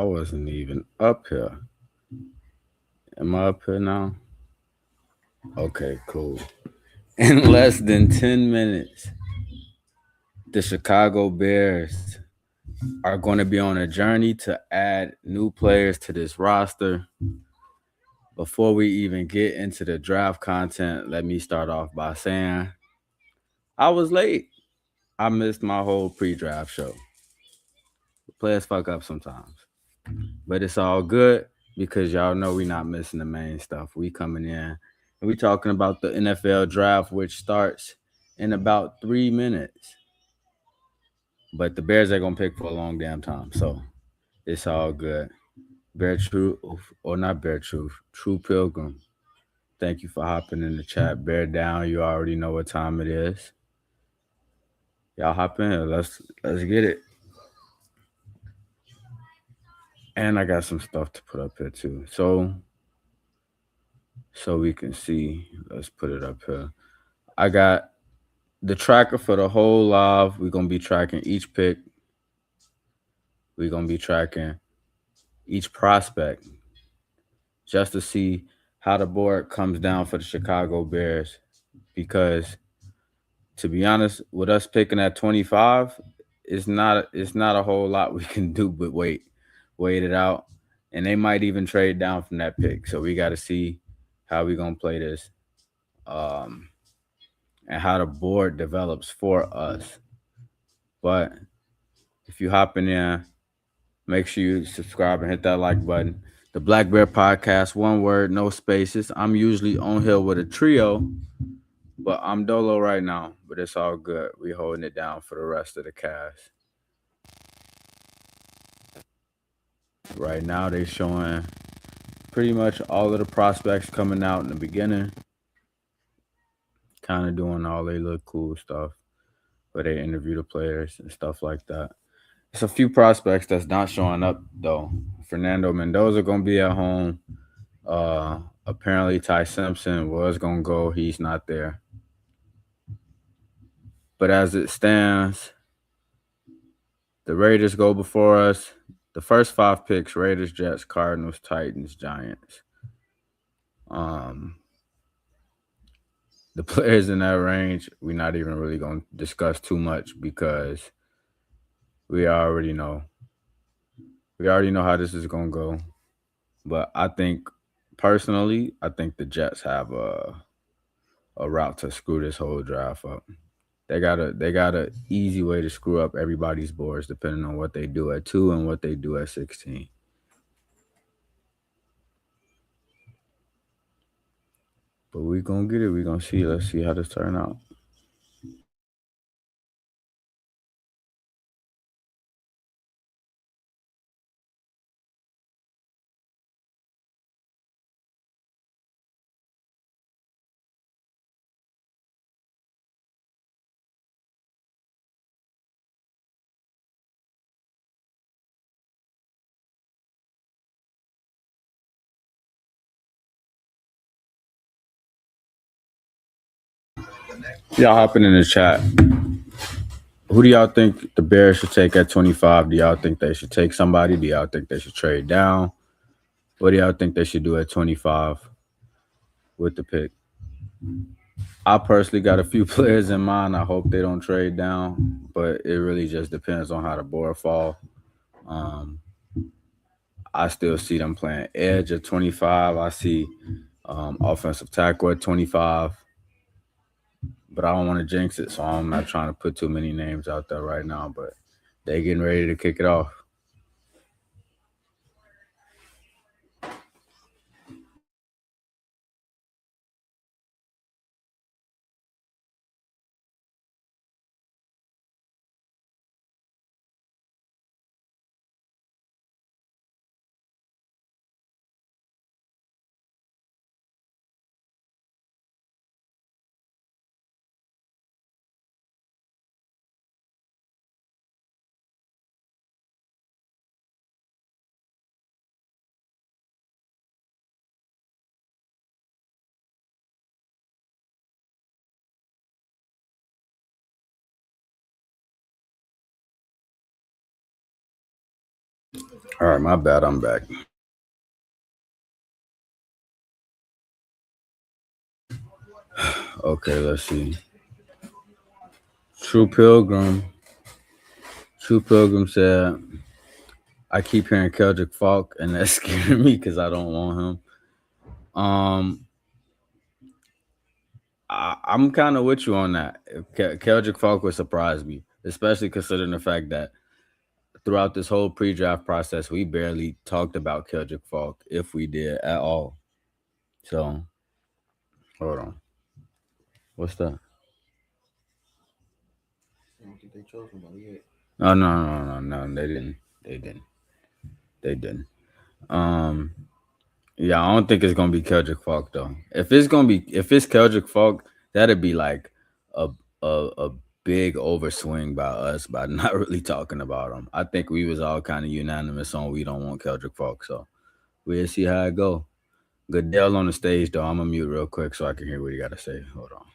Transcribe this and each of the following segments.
wasn't even up here. Am I up here now? Okay, cool. In less than 10 minutes, the Chicago Bears are going to be on a journey to add new players to this roster. Before we even get into the draft content, let me start off by saying I was late. I missed my whole pre draft show. Players fuck up sometimes, but it's all good because y'all know we not missing the main stuff. We coming in and we talking about the NFL draft, which starts in about 3 minutes. But the Bears are gonna pick for a long damn time, so it's all good. Bear Truth, or not Bear Truth, True Pilgrim. Thank you for hopping in the chat. Bear down. You already know what time it is. Y'all hop in. Let's get it. And I got some stuff to put up here too. So we can see. Let's put it up here. I got the tracker for the whole live. We're gonna be tracking each pick. We're gonna be tracking each prospect just to see how the board comes down for the Chicago Bears. Because to be honest, with us picking at 25, it's not a whole lot we can do but wait it out, and they might even trade down from that pick. So we got to see how we gonna play this, um, and how the board develops for us. But if you hopping in, make sure you subscribe and hit that like button. The Black Bear Podcast, one word, no spaces. I'm usually on here with a trio, but I'm dolo right now. But it's all good. We holding it down for the rest of the cast. Right now, they showing pretty much all of the prospects coming out in the beginning, kind of doing all they look cool stuff where they interview the players and stuff like that. It's a few prospects that's not showing up though. Fernando Mendoza gonna be at home. Apparently Ty Simpson was gonna go. He's not there. But as it stands, the Raiders go before us. The first five picks: Raiders, Jets, Cardinals, Titans, Giants. Um, the players in that range, we're not even really gonna discuss too much because we already know. We already know how this is gonna go. But I think personally, I think the Jets have a route to screw this whole draft up. They got a easy way to screw up everybody's boards depending on what they do at 2 and what they do at 16. But we gonna get it. We gonna see. Let's see how this turn out. Y'all hopping in the chat. Who do y'all think the Bears should take at 25? Do y'all think they should take somebody? Do y'all think they should trade down? What do y'all think they should do at 25 with the pick? I personally got a few players in mind. I hope they don't trade down, but it really just depends on how the board fall. Um, I still see them playing edge at 25. I see offensive tackle at 25, but I don't want to jinx it, so I'm not trying to put too many names out there right now. But they getting ready to kick it off. All right, my bad. I'm back. Okay, let's see. True Pilgrim. True Pilgrim said, "I keep hearing Keldrick Falk, and that's scaring me because I don't want him." I'm kind of with you on that. Keldrick Falk would surprise me, especially considering the fact that throughout this whole pre-draft process, we barely talked about Keldrick Falk, if we did at all. So, hold on. What's that? I don't think they chose nobody yet. Oh no. They didn't. They didn't. They didn't. Um, yeah, I don't think it's gonna be Keldrick Falk though. If it's Keldrick Falk, that'd be like a a big overswing by us by not really talking about him. I think we was all kind of unanimous on we don't want Keldrick Falk, so we'll see how it go. Goodell on the stage though. I'm gonna mute real quick so I can hear what he got to say. Hold on.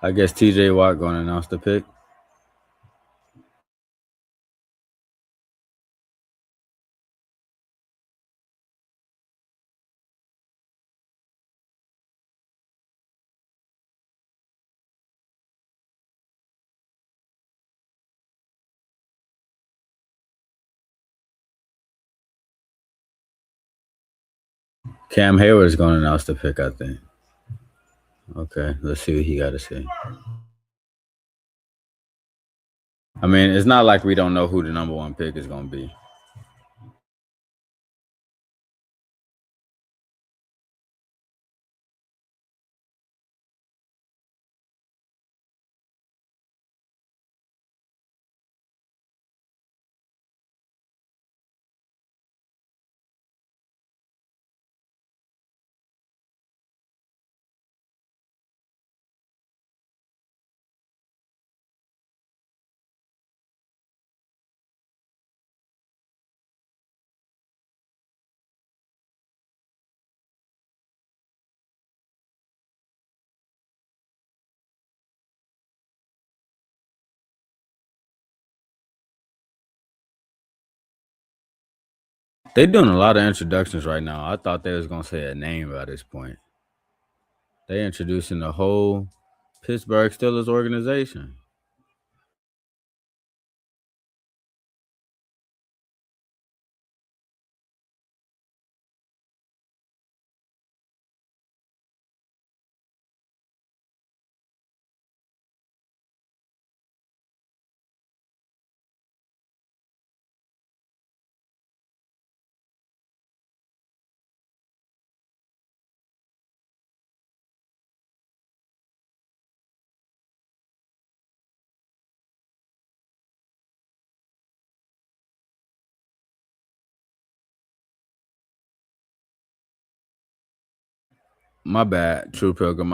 I guess TJ Watt gonna announce the pick. Cam Hayward's gonna announce the pick, I think. Okay, let's see what he got to say. I mean, it's not like we don't know who the number one pick is gonna be. They doing a lot of introductions right now. I thought they was gonna say a name by this point. They introducing the whole Pittsburgh Steelers organization. My bad, True Pilgrim.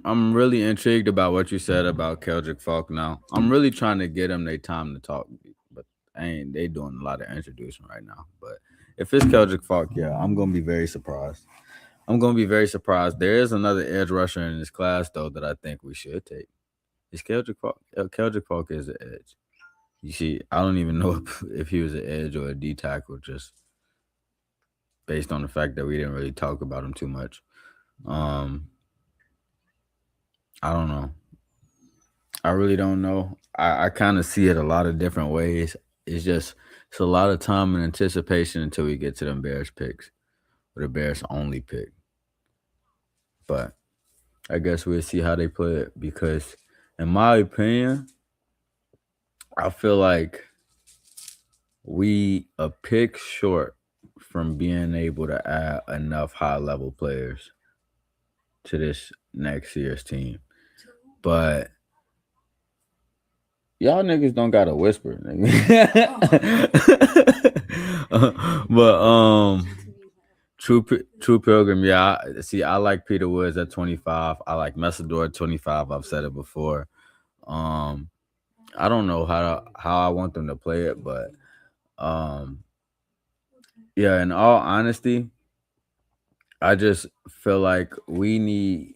I'm really intrigued about what you said about Keldrick Falk now. I'm really trying to get them their time to talk, but ain't they doing a lot of introduction right now. But if it's Keldrick Falk, yeah, I'm gonna be very surprised. I'm gonna be very surprised. There is another edge rusher in this class though that I think we should take. Is Keldrick Falk? Keldrick Falk is an edge. You see, I don't even know if he was an edge or a D tackle, just based on the fact that we didn't really talk about him too much. Um, I don't know. I really don't know. I kind of see it a lot of different ways. It's a lot of time and anticipation until we get to them Bears picks or the Bears only pick. But I guess we'll see how they play it because, in my opinion, I feel like we a pick short from being able to add enough high level players to this next year's team. But y'all niggas don't gotta whisper, nigga. But True Pilgrim, yeah. See, I like Peter Woods at 25. I like Messador at 25. I've said it before. Um, I don't know how I want them to play it, but um, yeah. In all honesty, I just feel like we need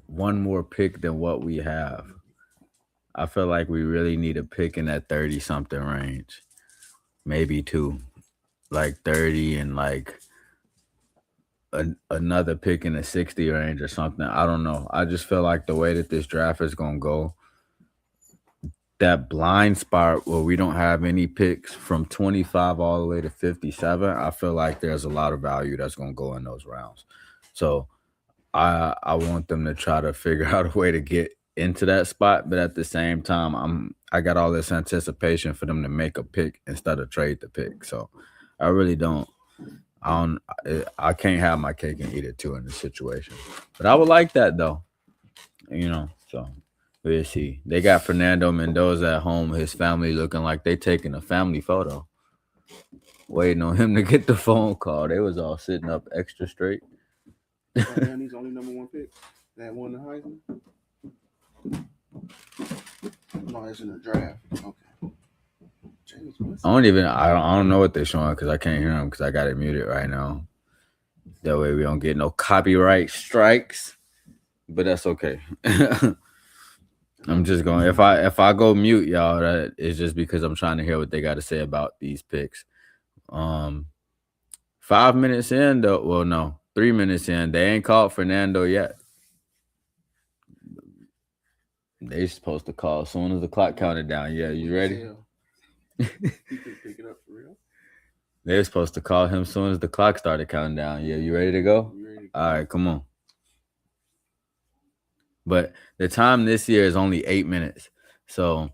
one more pick than what we have. I feel like we really need a pick in that 30 something range, maybe two, like 30 and like another pick in the 60 range or something. I don't know. I just feel like the way that this draft is gonna go, that blind spot where we don't have any picks from 25 all the way to 57, I feel like there's a lot of value that's gonna go in those rounds. So I want them to try to figure out a way to get into that spot, but at the same time, I got all this anticipation for them to make a pick instead of trade the pick. So I really don't. I can't have my cake and eat it too in this situation. But I would like that though, So we'll see. They got Fernando Mendoza at home. His family looking like they taking a family photo, waiting on him to get the phone call. They was all sitting up extra straight. Oh, damn, he's only number one pick. That won the Heisman? No, it's in the draft. Okay. James Winston. I don't know what they're showing because I can't hear them because I got it muted right now. That way we don't get no copyright strikes. But that's okay. I'm just going. If I go mute, y'all, that is just because I'm trying to hear what they got to say about these picks. 5 minutes in though. Well, no, 3 minutes in. They ain't called Fernando yet. They supposed to call as soon as the clock counted down. Yeah, you ready? He could pick it up for real. They were supposed to call him as soon as the clock started counting down. Yeah, you ready to go? You ready to go? All right, come on. But the time this year is only 8 minutes, so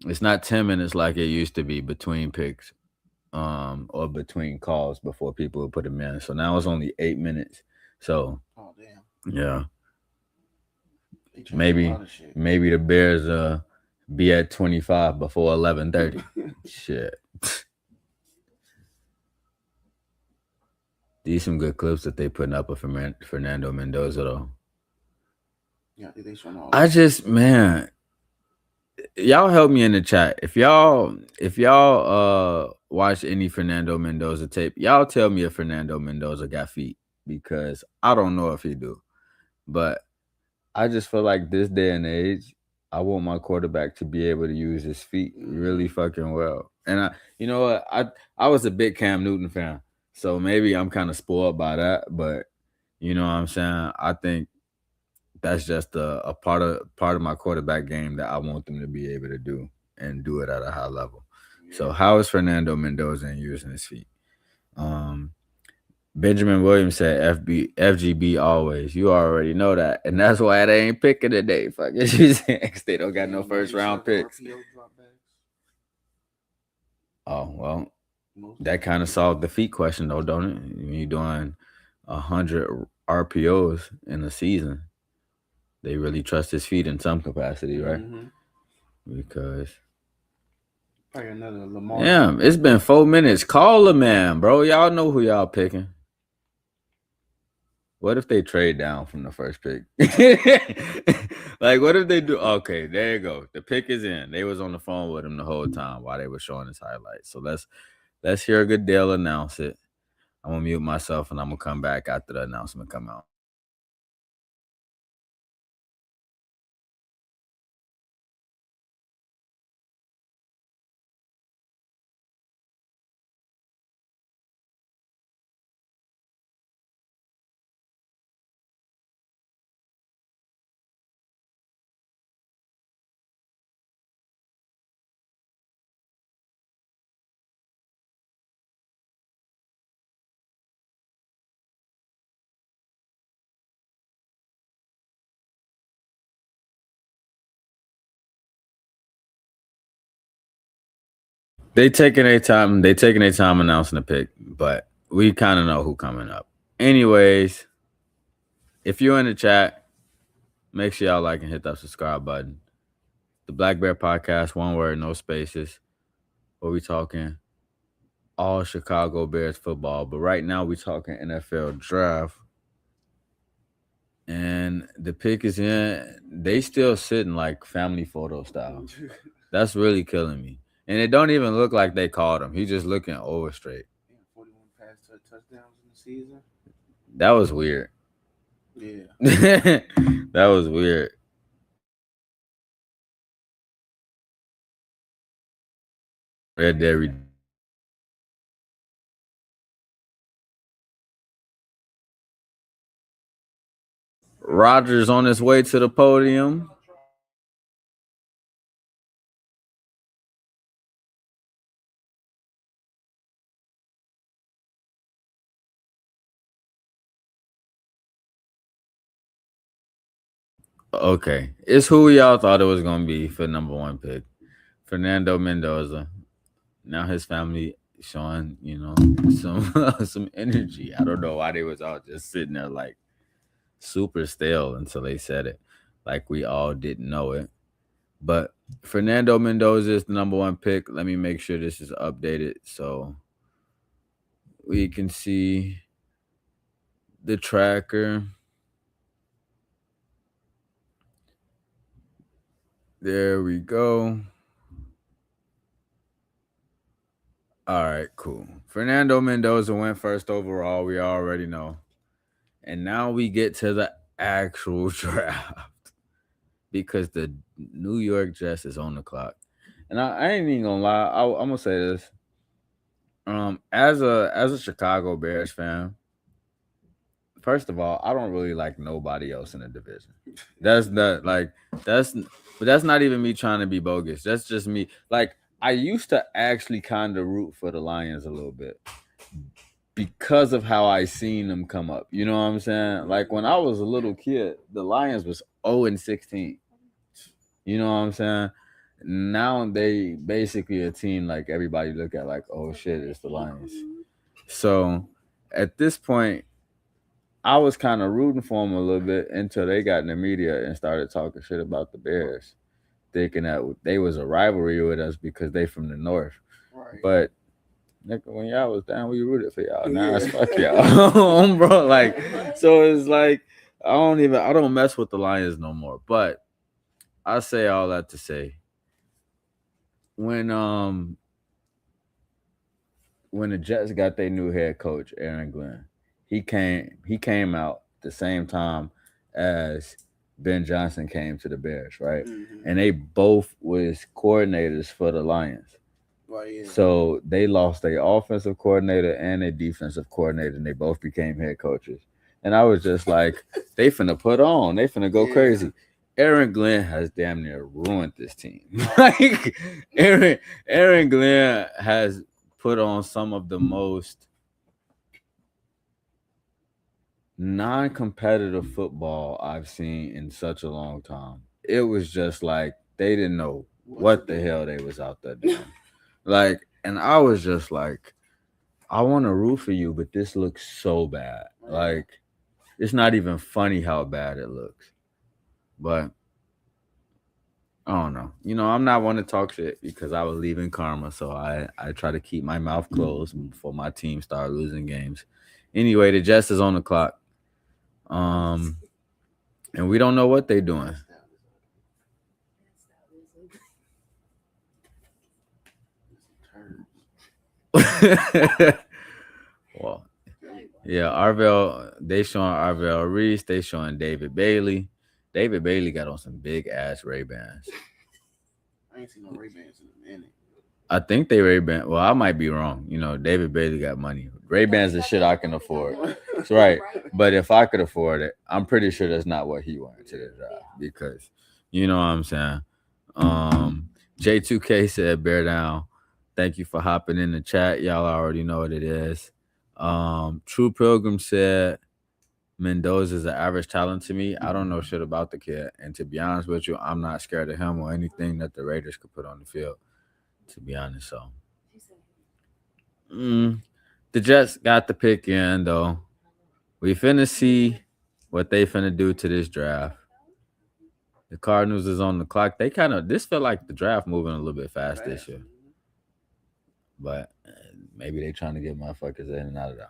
it's not 10 minutes like it used to be between picks, or between calls before people would put them in. So now it's only 8 minutes. So Oh damn. yeah, They changed a maybe lot of shit. maybe the Bears be at 25 before 11:30. Shit. These some good clips that they putting up of Fernando Mendoza though. Yeah, they showing all. I just man, y'all help me in the chat. If y'all watch any Fernando Mendoza tape, y'all tell me if Fernando Mendoza got feet because I don't know if he do. But I just feel like this day and age, I want my quarterback to be able to use his feet really fucking well. And you know what? I was a big Cam Newton fan, so maybe I'm kind of spoiled by that. But you know what I'm saying? I think that's just a part of my quarterback game that I want them to be able to do and do it at a high level. Yeah. So how is Fernando Mendoza in using his feet? Benjamin Williams said FGB always. You already know that. And that's why they ain't picking today. Fuck it. They don't got no first round picks. Oh, well, that kind of solved the feet question though, don't it? When you're doing 100 RPOs in a season, they really trust his feet in some capacity, right? Because probably another Lamar. Damn, it's been 4 minutes. Call the man, bro. Y'all know who y'all picking. What if they trade down from the first pick? Like, what if they do? Okay, there you go. The pick is in. They was on the phone with him the whole time while they were showing his highlights. So let's hear Goodell announce it. I'm gonna mute myself and I'm gonna come back after the announcement come out. They taking their time. They taking their time announcing the pick, but we kind of know who coming up. Anyways, if you're in the chat, make sure y'all like and hit that subscribe button. The Black Bear Podcast, one word, no spaces. Where we talking all Chicago Bears football, but right now we talking NFL draft. And the pick is in. They still sitting like family photo style. That's really killing me. And it don't even look like they called him. He just looking over straight. 41 touchdowns in the season. That was weird. Yeah. That was weird. Red Dairy. Rodgers on his way to the podium. Okay. It's who y'all thought it was gonna be for number one pick. Fernando Mendoza. Now his family showing, some some energy. I don't know why they was all just sitting there like super still until they said it. Like we all didn't know it. But Fernando Mendoza is the number one pick. Let me make sure this is updated so we can see the tracker. There we go. All right, cool. Fernando Mendoza went first overall. We already know. And now we get to the actual draft because the New York Jets is on the clock. And I ain't even gonna lie. I'm gonna say this. As a Chicago Bears fan, first of all, I don't really like nobody else in the division. That's not like that's but that's not even me trying to be bogus. That's just me. Like I used to actually kind of root for the Lions a little bit because of how I seen them come up. You know what I'm saying? Like when I was a little kid, the Lions was 0-16. You know what I'm saying? Now they basically a team like everybody look at like, oh shit, it's the Lions. So at this point, I was kind of rooting for them a little bit until they got in the media and started talking shit about the Bears, thinking that they was a rivalry with us because they from the north. Right. But nigga, when y'all was down, we rooted for y'all. Now it's fuck y'all, bro. Like, so it's like I don't mess with the Lions no more. But I say all that to say when when the Jets got their new head coach, Aaron Glenn, he came out the same time as Ben Johnson came to the Bears, right? Mm-hmm. And they both was coordinators for the Lions. Right, yeah. So they lost their offensive coordinator and their defensive coordinator, and they both became head coaches. And I was just like, they finna put on, they finna go crazy. Aaron Glenn has damn near ruined this team. Like Aaron Glenn has put on some of the most non-competitive football I've seen in such a long time. It was just like they didn't know what the hell they was out there doing. Like, and I was just like, I want to root for you, but this looks so bad. Like, it's not even funny how bad it looks. But I don't know. I'm not one to talk shit because I was leaving karma, so I try to keep my mouth closed before my team start losing games. Anyway, the Jets is on the clock. And we don't know what they're doing. Well, yeah, they showing Arvell Reese, they showing David Bailey. David Bailey got on some big ass Ray-Bans. I ain't seen no Ray-Bans in a minute. I think they Ray-Ban. Well, I might be wrong. David Bailey got money. Ray-Bans is shit I can afford. That's right. But if I could afford it, I'm pretty sure that's not what he wanted to the draft because you know what I'm saying. J2K said bear down. Thank you for hopping in the chat. Y'all already know what it is. True Pilgrim said Mendoza is an average talent to me. I don't know shit about the kid. And to be honest with you, I'm not scared of him or anything that the Raiders could put on the field. To be honest, so Mm, the Jets got the pick in though. We finna see what they finna do to this draft. The Cardinals is on the clock. They kind of this felt like the draft moving a little bit fast this Fast. year, but maybe they trying to get motherfuckers in and out of there.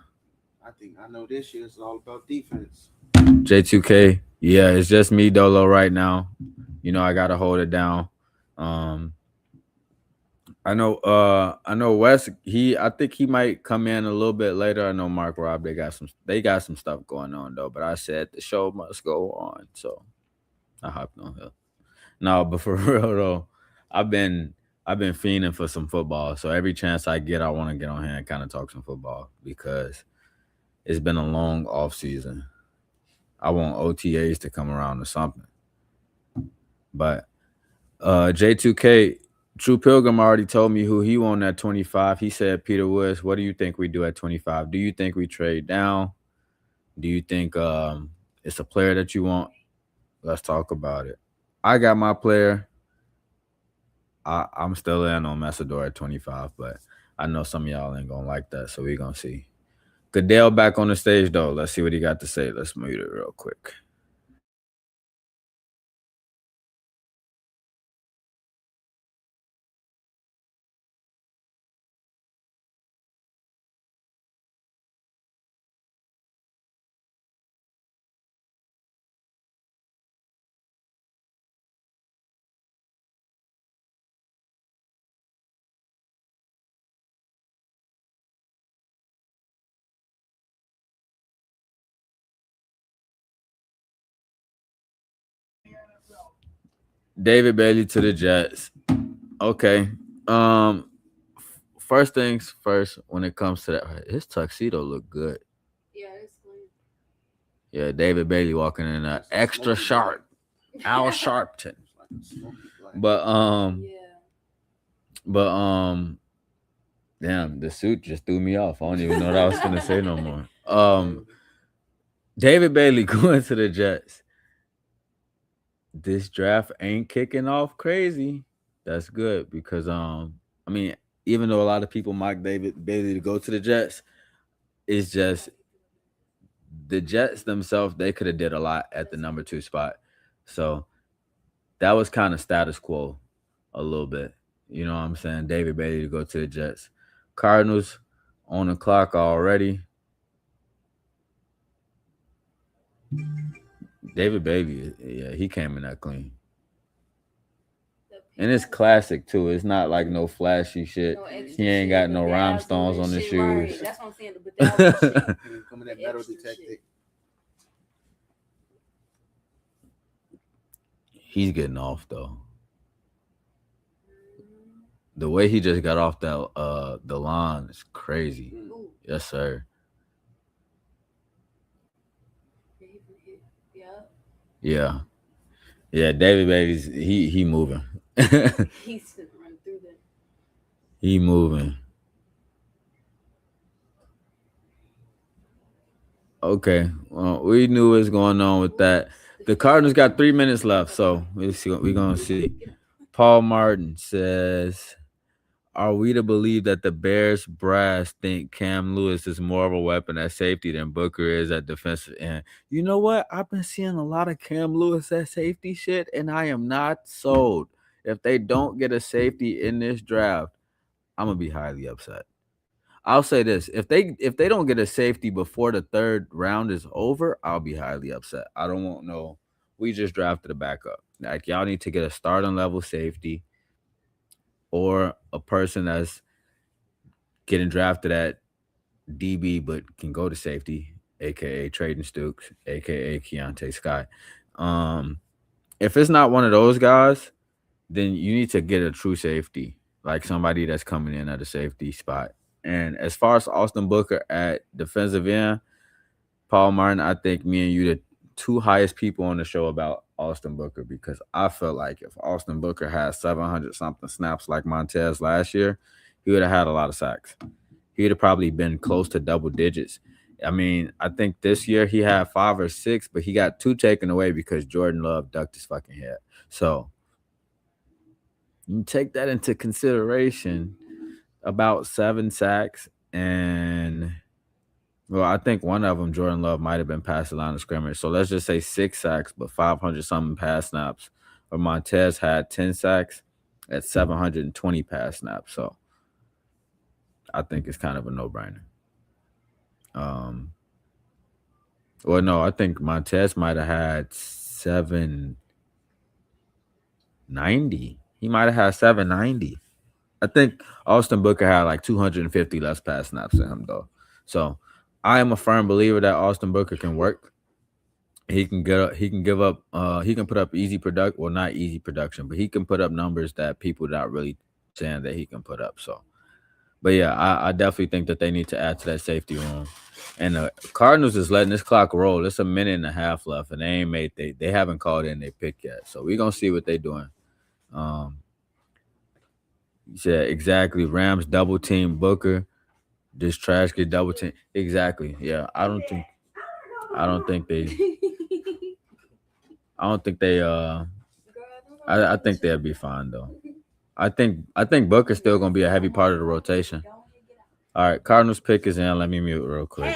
I think I know this year is all about defense. J2K, yeah, it's just me Dolo right now. You know I gotta hold it down. Um, I know Wes. I think he might come in a little bit later. I know Mark Rob. They got some stuff going on though. But I said the show must go on, so I hopped on here. No, but for real though, I've been I've been fiending for some football. So every chance I get, I want to get on here and kind of talk some football because it's been a long off season. I want OTAs to come around or something. But J2K, True Pilgrim already told me who he wanted at 25. He said Peter Woods. What do you think we do at 25? Do you think we trade down? Do you think it's a player that you want? Let's talk about it. I got my player. I'm still in on Messador at 25, but I know some of y'all ain't gonna like that, so we gonna see. Goodell back on the stage though. Let's see what he got to say. Let's mute it real quick. David Bailey to the Jets. Okay. First things first. When it comes to that, his tuxedo look good. Yeah, David Bailey walking in It's a extra smoky sharp. black. Al Sharpton. It's like a smoky black. But damn, the suit just threw me off. I don't even know what I was gonna say no more. David Bailey going to the Jets. This draft ain't kicking off crazy. That's good because I mean, even though a lot of people mock David Bailey to go to the Jets, it's just the Jets themselves, they could have did a lot at the number 2 spot. So that was kind of status quo a little bit. You know what I'm saying? David Bailey to go to the Jets. Cardinals on the clock already. David Bailey, yeah, he came in that clean. And it's classic too. It's not like no flashy shit. He ain't got no rhinestones on the shoes. He come in that metal detected. He's getting off though. The way he just got off that the line is crazy. Yes, sir. Yeah. Yeah, David Bailey's he moving. He moving. Okay. Well, we knew what's going on with that. The Cardinals got 3 minutes left, so we're gonna see. Paul Martin says, "Are we to believe that the Bears brass think Cam Lewis is more of a weapon at safety than Booker is at defensive end?" You know what? I've been seeing a lot of Cam Lewis at safety shit, and I am not sold. If they don't get a safety in this draft, I'm gonna be highly upset. I'll say this: if they don't get a safety before the third round is over, I'll be highly upset. I don't want no. We just drafted a backup. Like y'all need to get a starting level safety or a person that's getting drafted at DB but can go to safety, aka Traden Stukes, aka Keontae Scott. Um, if it's not one of those guys, then you need to get a true safety, like somebody that's coming in at a safety spot. And as far as Austin Booker at defensive end, Paul Martin, I think me and you the two highest people on the show about Austin Booker because I felt like if Austin Booker had 700 something snaps like Montez last year, he would have had a lot of sacks. He would have probably been close to double digits. I mean, I think this year he had 5 or 6, but he got 2 taken away because Jordan Love ducked his fucking head. So you take that into consideration. About 7 sacks. And well, I think one of them, Jordan Love, might have been past the line of scrimmage. So let's just say 6 sacks, but 500 something pass snaps. Or Montez had 10 sacks at 720 pass snaps. So I think it's kind of a no brainer. Um, well, no, I think Montez might have had 790. He might have had 790. I think Austin Booker had like 250 less pass snaps than him, though. So I am a firm believer that Austin Booker can work. He can put up easy product, well, not easy production, but he can put up numbers that people not really saying that he can put up. So, but yeah, I definitely think that they need to add to that safety room. And the Cardinals is letting this clock roll. It's a minute and a half left, and they haven't called in their pick yet. So we're gonna see what they're doing. Um, yeah, exactly. Rams double team Booker. This trash get double team. Exactly. Yeah, I don't think they I don't think they I think they'll be fine though. I think Booker's still gonna be a heavy part of the rotation. All right, Cardinals pick is in. Let me mute real quick.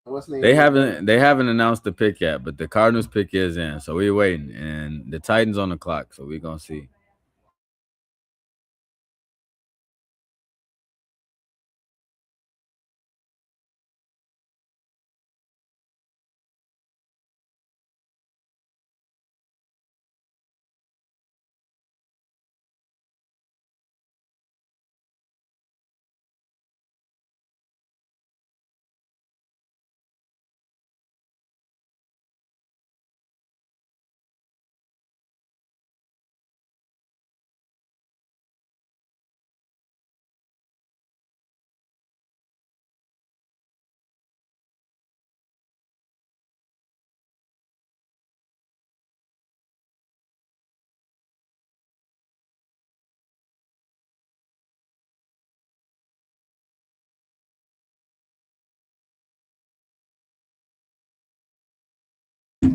What's the name? They haven't announced the pick yet, but the Cardinals pick is in, so we're waiting. And the Titans on the clock, so we're gonna see.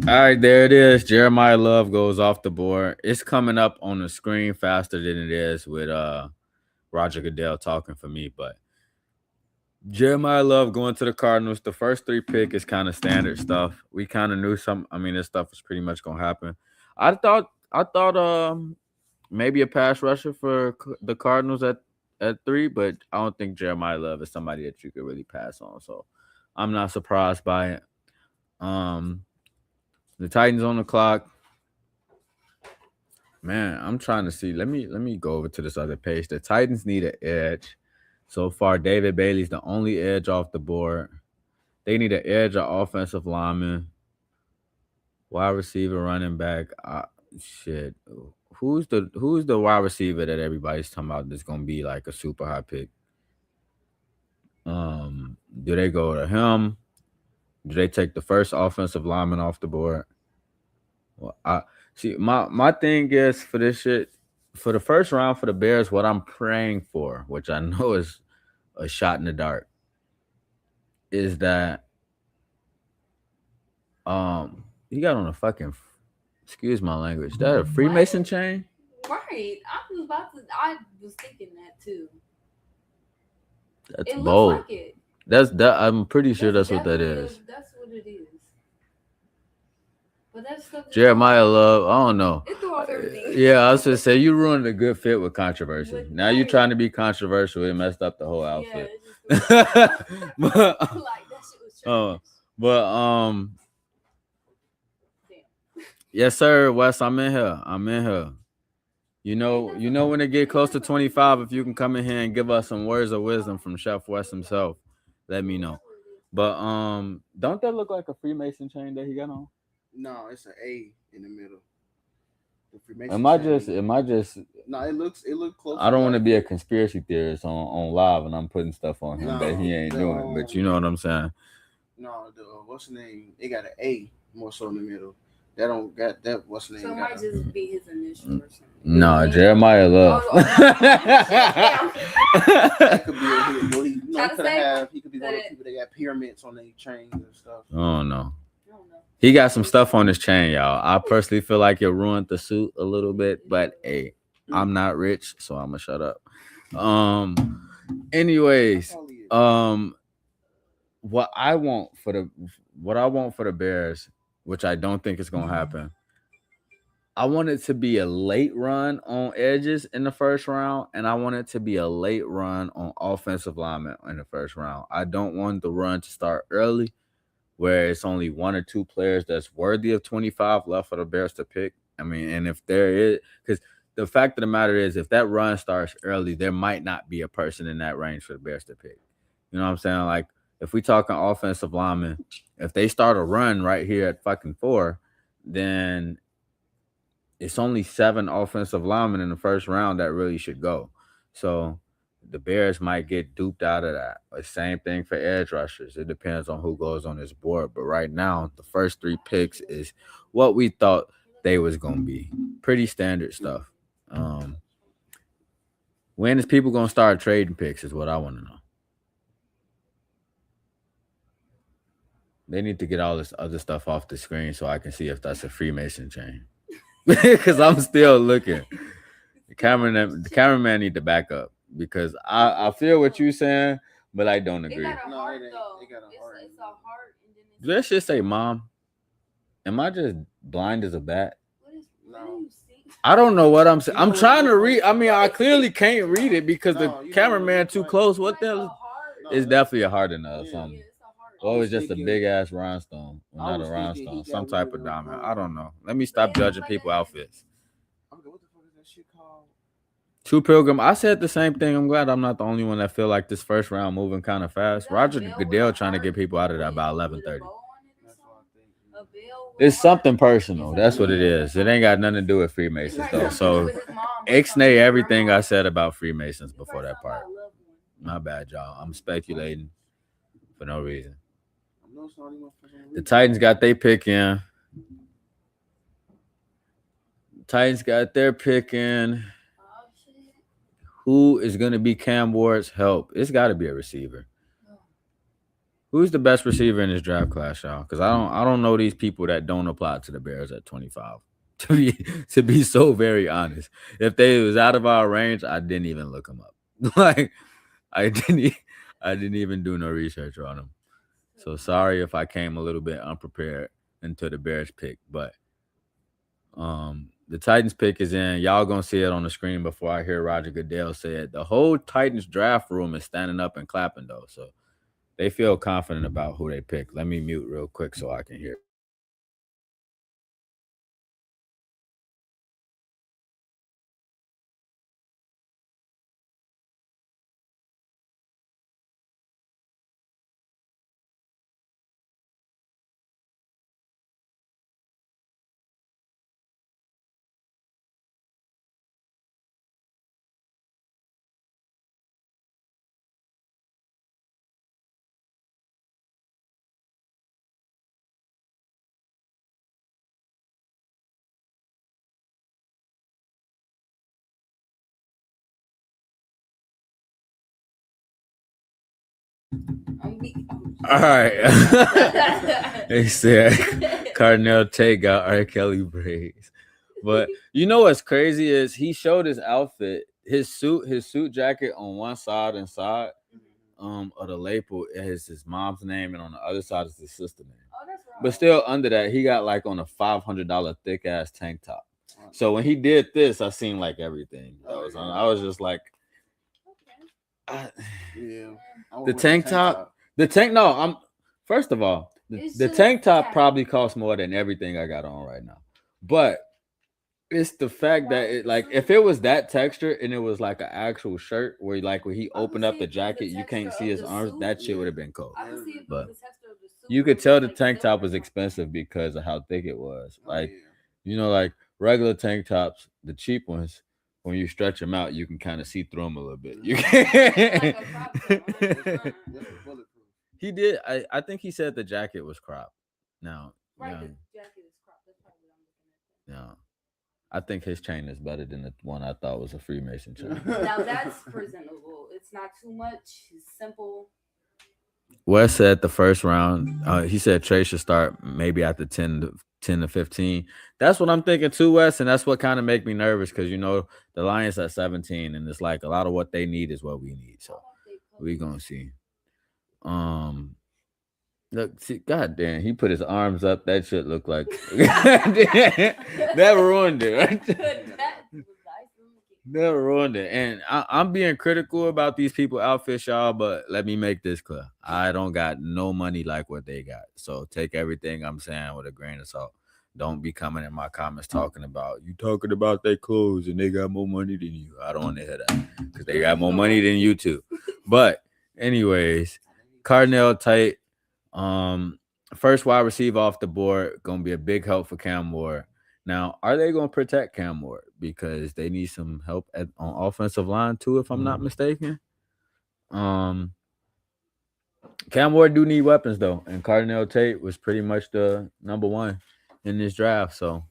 All right, there it is. Jeremiah Love goes off the board. It's coming up on the screen faster than it is with Roger Goodell talking for me, but Jeremiah Love going to the Cardinals. The first three pick is kind of standard stuff. We kind of knew some. I mean, this stuff was pretty much gonna happen. I thought maybe a pass rusher for the Cardinals at three, but I don't think Jeremiah Love is somebody that you could really pass on. So I'm not surprised by it. Um, the Titans on the clock. Man, I'm trying to see. Let me go over to this other page. The Titans need an edge. So far, David Bailey's the only edge off the board. They need an edge, an offensive lineman, wide receiver, running back. Shit, who's the wide receiver that everybody's talking about that's gonna be like a super high pick? Do they go to him? Do they take the first offensive lineman off the board? Well, I see. My thing is for this shit for the first round for the Bears. What I'm praying for, which I know is a shot in the dark, is that he got on a fucking excuse my language. That a Freemason chain? Right. I was thinking that too. That's It bold. looks like it. That's that. I'm pretty sure that's what that definitely is. That's what it is. But that stuff. Jeremiah Love. I don't know. It threw off everything. Yeah, I was just say you ruined a good fit with controversy. With- Now you're right. trying to be controversial. It messed up the whole Yeah, outfit. it just threw it off. but, Like that shit was trash. but Damn. yes, sir, Wes. I'm in here. You know when it get close to 25, if you can come in here and give us some words of wisdom from Chef West himself, let me know. But don't that look like a Freemason chain that he got on? No, it's an A in the middle. The Freemason Am I chain. just am I just No, it look close I to don't want to like. be a conspiracy theorist on live and I'm putting stuff on him that No, he ain't the doing, but you know what I'm saying? no, the what's the name? It got an A more so in the middle. That don't got that. What's the name? So it Got might just be his initial or something. No, Jeremiah Love. Oh, that could be he could have. He could be one of the people that got pyramids on their chains and stuff. Oh no. I don't know. He got some stuff on his chain, y'all. I personally feel like it ruined the suit a little bit, but hey, I'm not rich, so I'm gonna shut up. Anyways, what I want for the Bears, which I don't think is gonna happen. I want it to be a late run on edges in the first round, and I want it to be a late run on offensive linemen in the first round. I don't want the run to start early where it's only one or two players that's worthy of 25 left for the Bears to pick. I mean, and if there is, because the fact of the matter is, if that run starts early, there might not be a person in that range for the Bears to pick. You know what I'm saying? Like, if we talking offensive linemen, if they start a run right here at fucking 4, then it's only 7 offensive linemen in the first round that really should go. So the Bears might get duped out of that. The same thing for edge rushers. It depends on who goes on this board. But right now, the first 3 picks is what we thought they was gonna be. Pretty standard stuff. When is people gonna start trading picks is what I want to know. They need to get all this other stuff off the screen so I can see if that's a Freemason chain. Because I'm still looking. The cameraman need to back up because I feel what you're saying, but I don't agree. It got a heart though. It's a heart. And then it's Let's just say, Mom, am I just blind as a bat? what do you see? I don't know what I'm saying. I'm trying to read. I mean, I clearly can't read it because the cameraman too close. What the hell? It's definitely a heart in there or something. Yeah, it's a heart. Or it's just a big ass rhinestone. Well, not a rhinestone, some type of diamond. I don't know. Let me stop judging people outfits. Okay, what the fuck is that shit called? True Pilgrim, I said the same thing. I'm glad I'm not the only one that feel like this first round moving kind of fast. Roger Goodell trying to get people out of there by 11:30. It's something personal. That's what it is. It ain't got nothing to do with Freemasons though. So ixnay everything I said about Freemasons before that part. My bad, y'all. I'm speculating for no reason. The Titans got their pick in. Titans got their pick in. Who is going to be Cam Ward's help? It's got to be a receiver. Who's the best receiver in this draft class, y'all? Because I don't know these people that don't apply to the Bears at 25. To be so very honest, if they was out of our range, I didn't even look them up. Like I didn't even do no research on them. So sorry if I came a little bit unprepared into the Bears pick, but the Titans pick is in. Y'all gonna see it on the screen before I hear Roger Goodell say it. The whole Titans draft room is standing up and clapping though, so they feel confident about who they pick. Let me mute real quick so I can hear. All right. They said Cardinal Tate got R. Kelly braids. But you know what's crazy is he showed his outfit, his suit jacket on one side inside of the label is his mom's name, and on the other side is his sister's name. Oh, that's right. But still under that, he got like on a $500 thick ass tank top. So when he did this, I seen like everything that was on. I was just like, Yeah. the tank top. The tank. No, I'm. First of all, the tank top probably costs more than everything I got on right now. But It's the fact that it like if it was that texture and it was like an actual shirt where like when he I could opened see up the if it was jacket, the you can't texture see of his the arms. suit. That shit would Yeah. have been cold. I could see if it was But the texture of the suit. you Where could it tell was the like tank top silver or was something. expensive because of how thick it was. Oh Like, yeah. you know, like regular tank tops, the cheap ones, when you stretch them out, you can kind of see through them a little bit. You Like a crop top. This was bulletproof. He did. I think he said the jacket was cropped. Now, Right, yeah, the jacket is cropped. That's probably what I'm looking yeah. I think his chain is better than the one I thought was a Freemason chain. at. Now that's presentable. It's not too much. It's simple. Wes said the first round, he said Trey should start maybe after 10 to 15. That's what I'm thinking too, Wes, and that's what kind of make me nervous because, you know, the Lions at 17, and it's like a lot of what they need is what we need. I So want they we colors. going to see. Um, Look, see, God damn, he put his arms up. That shit looked like that ruined it. Right? That was nice looking. That ruined it. And I'm being critical about these people outfits, y'all. But let me make this clear: I don't got no money like what they got. So take everything I'm saying with a grain of salt. Don't be coming in my comments talking about you talking about their clothes and they got more money than you. I don't want to hear that because they got more money than you too. But anyways, Cardinal tight. First wide receiver off the board, gonna be a big help for Cam Ward. Now, are they gonna protect Cam Ward because they need some help on offensive line too? If I'm not mistaken, um, Cam Ward do need weapons though, and Cardinal Tate was pretty much the number one in this draft. So,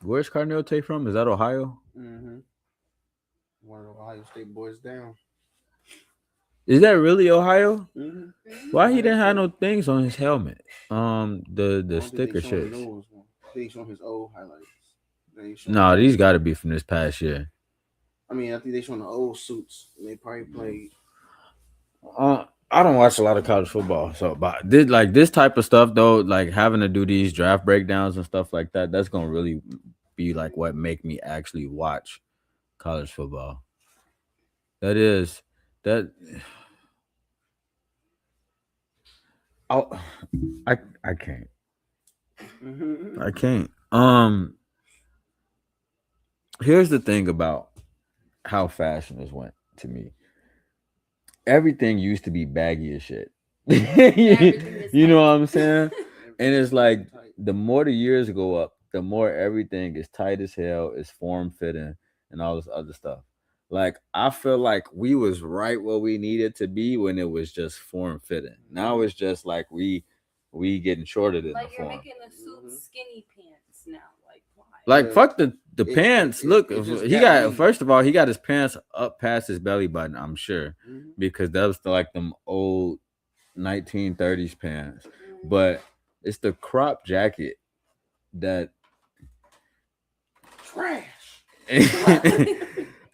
where's Cardinal Tate from? Is that Ohio? Mm-hmm. One of the Ohio State boys down. Is that really Ohio? Mm-hmm. Why he didn't have no things on his helmet? The I don't think sticker they showing shits. the new ones. They showing his old highlights. They ain't showing No, the these new- got to be from this past year. I mean, I think they showing the old suits. They probably played. I don't watch a lot of college football, so but did like this type of stuff though, like having to do these draft breakdowns and stuff like that. That's gonna really be like what make me actually watch college football. That is that. Oh, I can't. Mm-hmm. I can't. Here's the thing about how fashion has went to me. Everything used to be baggy as shit. Everything is You know tight. what I'm saying? And it's like Tight. the more the years go up, the more everything is tight as hell, is form fitting, and all this other stuff. Like I feel like we was right where we needed to be when it was just form fitting. Now it's just like we getting shorter than the Like you're form. making the suit skinny pants now. Like why? Like Yeah. fuck the It- pants. it- Look, it just he got got me. first of all he got his pants up past his belly button. I'm sure Mm-hmm. because that was like them old 1930s pants. Mm. But it's the crop jacket that Trash.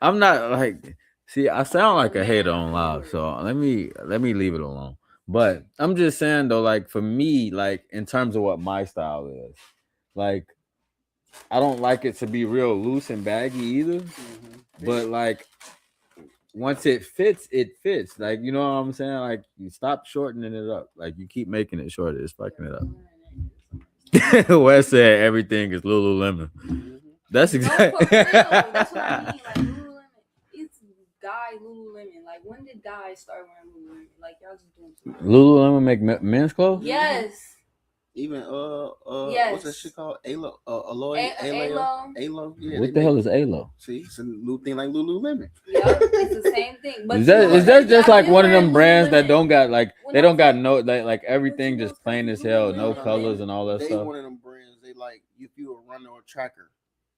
I'm not like. See, I sound like a hater on live, so let me leave it alone. But I'm just saying though, like for me, like in terms of what my style is, like I don't like it to be real loose and baggy either. Mm-hmm. But like once it fits, it fits. Like you know what I'm saying? Like you stop shortening it up. Like you keep making it shorter. It's fucking it up. Wes said everything is Lululemon. Mm-hmm. That's No, exactly. for real. That's what I mean. Like Lululemon. It's guy Lululemon. Like when did guys start wearing Lululemon? Like y'all just doing too much. Lululemon make men's clothes. Yes. Even Yes. what's that shit called? Alo, Aloy, Alo. Alo. Yeah, What they the hell make- is Alo? See, it's a new thing like Lululemon. Yep, it's the same thing. But Is that you know is that just I've like been one of them wearing brands that Lululemon. don't got like When they I don't was got like- no like everything But you just know plain as something, hell, no Lululemon, colors and all that They stuff. one of them brands. They like if you a runner or tracker,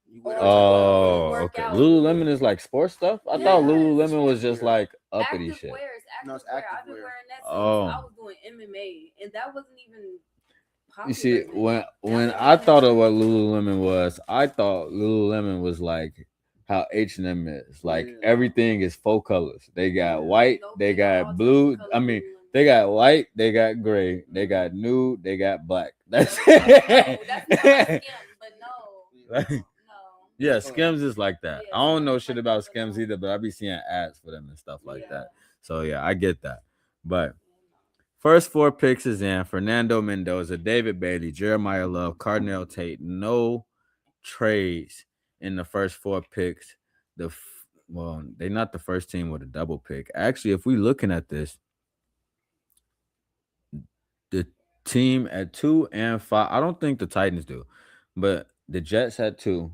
you wear Or- them. Oh, work okay. out. Lululemon is like sports stuff. I thought Yes. Lululemon was just Yeah. like uppity active shit. wear is active No, it's wear. active I've been wear. wearing that since Oh. I was doing MMA, and that wasn't even popular. You see, then. when Now I it's thought of trend. what Lululemon was, I thought Lululemon was like how H&M is. Like Yeah. everything is faux colors. They got Yeah. white, Nope, they they got all got types blue. of colors I mean, Lululemon. they got white, they got gray, they got nude, they got black. That's No, that's not it. Skims, but no, Like, no. yeah, Skims is like that. Yeah, I don't Skims know is shit like about that, but Skims no. either, but I be seeing ads for them and stuff like Yeah. that. So yeah, I get that. But first four picks is in Fernando Mendoza, David Bailey, Jeremiah Love, Cardinal Tate. No trades in the first four picks. Well, they're not the first team with a double pick. Actually, if we looking at this, the team at 2 and 5, I don't think the Titans do, but the Jets at 2,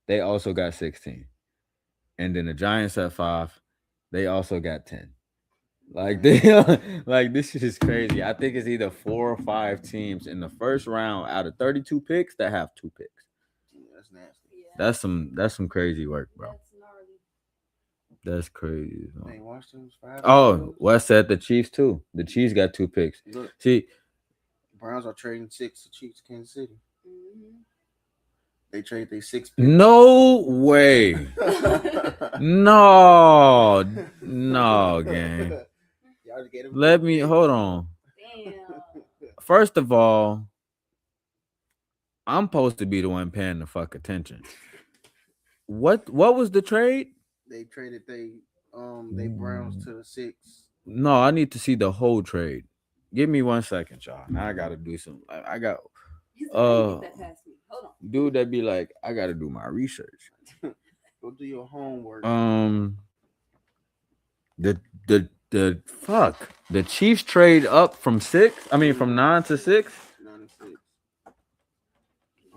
they also got 16, and then the Giants at 5, they also got 10. Like they, like this shit is crazy. I think it's either 4 or 5 teams in the first round out of 32 picks that have 2 picks. Yeah, that's nasty. Yeah. That's some crazy work, bro. That's gnarly. That's crazy. Dang, Washington's 5. Oh, Wes said the Chiefs too. The Chiefs got 2 picks. Look, See, Browns are trading 6 to Chiefs, Kansas City. Mm-hmm. They trade their 6 picks. no way. No, no, gang. Y'all just get him. Let me hold on. Damn. First of all, I'm supposed to be the one paying the fuck attention. What was the trade? They traded they Browns to the 6. No, I need to see the whole trade. Give me 1 second, y'all. Now I gotta do some. I got He's like, how you get that past me? Hold on. dude that be like, I gotta do my research. Go do your homework. The fuck the Chiefs trade up from 6. I mean from 9 to 6. 9 and 6.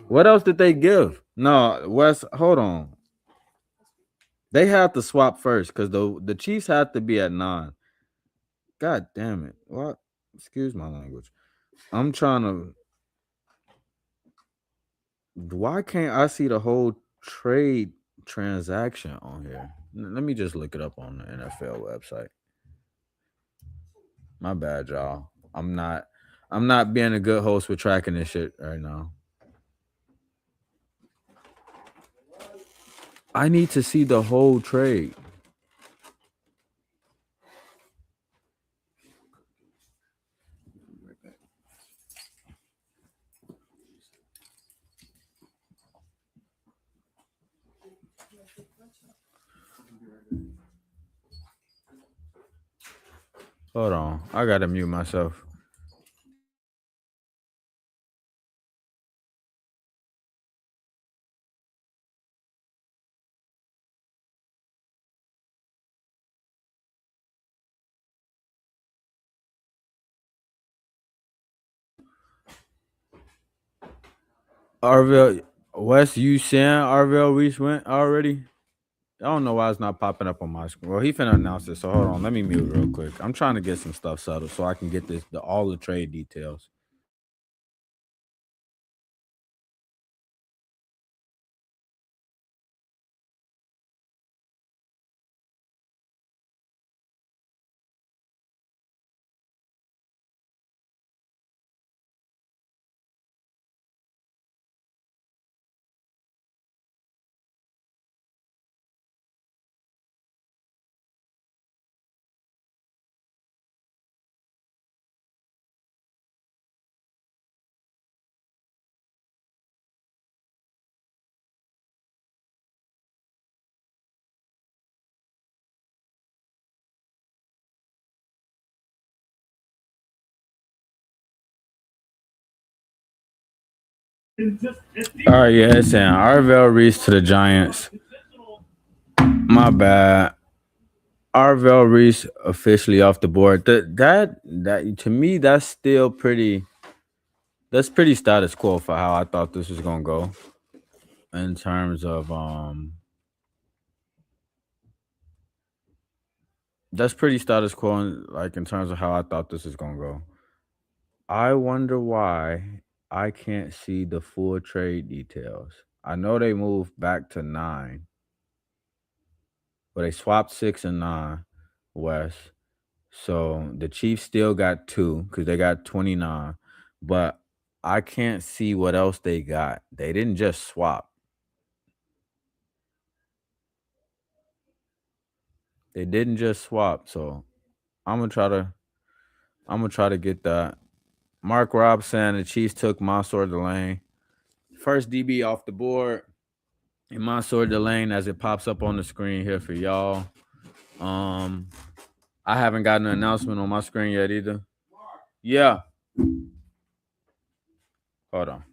What else did they give? No, Wes. Hold on. They had to swap first because the Chiefs had to be at 9. God damn it! What? Excuse my language. I'm trying to. Why can't I see the whole trade transaction on here? Let me just look it up on the NFL website. My bad, y'all. I'm not being a good host with tracking this shit right now. I need to see the whole trade. Right back. Hold on. I gotta mute myself. Arvell Wes, you saying Arvell Reese went already? I don't know why it's not popping up on my screen. Well, he finna announce it, so hold on. Let me mute real quick. I'm trying to get some stuff settled so I can get all the trade details. All right, yeah, it's saying Arvell Reese to the Giants. My bad. Arvell Reese officially off the board. That to me, that's still pretty. That's pretty status quo for how I thought this was gonna go. In terms of that's pretty status quo. In terms of how I thought this was gonna go. I wonder why I can't see the full trade details. I know they moved back to 9, but they swapped 6 and 9, West. So the Chiefs still got 2 because they got 29. But I can't see what else they got. They didn't just swap. They didn't just swap. So I'm gonna try to get that. Mark Robb saying the Chiefs took Mansour Delane. First DB off the board. And Mansour Delane as it pops up on the screen here for y'all. I haven't gotten an announcement on my screen yet either. Yeah. Hold on.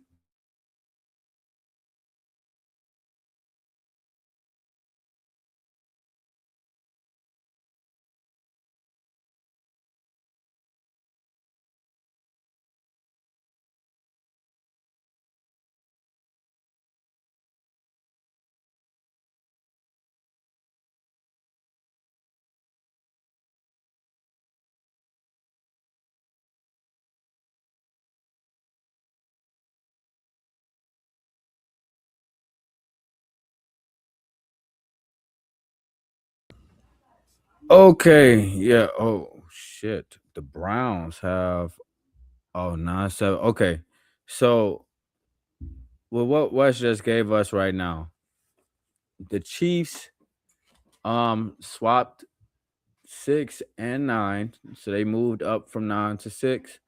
Okay, yeah. Oh shit. The Browns have 9-7. Okay. So well what West just gave us right now. The Chiefs swapped 6 and 9. So they moved up from 9 to 6.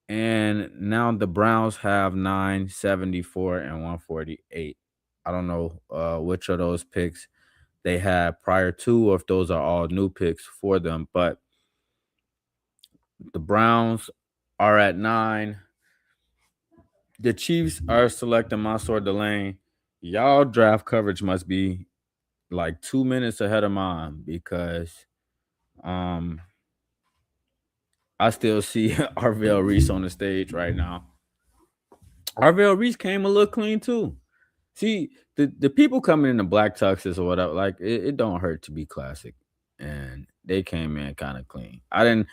And now the Browns have 974 and 148. I don't know which of those picks they had prior to, or if those are all new picks for them. But the Browns are at 9. The Chiefs are selecting Mansour Delane. Y'all draft coverage must be like 2 minutes ahead of mine because um I still see Arvell Reese on the stage right now. Arvell Reese came a little clean too. See, the people coming in the black tuxes or whatever, like it don't hurt to be classic. And they came in kind of clean. I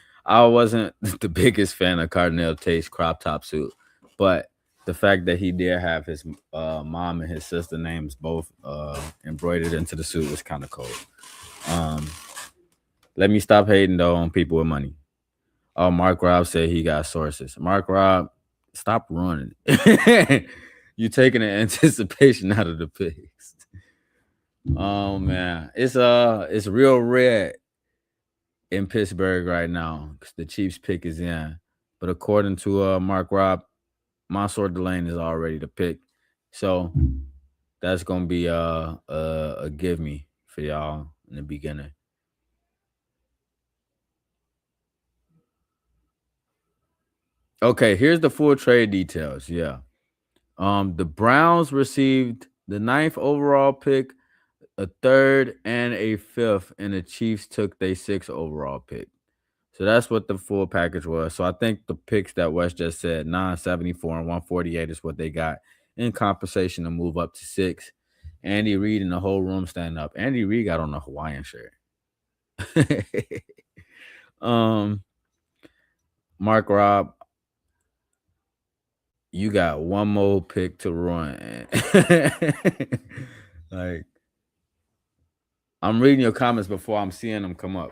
wasn't the biggest fan of Cardinal Tate's crop top suit, but the fact that he did have his mom and his sister names both embroidered into the suit was kind of cool. Um, Let me stop hating though on people with money. Oh, Mark Robb said he got sources. Mark Robb, stop running. You taking the anticipation out of the picks. Oh man, it's real red in Pittsburgh right now because the Chiefs pick is in. But according to Mark Robb, Mansour Delane is already the pick. So that's gonna be a give me for y'all in the beginning. Okay, here's the full trade details. Yeah. The Browns received the ninth overall pick, a third, and a fifth, and the Chiefs took their sixth overall pick. So that's what the full package was. So I think the picks that Wes just said, 974 and 148 is what they got in compensation to move up to 6. Andy Reid and the whole room stand up. Andy Reid got on a Hawaiian shirt. um, Mark Robb, you got one more pick to run. Like, I'm reading your comments before I'm seeing them come up,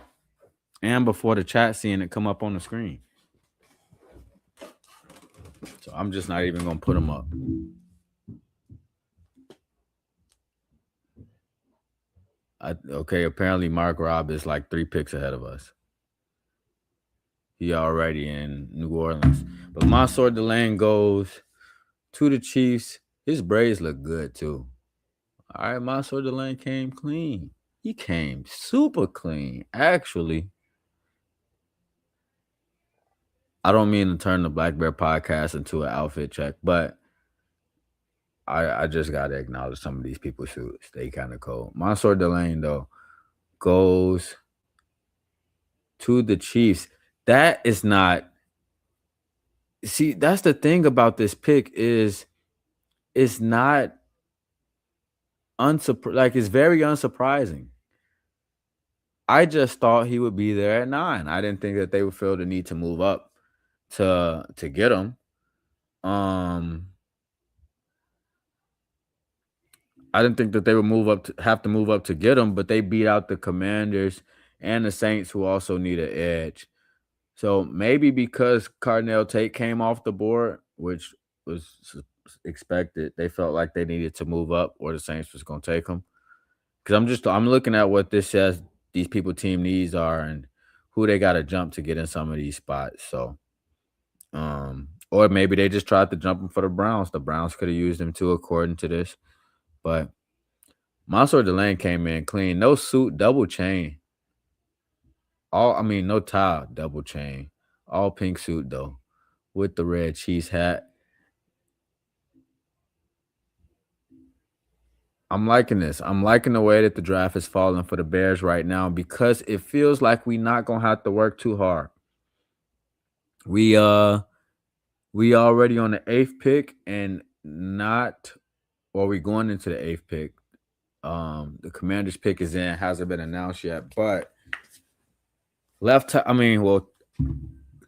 and before the chat seeing it come up on the screen. So I'm just not even gonna put them up. Okay, apparently Mark Robb is like 3 picks ahead of us. He already in New Orleans. But Mansour Delane goes to the Chiefs. His braids look good too. All right, Mansour Delane came clean. He came super clean. Actually, I don't mean to turn the Black Bear podcast into an outfit check, but I just gotta acknowledge some of these people's suits. They kind of cold. Mansour Delane though goes to the Chiefs. That is not. See, that's the thing about this pick is it's not like it's very unsurprising. I just thought he would be there at 9. I didn't think that they would feel the need to move up to get him. I didn't think that they would have to move up to get him, but they beat out the Commanders and the Saints, who also need an edge. So maybe because Cardinal Tate came off the board, which was expected, they felt like they needed to move up, or the Saints was going to take him. Because I'm looking at what this says these people team needs are and who they got to jump to get in some of these spots. So, or maybe they just tried to jump him for the Browns. The Browns could have used him too, according to this. But Mansour Delane came in clean. No suit, double chain. No tie, double chain. All pink suit, though, with the red cheese hat. I'm liking this. I'm liking the way that the draft is falling for the Bears right now because it feels like we're not going to have to work too hard. We already on the 8th pick and we going into the 8th pick. The Commanders pick is in, hasn't been announced yet, but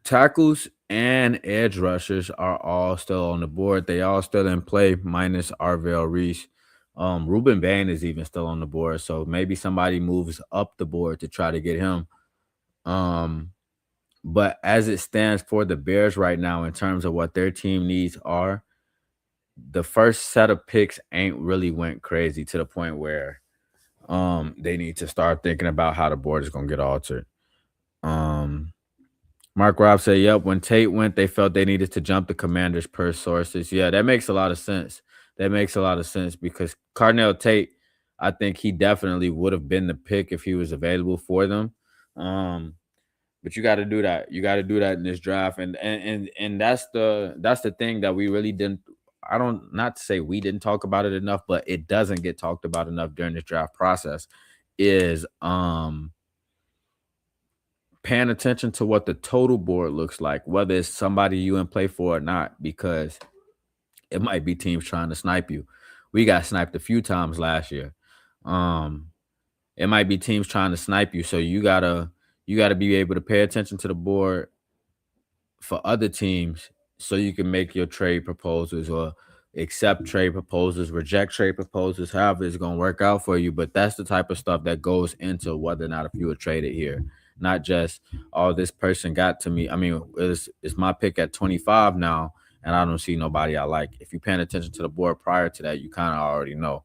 tackles and edge rushers are all still on the board. They all still in play, minus Arvell Reese, Ruben Bain is even still on the board, so maybe somebody moves up the board to try to get him. Um, but as it stands for the Bears right now, in terms of what their team needs are, the first set of picks ain't really went crazy to the point where they need to start thinking about how the board is gonna get altered. Um Mark Robb said, yep, when Tate went, they felt they needed to jump the Commanders per sources. Yeah, that makes a lot of sense. That makes a lot of sense because Carnell Tate, I think he definitely would have been the pick if he was available for them. Um, but you got to do that. You got to do that in this draft, and that's the thing that we really didn't. I don't not to say we didn't talk about it enough, but it doesn't get talked about enough during this draft process. Is paying attention to what the total board looks like, whether it's somebody you in play for or not, because it might be teams trying to snipe you. We got sniped a few times last year. Um, it might be teams trying to snipe you, so you gotta be able to pay attention to the board for other teams so you can make your trade proposals or accept trade proposals, reject trade proposals, however it's going to work out for you. But that's the type of stuff that goes into whether or not if you were traded here, not just, oh, this person got to me. I mean, it's my pick at 25 now, and I don't see nobody I like. If you're paying attention to the board prior to that, you kind of already know.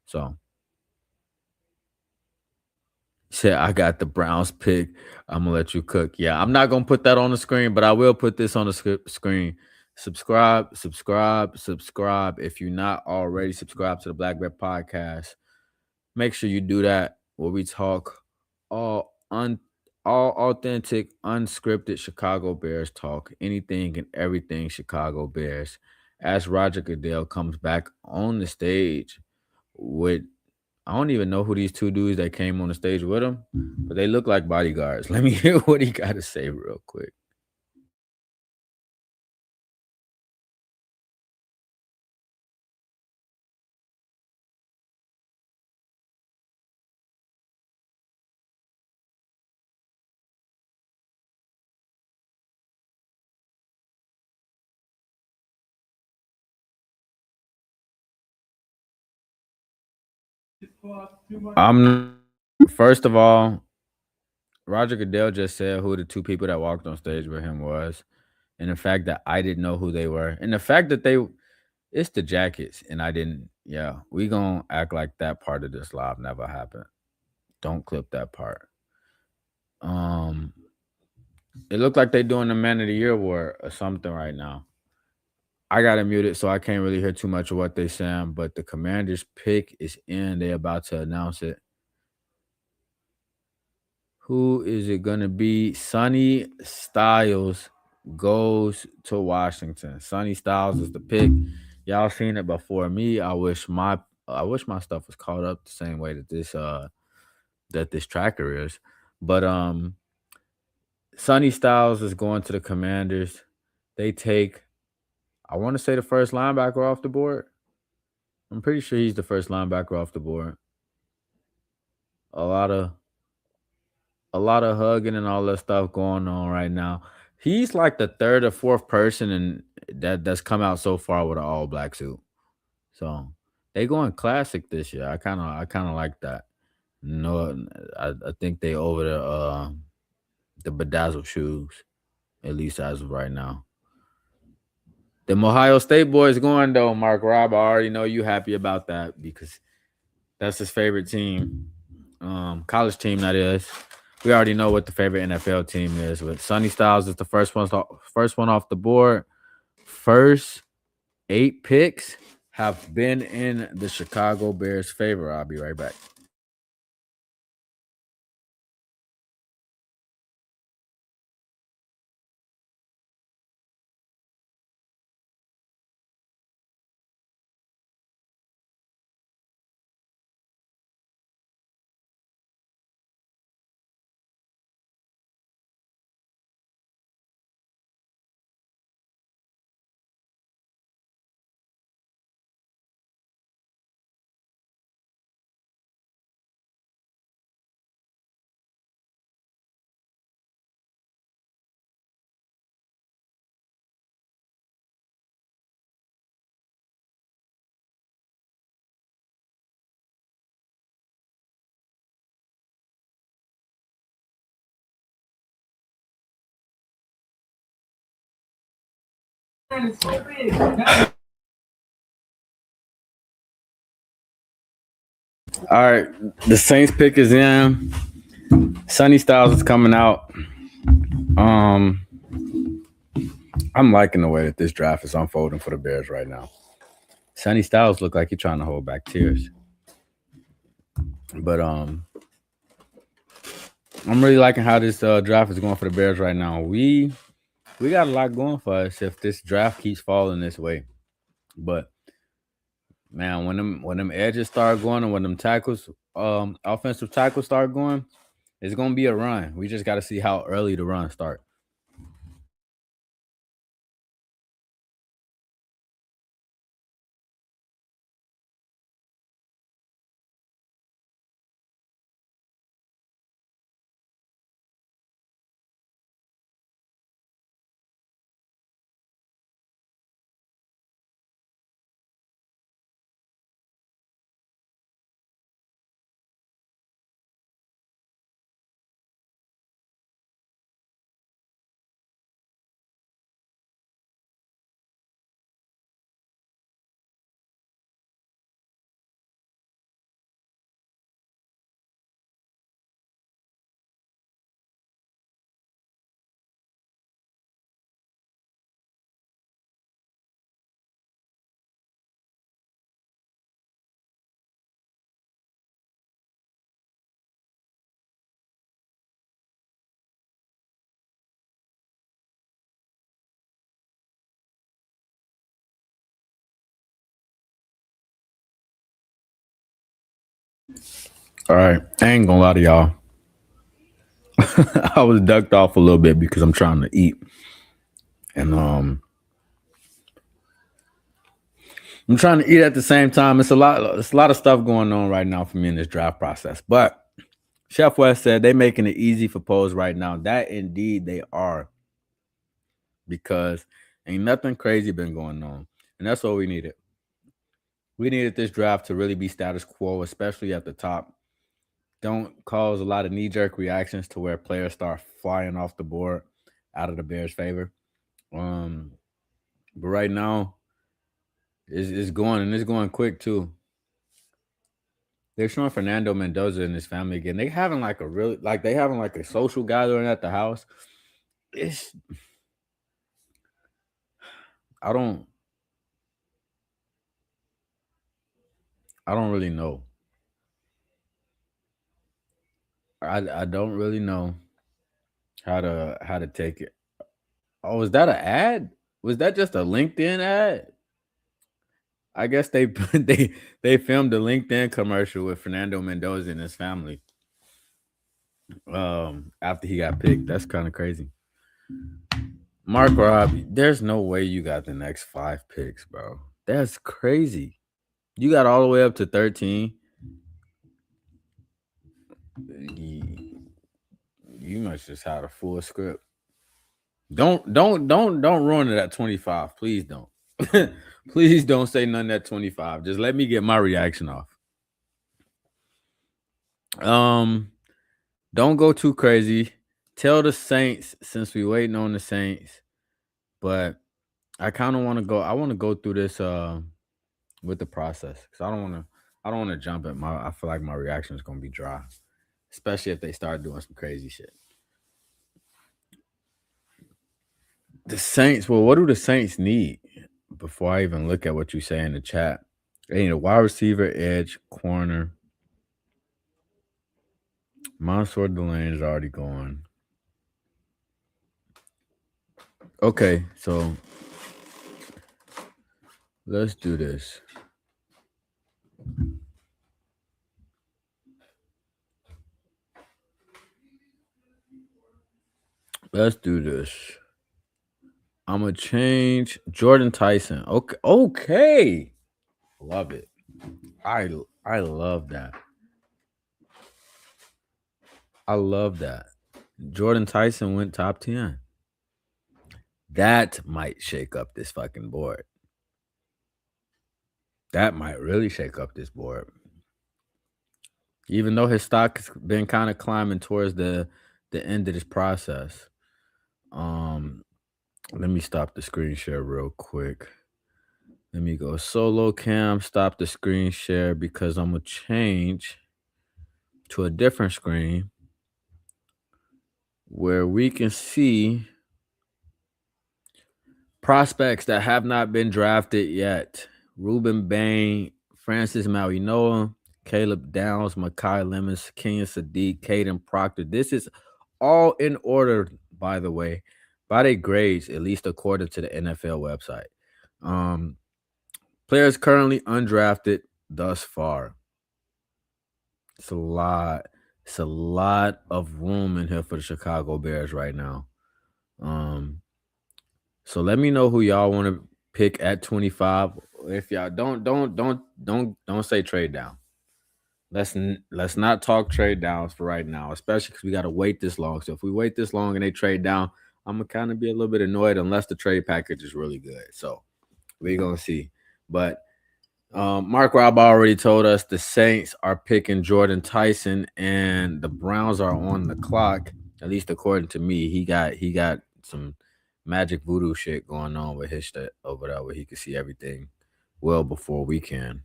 So, said I got the Browns pick. I'm gonna let you cook. Yeah, I'm not gonna put that on the screen, but I will put this on the screen. Subscribe, subscribe, subscribe. If you're not already subscribed to the Black Bear Podcast, make sure you do that. Where we talk all un all authentic, unscripted Chicago Bears talk, anything and everything Chicago Bears. As Roger Goodell comes back on the stage with I don't even know who these two dudes that came on the stage with him, but they look like bodyguards. Let me hear what he got to say real quick. I'm first of all, Roger Goodell just said who the two people that walked on stage with him was, and the fact that I didn't know who they were, and the fact that it's the jackets, and I didn't. Yeah, we gonna act like that part of this live never happened. Don't clip that part. Um, it looked like they doing the Man of the Year award or something right now. I got it muted, so I can't really hear too much of what they saying. But the Commanders pick is in. They about to announce it. Who is it gonna be? Sonny Styles goes to Washington. Sonny Styles is the pick. Y'all seen it before me. I wish my stuff was caught up the same way that this tracker is. But Sonny Styles is going to the Commanders. They take, I want to say, the first linebacker off the board. I'm pretty sure he's the first linebacker off the board. A lot of a lot of hugging and all that stuff going on right now. He's like the third or fourth person and that's come out so far with an all black suit. So they going classic this year. I kind of like that. No, I think they over the bedazzled shoes at least as of right now. The Ohio State boys going though, Mark Robb. I already know you happy about that because that's his favorite team. College team that is. We already know what the favorite NFL team is, but Sonny Styles is the first one off the board. First 8 picks have been in the Chicago Bears' favor. I'll be right back. All right, the Saints pick is in. Sonny Styles is coming out. Um, I'm liking the way that this draft is unfolding for the Bears right now. Sonny Styles look like he's trying to hold back tears, but I'm really liking how this draft is going for the Bears right now. We got a lot going for us if this draft keeps falling this way. But man, when them edges start going and when them tackles, offensive tackles start going, it's gonna be a run. We just got to see how early the run start. All right, I ain't gonna lie to y'all. I was ducked off a little bit because I'm trying to eat, and I'm trying to eat at the same time. It's a lot. It's a lot of stuff going on right now for me in this draft process. But Chef West said they making it easy for polls right now. That indeed they are, because ain't nothing crazy been going on, and that's what we needed. We needed this draft to really be status quo, especially at the top. Don't cause a lot of knee jerk reactions to where players start flying off the board out of the Bears' favor. Um, but right now, it's going, and it's going quick too. They're showing Fernando Mendoza and his family again. They having like a really they having like a social gathering at the house. It's I don't I don't really know. I don't really know how to take it. Oh, was that an ad? Was that just a LinkedIn ad? I guess they they filmed a LinkedIn commercial with Fernando Mendoza and his family. After he got picked. That's kind of crazy. Mark Rob, there's no way you got the next 5 picks, bro. That's crazy. You got all the way up to 13. You must just have a full script. Don't ruin it at 25. Please don't. Please don't say nothing at 25. Just let me get my reaction off. Um, don't go too crazy. Tell the Saints, since we waiting on the Saints, but I kind of want to go. I want to go through this with the process, because I don't want to jump at my. I feel like my reaction is gonna be dry, especially if they start doing some crazy shit. The Saints. Well, what do the Saints need before I even look at what you say in the chat? They need a wide receiver, edge, corner. Mansour Delane is already gone. Okay, so let's do this. Let's do this. I'm gonna change Jordan Tyson. Okay, okay, love it. I love that. I love that. Jordan Tyson went top 10. That might shake up this fucking board. That might really shake up this board. Even though his stock has been kind of climbing towards the end of this process. Um, Let me stop the screen share real quick. Let me go solo cam, stop the screen share because I'm going to change to a different screen where we can see prospects that have not been drafted yet. Ruben Bain, Francis Mauinoa, Caleb Downs, Makai Lemons, Kenyon Sadiq, Caden Proctor. This is all in order, by the way, by their grades, at least according to the NFL website. Um, Players currently undrafted thus far. It's a lot. It's a lot of room in here for the Chicago Bears right now. Um, so let me know who y'all want to pick at 25. If y'all don't say trade down. Let's not talk trade downs for right now, especially because we got to wait this long. So if we wait this long and they trade down, I'm gonna kind of be a little bit annoyed unless the trade package is really good. So we're gonna see. But Mark Robb already told us the Saints are picking Jordan Tyson and the Browns are on the clock. At least according to me, he got some magic voodoo shit going on with his shit over there where he can see everything well before we can.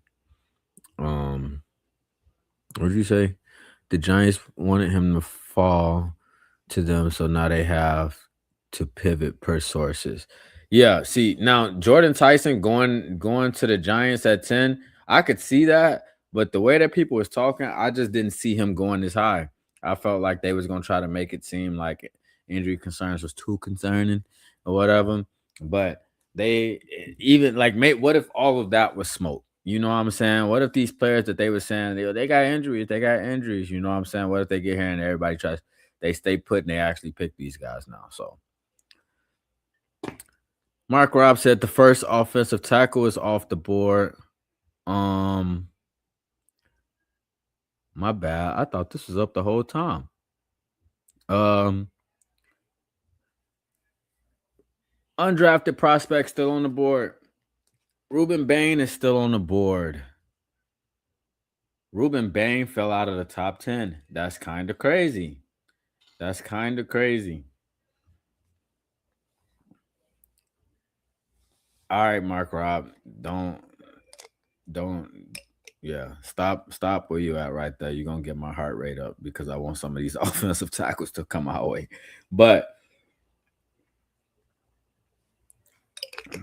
Um, what did you say? The Giants wanted him to fall to them, so now they have to pivot per sources. Yeah, see now Jordan Tyson going to the Giants at 10. I could see that, but the way that people was talking, I just didn't see him going this high. I felt like they was gonna try to make it seem like injury concerns was too concerning or whatever. But they even like, mate, what if all of that was smoke? You know what I'm saying? What if these players that they were saying they got injuries, they got injuries? You know what I'm saying? What if they get here and everybody tries, they stay put and they actually pick these guys now? So Mark Robb said the first offensive tackle is off the board. Um, my bad. I thought this was up the whole time. Um, Undrafted prospect still on the board. Ruben Bain is still on the board. Ruben Bain fell out of the top 10. That's kind of crazy. That's kind of crazy. All right, Mark Robb, don't don't yeah, stop where you at right there. You're gonna get my heart rate up because I want some of these offensive tackles to come our way. But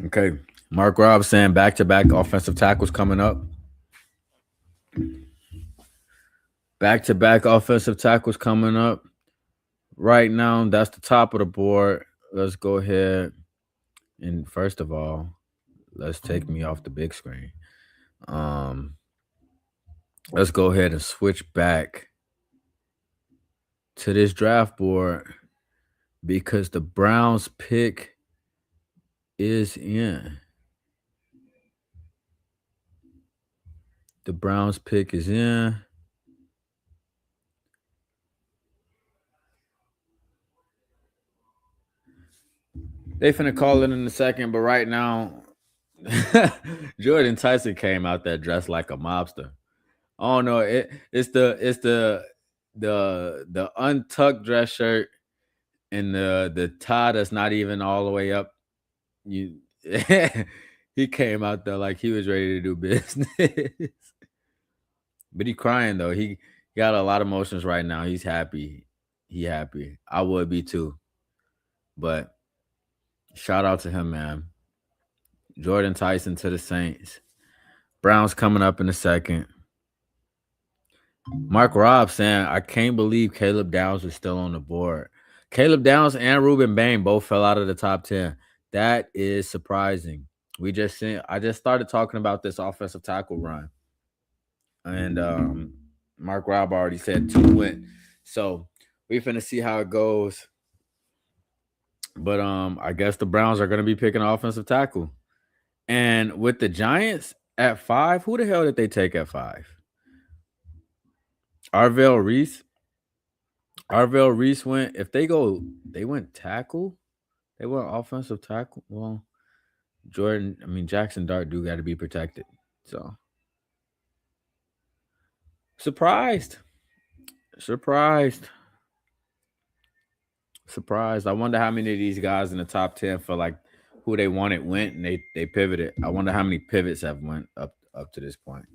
okay, Mark Robb saying back-to-back offensive tackles coming up. Back-to-back offensive tackles coming up. Right now, that's the top of the board. Let's go ahead and first of all, let's take me off the big screen. Um, let's go ahead and switch back to this draft board because the Browns pick is in. The Browns pick is in. They finna call it in a second, but right now, Jordan Tyson came out there dressed like a mobster. Oh no, it's the untucked dress shirt and the tie that's not even all the way up. You he came out there like he was ready to do business. But he crying though. He got a lot of emotions right now. He's happy. He happy. I would be too. But shout out to him, man. Jordan Tyson to the Saints. Browns coming up in a second. Mark Robb saying, I can't believe Caleb Downs is still on the board. Caleb Downs and Ruben Bain both fell out of the top 10. That is surprising. I just started talking about this offensive tackle run. And Mark Robb already said 2 went. So we finna see how it goes. But I guess the Browns are gonna be picking offensive tackle. And with the Giants at 5, who the hell did they take at 5? Arvell Reese. Arvell Reese went. If they went tackle. They went offensive tackle. Well, Jackson Dart do got to be protected. So surprised. Surprised. I wonder how many of these guys in the top 10 for like who they wanted went and they pivoted. I wonder how many pivots have went up to this point.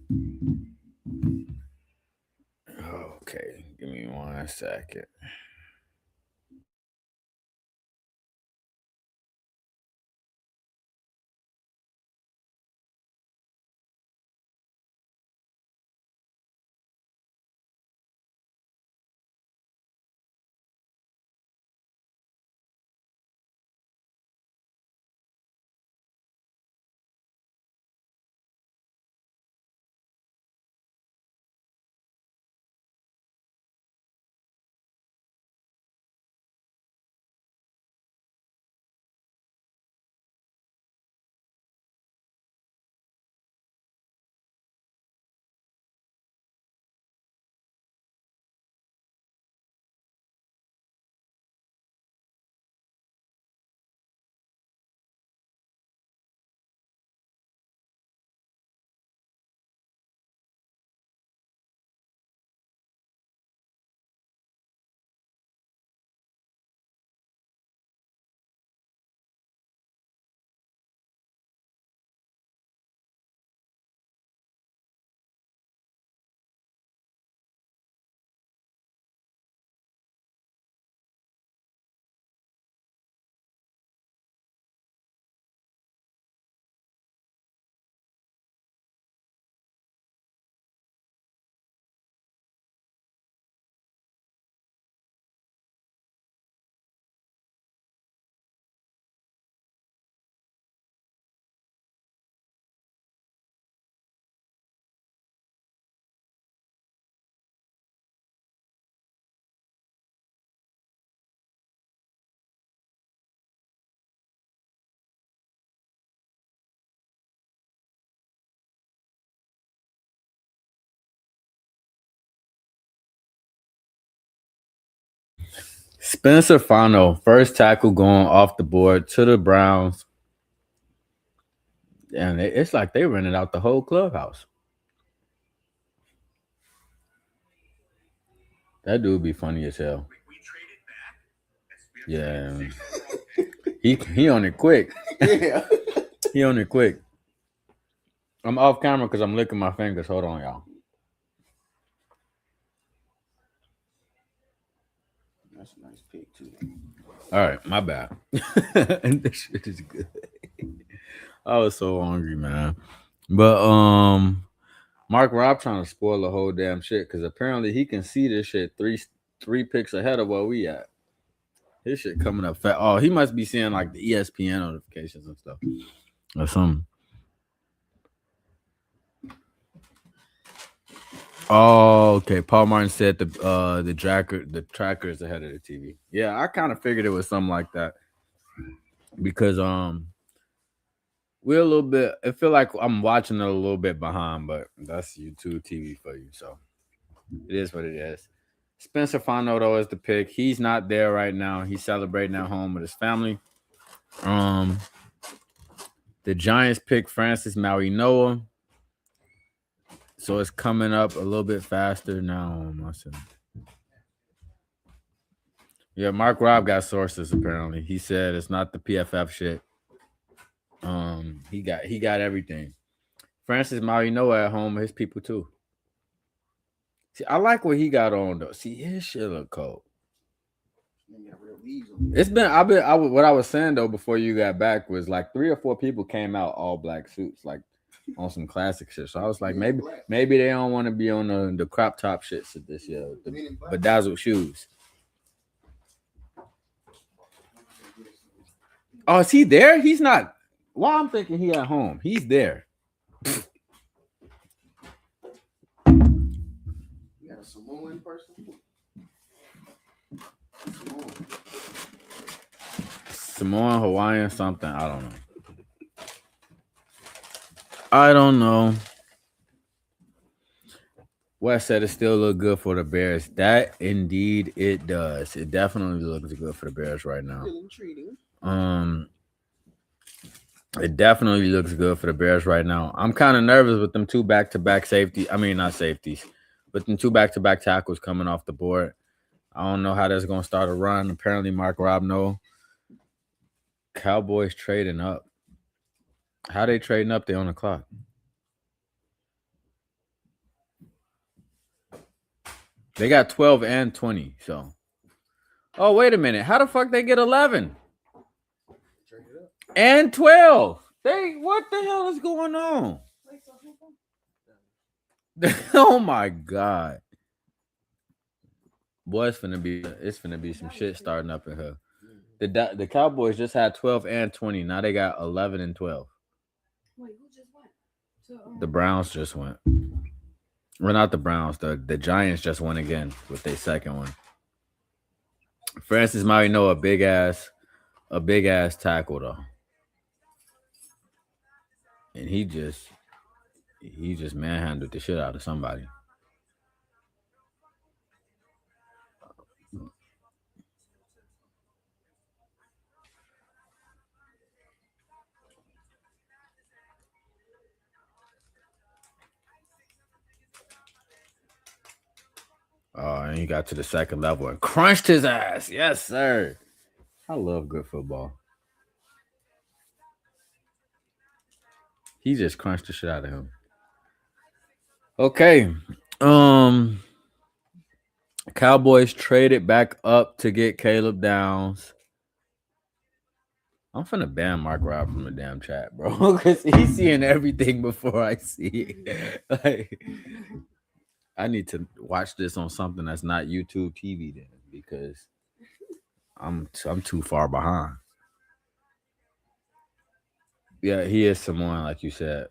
Okay, give me 1 second. Spencer Fano, first tackle going off the board to the Browns. And it's like they rented out the whole clubhouse. That dude be funny as hell. Yeah. He on it quick. Yeah. He on it quick. I'm off camera because I'm licking my fingers. Hold on, y'all. That's a nice pick too. All right, my bad. And this shit is good. I was so hungry, man. But Mark Rob trying to spoil the whole damn shit because apparently he can see this shit three picks ahead of where we at. His shit coming up fat. Oh, he must be seeing like the ESPN notifications and stuff or something. Oh, okay. Paul Martin said the tracker is ahead of the TV. Yeah, I kind of figured it was something like that because we're a little bit. I feel like I'm watching it a little bit behind, but that's YouTube TV for you. So it is what it is. Spencer Fano though is the pick. He's not there right now. He's celebrating at home with his family. The Giants pick Francis Maui Noah. So it's coming up a little bit faster now. Yeah, Mark Rob got sources apparently. He said it's not the PFF shit. He got everything. Francis Maui Noah at home, his people too. See, I like what he got on though. See, his shit look cold. It's been what I was saying though before you got back was like 3 or 4 people came out all black suits like on some classic shit. So I was like maybe they don't want to be on the crop top shits this year, the bedazzled shoes. Oh, is he there? He's not. Why I'm thinking he at home. He's there. You got a Samoan person? Samoan, Hawaiian, something. I don't know. West said it still look good for the Bears. That indeed it does. It definitely looks good for the Bears right now. It definitely looks good for the Bears right now. I'm kind of nervous with them 2 back-to-back safety. I mean, not safeties, but them 2 back-to-back tackles coming off the board. I don't know how that's gonna start a run. Apparently, Mark Rob no. Cowboys trading up. How they trading up? They on the clock. They got 12 and 20. So, oh wait a minute. How the fuck they get 11 Trade it up. and 12? They what the hell is going on? Oh my god. Boy, it's finna be some shit starting up in here. The Cowboys just had 12 and 20. Now they got 11 and 12. Wait, who just went? The Browns just went. Well, not the Browns. The Giants just won again with their second one. Francis Mariano, a big ass tackle though, and he just manhandled the shit out of somebody. And he got to the second level and crunched his ass. Yes, sir. I love good football. He just crunched the shit out of him. Okay. Cowboys traded back up to get Caleb Downs. I'm finna ban Mark Rob from the damn chat, bro, because he's seeing everything before I see it. Like, I need to watch this on something that's not YouTube TV then, because I'm too far behind. Yeah, he is Samoan, like you said.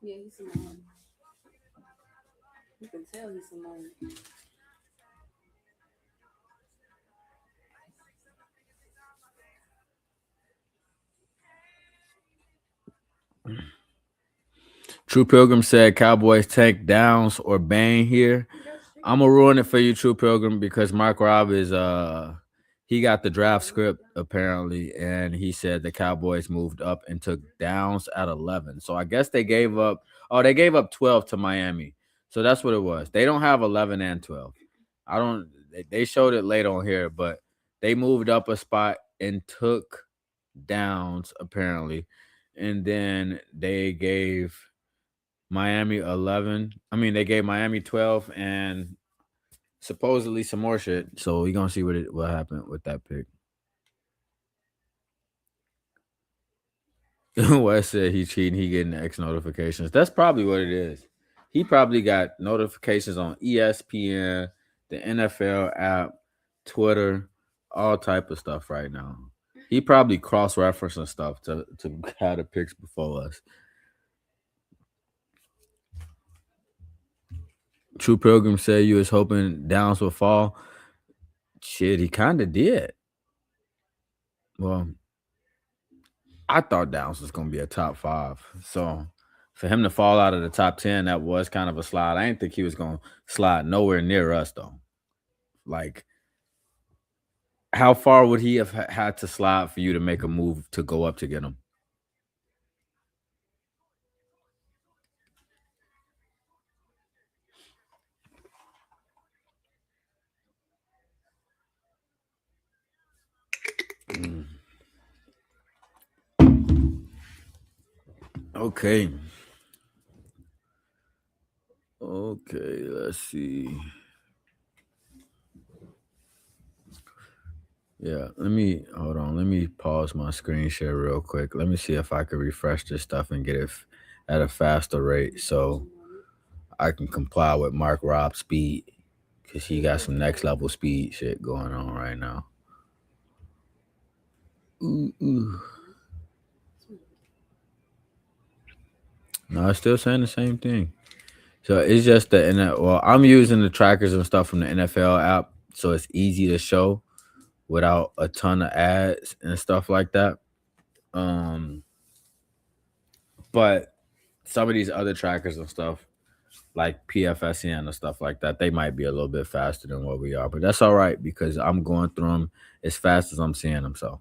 Yeah, he's Samoan. You can tell he's Samoan. True Pilgrim said Cowboys take Downs or Bane here. I'm gonna ruin it for you, True Pilgrim, because Mark Rob is he got the draft script apparently, and he said the Cowboys moved up and took Downs at 11. So I guess they gave up. Oh, they gave up 12 to Miami. So that's what it was. They don't have 11 and 12. I don't. They showed it late on here, but they moved up a spot and took Downs apparently, and then they gave Miami 11. I mean, they gave Miami 12 and supposedly some more shit. So we gonna see what happened with that pick. Wes said he cheating, he getting X notifications. That's probably what it is. He probably got notifications on ESPN, the NFL app, Twitter, all type of stuff right now. He probably cross-referencing stuff to have the picks before us. True Pilgrim said you was hoping Downs would fall. Shit, he kind of did. Well, I thought Downs was going to be a top 5. So for him to fall out of the top 10, that was kind of a slide. I didn't think he was going to slide nowhere near us, though. Like, how far would he have had to slide for you to make a move to go up to get him? Okay. Okay, let's see. Yeah, hold on. Let me pause my screen share real quick. Let me see if I can refresh this stuff and get it at a faster rate so I can comply with Mark Rob's speed, because he got some next level speed shit going on right now. Ooh. No, it's still saying the same thing. So it's just well, I'm using the trackers and stuff from the NFL app, so it's easy to show without a ton of ads and stuff like that. But some of these other trackers and stuff, like PFSN and stuff like that, they might be a little bit faster than what we are. But that's all right, because I'm going through them as fast as I'm seeing them. So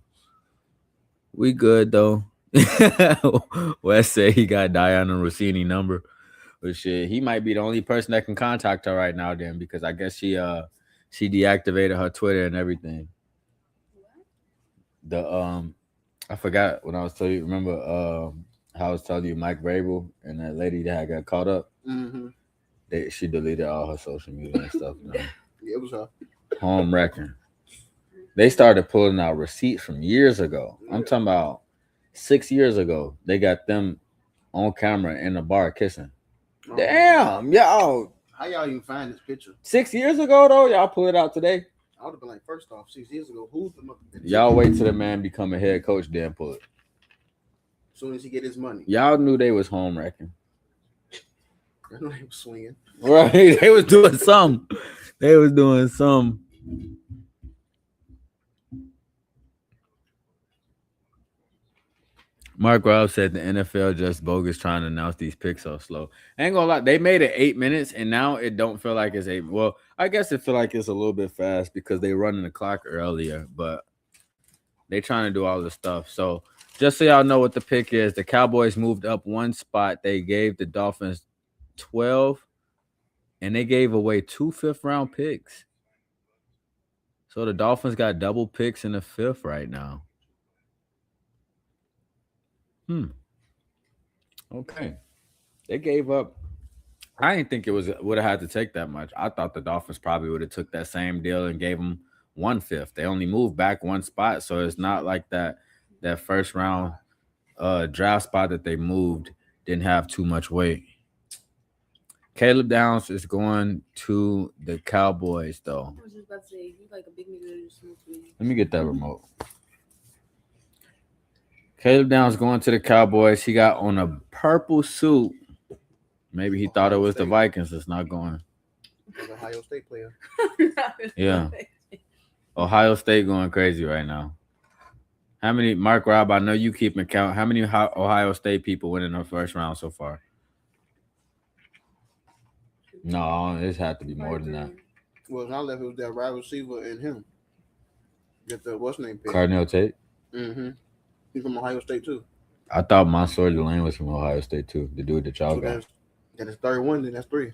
we good, though. Wes said he got Diana Rossini number. But shit, he might be the only person that can contact her right now then, because I guess she She deactivated her Twitter and everything. The I forgot when I was telling you. Remember how I was telling you Mike Vrabel and that lady that got caught up. Mm-hmm. She deleted all her social media and stuff. Now. Yeah, it was her. Home wrecking. They started pulling out receipts from years ago. I'm talking about 6 years ago. They got them on camera in the bar kissing. Oh, Damn, y'all. how y'all even find this picture? 6 years ago though, y'all pull it out today. I would have been like, first off, 6 years ago, who's the motherfucker? Y'all wait till the man become a head coach, then pull it. As soon as he get his money. Y'all knew they was home wrecking. I know he was swinging. Right, they was doing something. They was doing some. Mark Robb said the NFL just bogus trying to announce these picks so slow. I ain't gonna lie, they made it 8 minutes, and now it don't feel like it's 8. Well, I guess it feel like it's a little bit fast because they running the clock earlier, but they trying to do all this stuff. So just so y'all know what the pick is, the Cowboys moved up one spot. They gave the Dolphins 12, and they gave away 2 fifth-round picks. So the Dolphins got double picks in the 5th right now. Okay. They gave up. I didn't think it would have had to take that much. I thought the Dolphins probably would have took that same deal and gave them 1/5. They only moved back one spot, so it's not like that first round draft spot that they moved didn't have too much weight. Caleb Downs is going to the Cowboys, though. I was just about to say, he's like a big nigga that just moved to me. Let me get that remote. Caleb Downs going to the Cowboys. He got on a purple suit. Maybe he thought it was the Vikings. It's not going. Ohio State player. Yeah. Ohio State going crazy right now. How many, Mark Robb, I know you keeping count. How many Ohio State people went in the first round so far? No, it's had to be more than that. Well, I left it was that wide receiver and him. Get the what's name pick? Cardinal Tate? Mm-hmm. He's from Ohio State too. I thought Mansour Delane was from Ohio State too. The dude that y'all got. That is 31, then that's 3.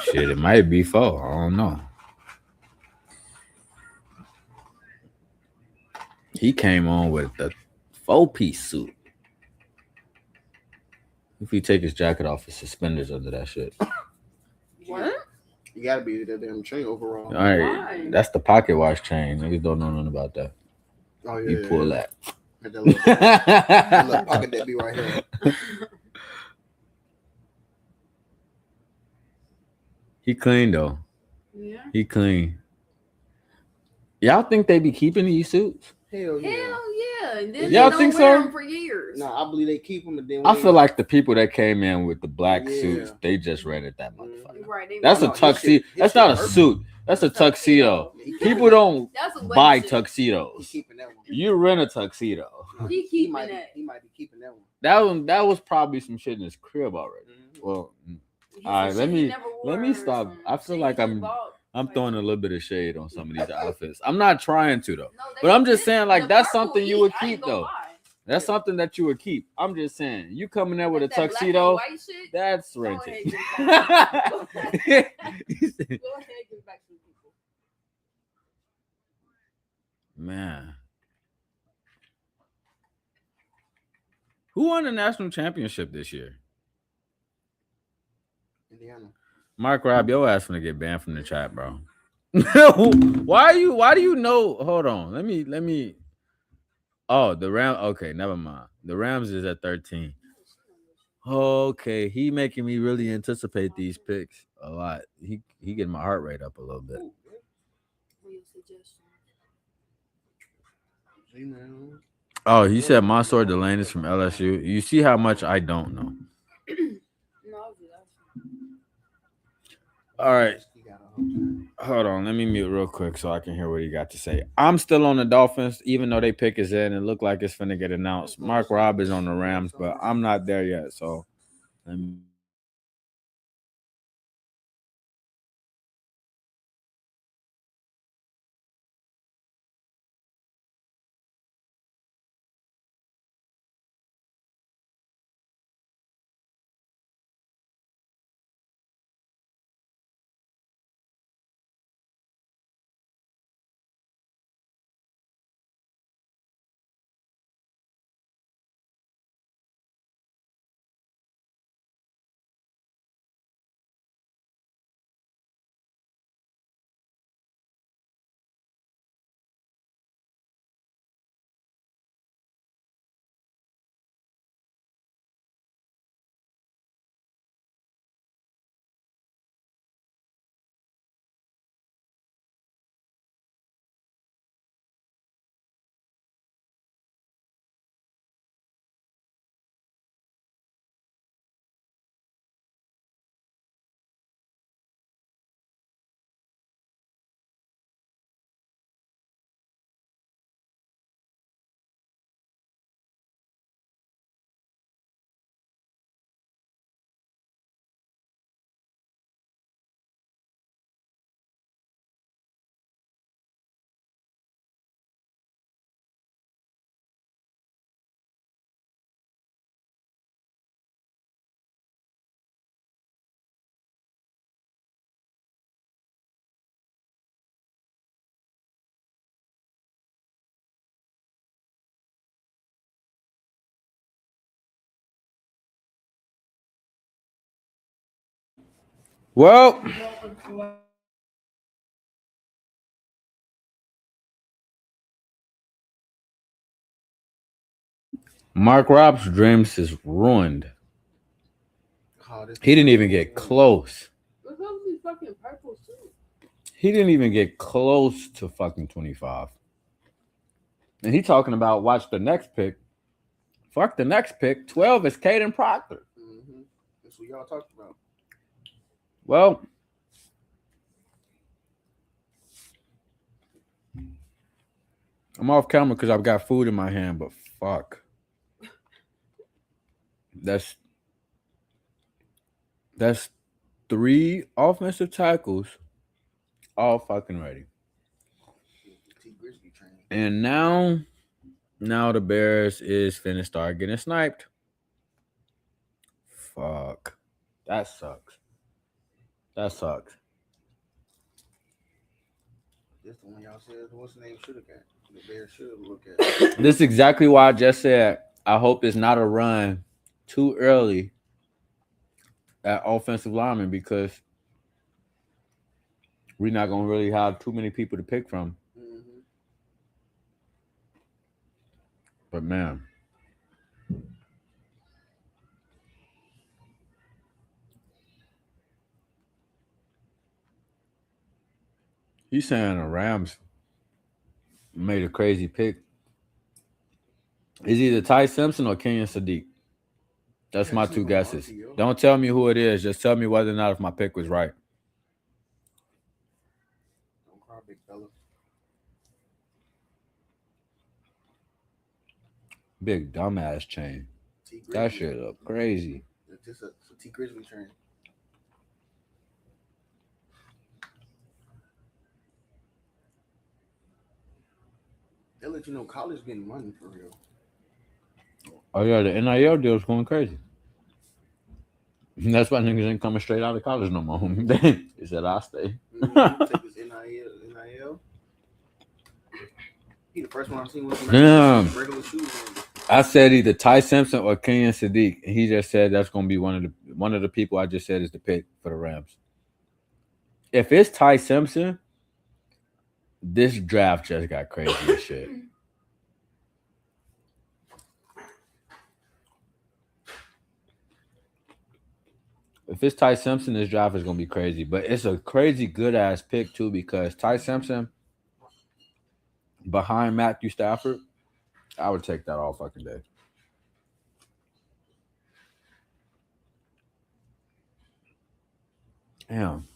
Shit, it might be 4. I don't know. He came on with the 4-piece suit. If he take his jacket off, his suspenders under that shit. What? You gotta be that damn chain overall. All right, Why? that's the pocket watch chain. Niggas don't know nothing about that. Oh yeah. You pull that. That little pocket that be right here. He clean though. Yeah. He clean. Y'all think they be keeping these suits? Hell yeah. Hell yeah. And then Y'all they think don't wear so? them for years. No, I believe they keep them, and then I feel like the people that came in with the black Yeah. suits, they just rented that motherfucker. Right. That's a tuxedo. That's not a suit. That's a tuxedo. People don't buy tuxedos. He's keeping that one. You rent a tuxedo. He might that. He might be keeping that one. That was probably some shit in his crib already. Mm-hmm. Well, all right, let me stop. I feel like I'm throwing a little bit of shade on some of these outfits. I'm not trying to though, but I'm just saying like that's something you would keep though. That's something that you would keep. I'm just saying, you coming there with a tuxedo, that's rented. Go ahead, give it back to the people. Man, who won the national championship this year? Indiana. Mark Robb, your ass gonna get banned from the chat, bro. Why do you know? Hold on. Let me. Oh, the Rams. Okay, never mind. The Rams is at 13. Okay, he making me really anticipate these picks a lot. He getting my heart rate up a little bit. Oh, he said Mansour Delane is from LSU. You see how much I don't know. All right. Hold on. Let me mute real quick so I can hear what he got to say. I'm still on the Dolphins, even though they pick is in. It look like it's finna get announced. Mark Robb is on the Rams, but I'm not there yet. So let me. Well, Mark Rob's dreams is ruined. Oh, this He the didn't first even one get he won. close. Look how these fucking purples too. He didn't even get close to fucking 25. And he talking about watch the next pick. Fuck the next pick. 12 is Caden Proctor. Mm-hmm. That's what y'all talked about. Well, I'm off camera because I've got food in my hand, but fuck. That's that's three offensive tackles all fucking ready. T Grizzly train. And now the Bears is finna start getting sniped. Fuck. That sucks. That sucks. This the one y'all said what's the name should have got. The Bears should have looked at. This is exactly why I just said I hope it's not a run too early at offensive lineman because we're not gonna really have too many people to pick from. Mm-hmm. But man, he's saying the Rams made a crazy pick. Is either Ty Simpson or Kenyon Sadiq. That's my two guesses. Don't tell me who it is. Just tell me whether or not if my pick was right. Don't cry, big fella. Big dumbass chain. T Grizzly. That shit look crazy. It's just a T Grizzly train. They'll let you know college getting money for real. Oh yeah, the NIL deal's going crazy. That's why niggas ain't coming straight out of college no more. He said, "I'll stay." Mm-hmm. Take his NIL. He the first one I've seen with some Damn. regular shoes on. I said either Ty Simpson or Kenyon Sadiq. And he just said that's gonna be one of the people I just said is the pick for the Rams. If it's Ty Simpson, this draft just got crazy as shit. If it's Ty Simpson, this draft is gonna be crazy. But it's a crazy good ass pick too because Ty Simpson behind Matthew Stafford, I would take that all fucking day. Damn.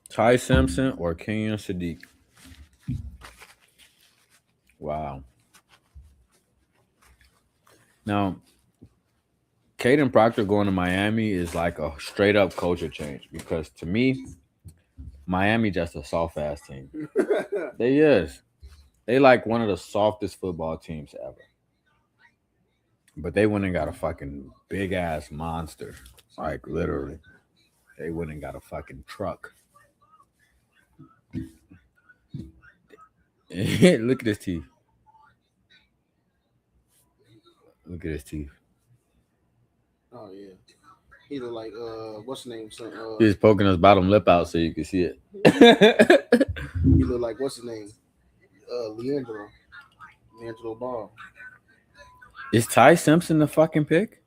Ty Simpson or Kenyon Sadiq. Wow. Now, Caden Proctor going to Miami is like a straight up culture change because to me, Miami just a soft ass team. They is. They like one of the softest football teams ever. But they went and got a fucking big ass monster. Like literally. They went and got a fucking truck. Look at his teeth. Look at his teeth. Oh yeah. He look like what's the name? He's poking his bottom lip out so you can see it. He look like what's his name? Leandro Ball. Is Ty Simpson the fucking pick?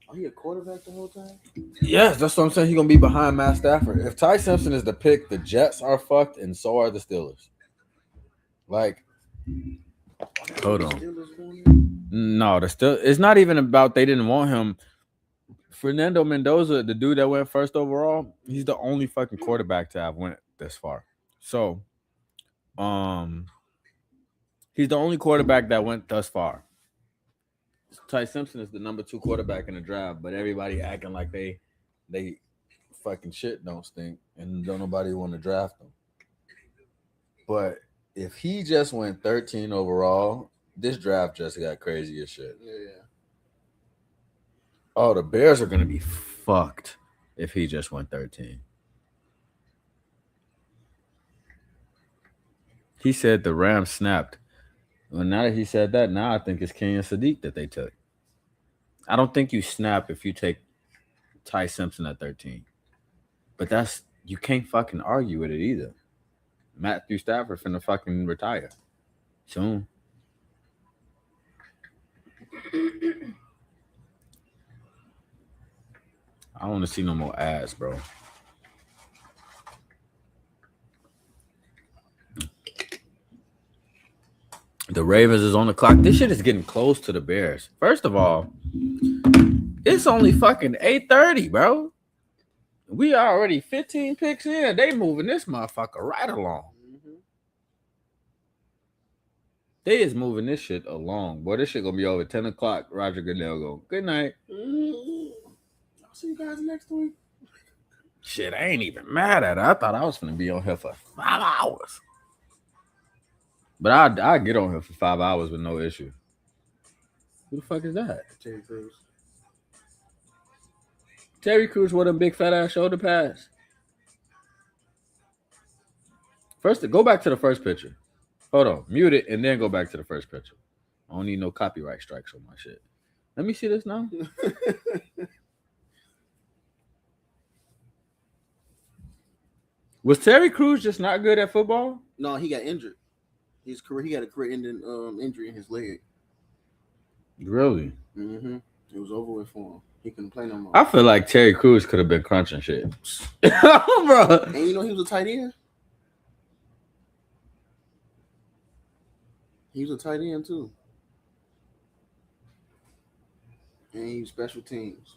Are he a quarterback the whole time? Yes, that's what I'm saying. He's gonna be behind Matt Stafford. If Ty Simpson is the pick, the Jets are fucked, and so are the Steelers. Like, hold on. No, it's not even about they didn't want him. Fernando Mendoza, the dude that went first overall, he's the only fucking quarterback to have went this far. So, he's the only quarterback that went thus far. Ty Simpson is the number 2 quarterback in the draft, but everybody acting like they fucking shit don't stink and don't nobody want to draft them. But if he just went 13 overall, this draft just got crazy as shit. Yeah. Oh, the Bears are gonna be fucked if he just went 13. He said the Rams snapped. Well, now that he said that, now I think it's Kenyon Sadiq that they took. I don't think you snap if you take Ty Simpson at 13. But that's you can't fucking argue with it either. Matthew Stafford finna fucking retire soon. I don't want to see no more ads, bro. The Ravens is on the clock. This shit is getting close to the Bears. First of all, it's only fucking 8:30, bro. We are already 15 picks in. They moving this motherfucker right along. Mm-hmm. They is moving this shit along. Boy, this shit gonna be over 10 o'clock. Roger Goodell go, good night. I'll see you guys next week. Shit, I ain't even mad at it. I thought I was gonna be on here for 5 hours. But I get on here for 5 hours with no issue. Who the fuck is that? Terry Crews. Terry Crews with a big fat ass shoulder pads. First, go back to the first picture. Hold on, mute it and then go back to the first picture. I don't need no copyright strikes on my shit. Let me see this now. Was Terry Crews just not good at football? No, he got injured. He had a career-ending injury in his leg. Really? Mm-hmm. It was over with for him. He couldn't play no more. I feel like Terry Crews could have been crunching shit. Bro. And you know he was a tight end? He was a tight end too. And he was special teams.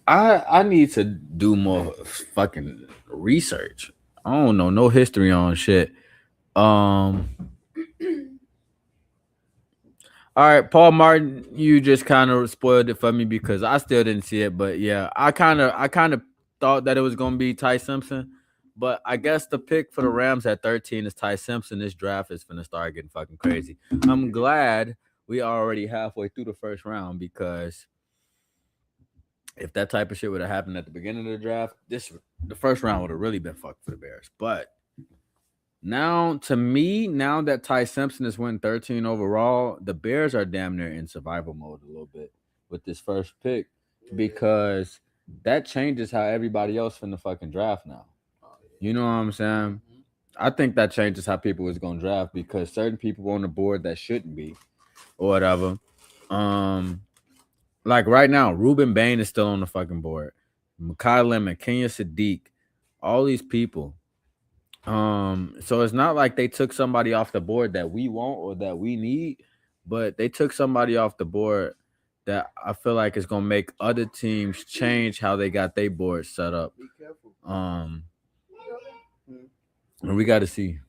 I need to do more fucking research. I don't know no history on shit. All right, Paul Martin, you just kind of spoiled it for me because I still didn't see it, but yeah, I kind of thought that it was gonna be Ty Simpson, but I guess the pick for the Rams at 13 is Ty Simpson. This draft is gonna start getting fucking crazy. I'm glad we are already halfway through the first round because if that type of shit would have happened at the beginning of the draft, the first round would have really been fucked for the Bears. But now, to me, now that Ty Simpson is winning 13 overall, the Bears are damn near in survival mode a little bit with this first pick because that changes how everybody else from the fucking draft now. You know what I'm saying? I think that changes how people is gonna draft because certain people on the board that shouldn't be or whatever. Like right now, Ruben Bain is still on the fucking board. Mekhi Lemon, Kenya Sadiq, all these people. So it's not like they took somebody off the board that we want or that we need, but they took somebody off the board that I feel like is gonna make other teams change how they got their board set up. Be careful. And we got to see.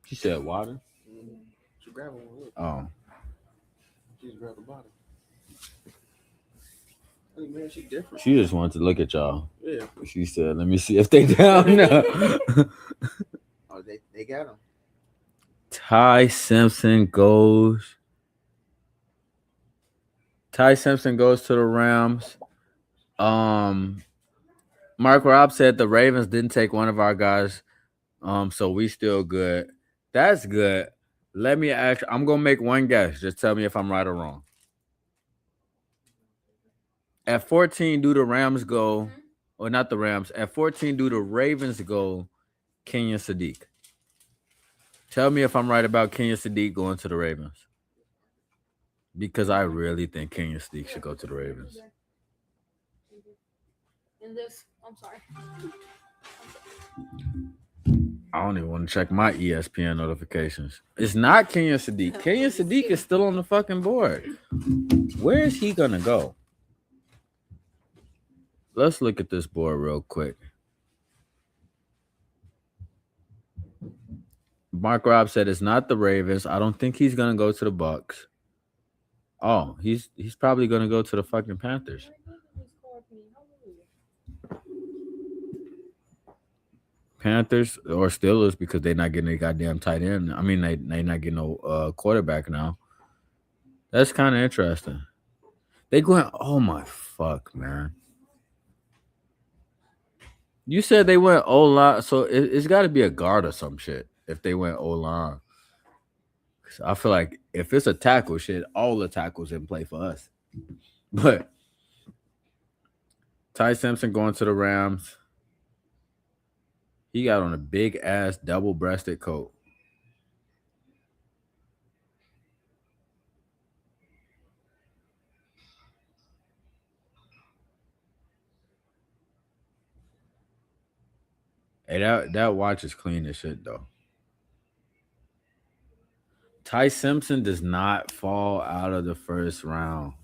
She said water. She grabbed one. Look. Oh, She just grabbed the bottle. Hey, man, she different. she just wanted to look at y'all. Yeah. She said, "Let me see if they down now." Oh, they got him. Ty Simpson goes to the Rams. Mark Robb said the Ravens didn't take one of our guys. So we still good. That's good. Let me ask. I'm gonna make one guess. Just tell me if I'm right or wrong. At 14, do the Rams go, or not the Rams? At 14, do the Ravens go Kenya Sadiq? Tell me if I'm right about Kenya Sadiq going to the Ravens. Because I really think Kenya Sadiq should go to the Ravens. In this, I'm sorry. I don't even want to check my ESPN notifications. It's not Kenya Sadiq. Kenya Sadiq is still on the fucking board. Where is he gonna go? Let's look at this board real quick. Mark Robb said it's not the Ravens. I don't think he's gonna go to the Bucks. Oh, he's probably gonna go to the fucking Panthers. Panthers or Steelers because they're not getting a goddamn tight end. I mean, they not getting no quarterback now. That's kind of interesting. They going. Oh my fuck, man. You said they went O line, so it's got to be a guard or some shit. If they went O line, I feel like if it's a tackle, shit, all the tackles in play for us. But Ty Simpson going to the Rams. He got on a big ass double breasted coat. Hey, that watch is clean as shit though. Ty Simpson does not fall out of the first round.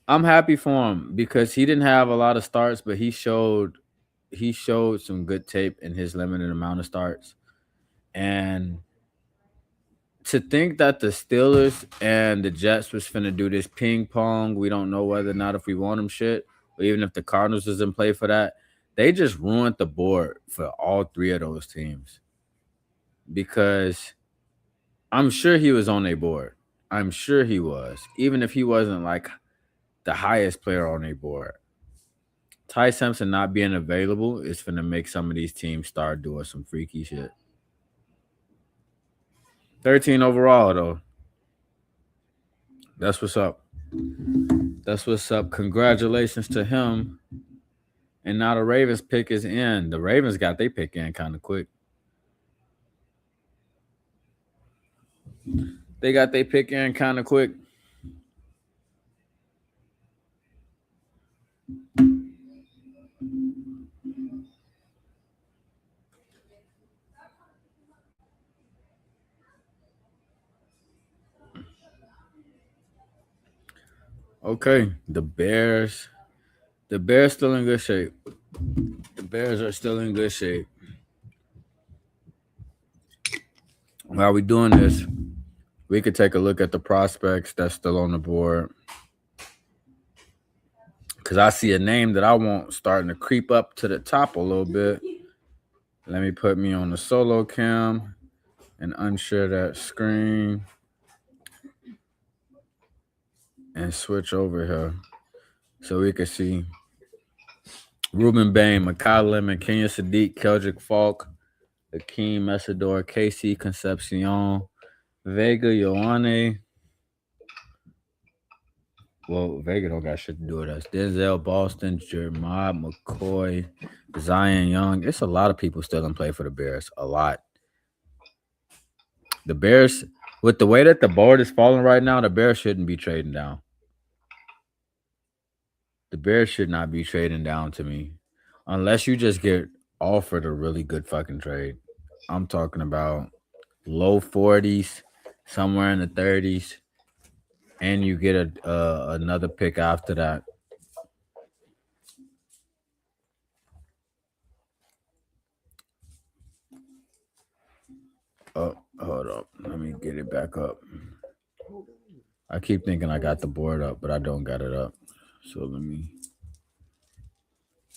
I'm happy for him because he didn't have a lot of starts, but he showed some good tape in his limited amount of starts. And to think that the Steelers and the Jets was finna do this ping pong, we don't know whether or not if we want them shit, or even if the Cardinals is in play for that. They just ruined the board for all three of those teams because I'm sure he was on a board. I'm sure he was, even if he wasn't like the highest player on a board. Ty Simpson not being available is finna make some of these teams start doing some freaky shit. 13 overall though. That's what's up. That's what's up. Congratulations to him. And now the Ravens pick is in. The Ravens got their pick in kind of quick. They got their pick in kind of quick. Okay, the Bears. The Bears still in good shape. The Bears are still in good shape. While we doing this, we could take a look at the prospects that's still on the board. Because I see a name that I want starting to creep up to the top a little bit. Let me put me on the solo cam and unshare that screen and switch over here so we can see Ruben Bain, Makai Lemon, Kenya Sadiq, Keldrick Falk, Akeem Mesador, KC Concepcion, Vega Ioane. Well, Vega don't got shit to do with us. Denzel Boston, Jeremiah McCoy, Zion Young. It's a lot of people still in play for the Bears. A lot. The Bears, with the way that the board is falling right now, the Bears shouldn't be trading down. The Bears should not be trading down to me. Unless you just get offered a really good fucking trade. I'm talking about low 40s, somewhere in the 30s, and you get another pick after that. Oh, hold up. Let me get it back up. I keep thinking I got the board up, but I don't got it up. So let me.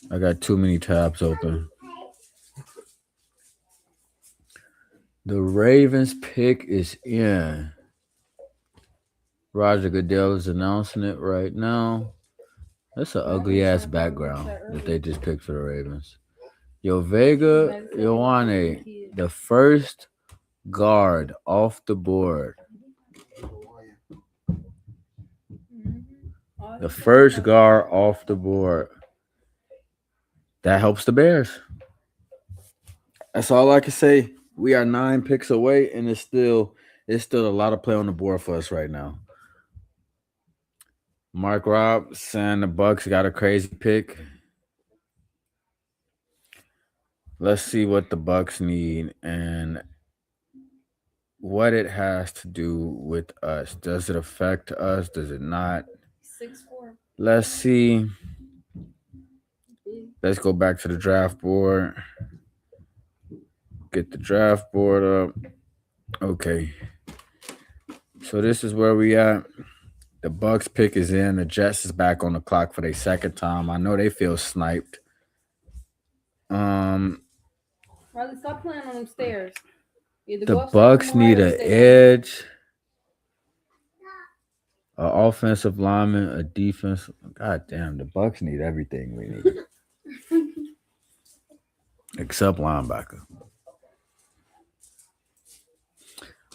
I got too many tabs open. The Ravens pick is in. Roger Goodell is announcing it right now. That's an ugly ass background that they just picked for the Ravens. Yo, Vega Ioane, the first guard off the board. The first guard off the board. That helps the Bears. That's all I can say. We are 9 picks away, and it's still a lot of play on the board for us right now. Mark Robb saying the Bucks got a crazy pick. Let's see what the Bucks need and what it has to do with us. Does it affect us? Does it not? 6'4". Let's see. Let's go back to the draft board. Get the draft board up. Okay. So this is where we at. The Bucks pick is in. The Jets is back on the clock for their second time. I know they feel sniped. Riley, stop playing on them stairs. The Bucks need an edge. offensive lineman, a defense. God damn, the Bucks need everything we need except linebacker.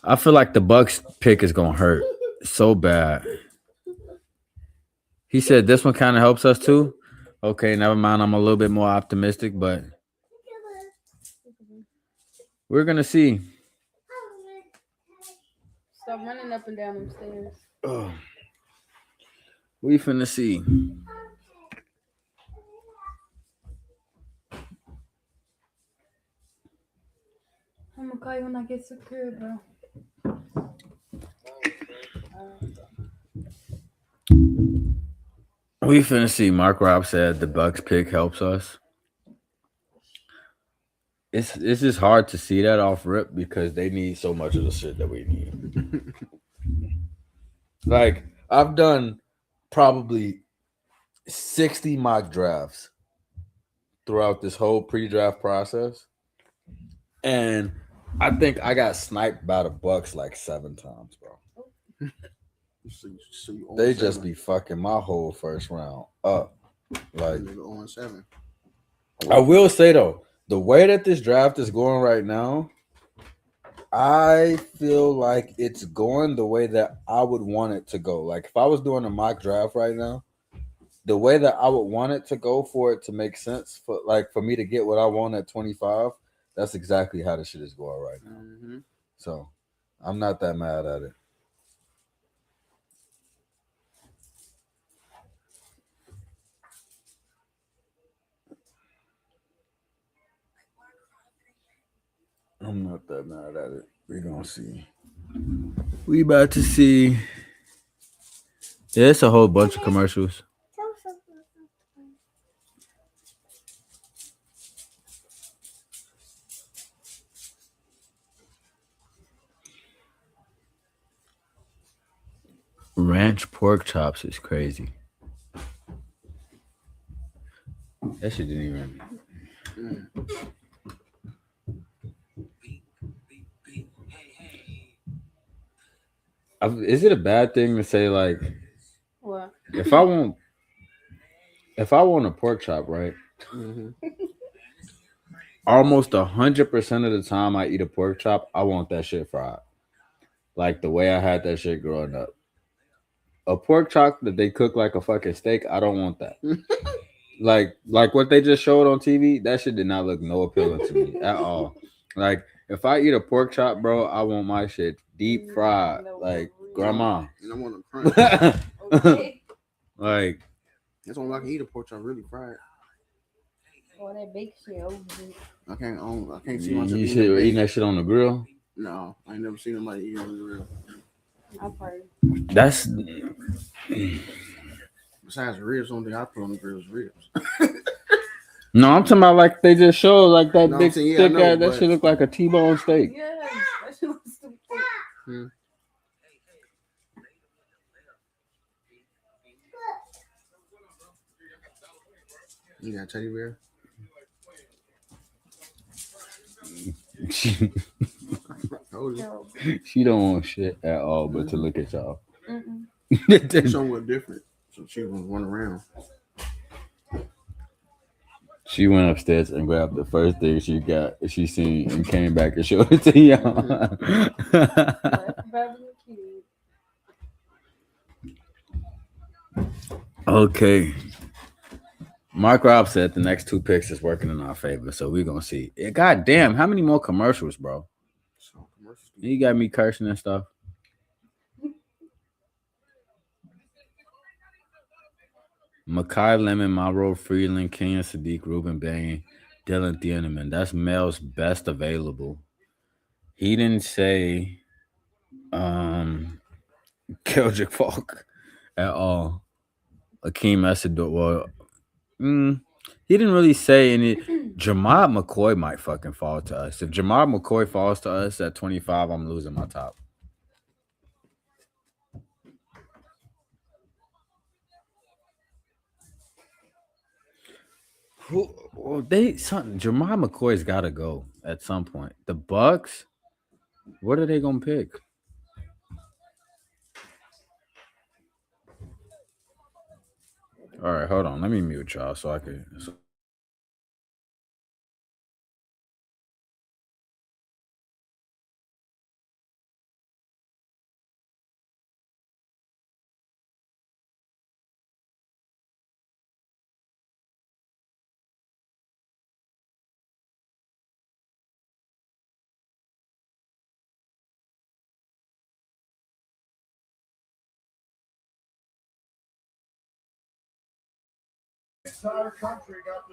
I feel like the Bucks pick is gonna hurt so bad. He said this one kind of helps us too. Okay, never mind. I'm a little bit more optimistic, but we're gonna see. Stop running up and down them stairs. Oh, we finna see. I'm gonna call you when I get to the crib, bro. We finna see. Mark Robb said the Bucks pick helps us. It's just hard to see that off rip because they need so much of the shit that we need. Like I've done probably 60 mock drafts throughout this whole pre-draft process, and I think I got sniped by the Bucks like 7 times, bro. So you They just be fucking my whole first round up. Like on 7. I will say though, the way that this draft is going right now, I feel like it's going the way that I would want it to go. Like if I was doing a mock draft right now, the way that I would want it to go for it to make sense for me to get what I want at 25, that's exactly how the shit is going right now. Mm-hmm. So I'm not that mad at it. I'm not that mad at it. We're gonna see. We about to see. Yeah, it's a whole bunch of commercials. Ranch pork chops is crazy. That shit didn't even. Is it a bad thing to say like What? if I want a pork chop, right? Mm-hmm. Almost 100% of the time I eat a pork chop, I want that shit fried, like the way I had that shit growing up. A pork chop that they cook like a fucking steak, I don't want that. Like what they just showed on TV, that shit did not look no appealing to me at all. Like if I eat a pork chop, bro, I want my shit deep fried, like grandma. And I want to crunch. Okay. Like That's why I can eat a pork chop really fried. Oh, that bake shit over here. I can't see myself you should eating that shit on the grill. No, I ain't never seen nobody eat on the grill. I've heard. That's Besides the ribs, the only thing I put on the grill is ribs. no, I'm talking about like they just showed like that No, big I'm saying, yeah, thick I know, ass. That but- shit look like a T-bone steak. Yeah, that shit looks stupid. You got a teddy bear? she, Told you. No. she don't want shit at all but to look at y'all. Mm-mm. Somewhat different. So she was run around. She went upstairs and grabbed the first thing she seen and came back and showed it to y'all. That's probably cute. Okay. Mark Robb said the next 2 picks is working in our favor, so we're gonna see. God damn, how many more commercials, bro? So commercials. You got me cursing and stuff. Makai Lemon, Monroe Freeland, Kenyon Sadiq, Ruben Bain, Dylan Thieneman. That's Mel's best available. He didn't say Keldrick Falk at all. Akeem Essador. Well, he didn't really say any. Jamad McCoy might fucking fall to us. If Jamad McCoy falls to us at 25, I'm losing my top. Jamad McCoy's got to go at some point. The Bucks, what are they gonna pick? All right, hold on. Let me mute y'all so I can.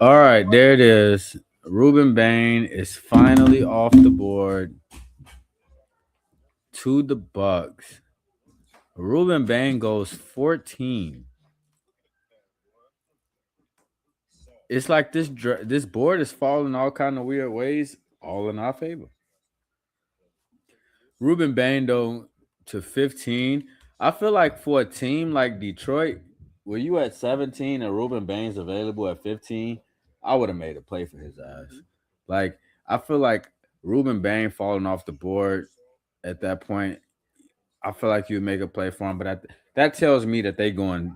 All right, there it is. Ruben Bain is finally off the board to the Bucks. Ruben Bain goes 14. It's like this board is falling all kind of weird ways, all in our favor. Ruben Bain though to 15. I feel like for a team like Detroit, where you at 17 and Ruben Bain's available at 15, I would have made a play for his ass. Like I feel like Ruben Bain falling off the board at that point, I feel like you would make a play for him, but that tells me that they going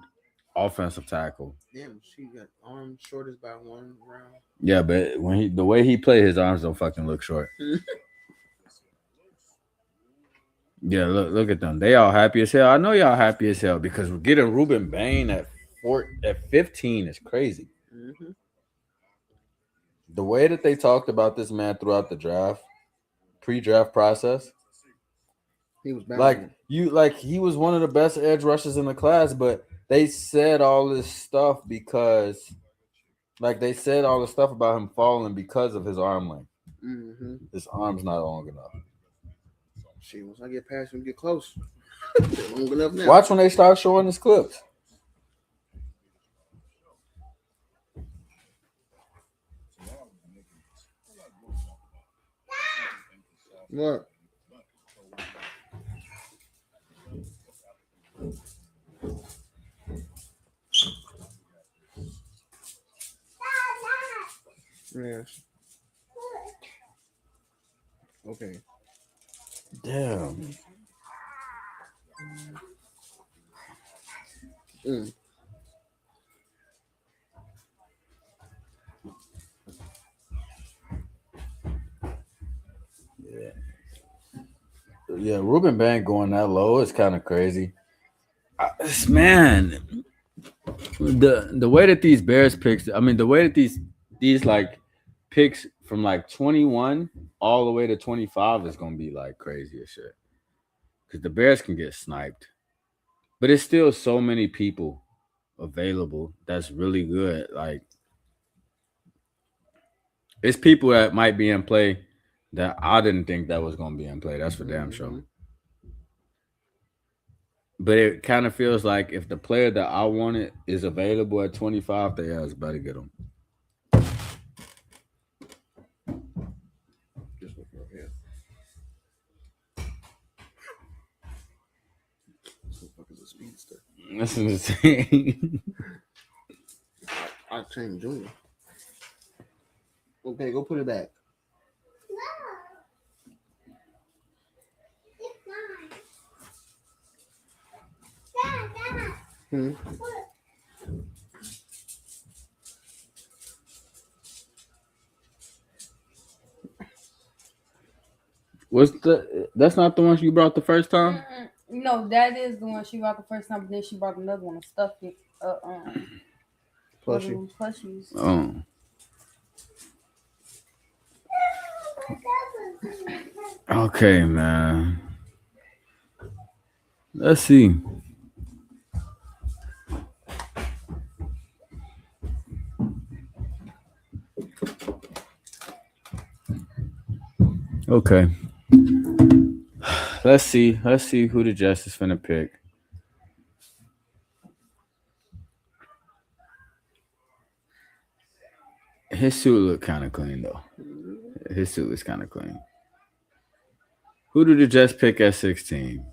offensive tackle. Damn, she got arms shortest by 1 round. Yeah, but when the way he play, his arms don't fucking look short. Yeah, look at them. They all happy as hell. I know y'all happy as hell because getting Ruben Bain at 15 is crazy. Mm-hmm. The way that they talked about this man throughout the draft, pre-draft process, He was bouncing. like he was one of the best edge rushers in the class, but they said all this stuff because they said all the stuff about him falling because of his arm length. Mm-hmm. His arm's not long enough. Shit, once I get past him, get close. Long enough now. Watch when they start showing his clips. What? Yes. Okay. Damn. Mm. Yeah, Ruben Bain going that low is kind of crazy. Man, the way that these Bears picks, I mean, the way that these like picks from like 21 all the way to 25 is gonna be like crazy as shit. Because the Bears can get sniped, but it's still so many people available that's really good. Like it's people that might be in play that I didn't think that was gonna be in play. That's for damn sure. But it kind of feels like if the player that I wanted is available at 25, they ass better get him. Just look right here. This motherfucker's a speedster. That's insane. Octane Jr. Okay, go put it back. Hmm. That's not the one you brought the first time? No, that is the one she brought the first time, but then she brought another one of stuffed it. Plushie. Plushies. Oh. Okay, man. Let's see. Okay. Let's see. Let's see who the Jets is finna pick. His suit look kind of clean though. His suit is kind of clean. Who do the Jets pick at 16?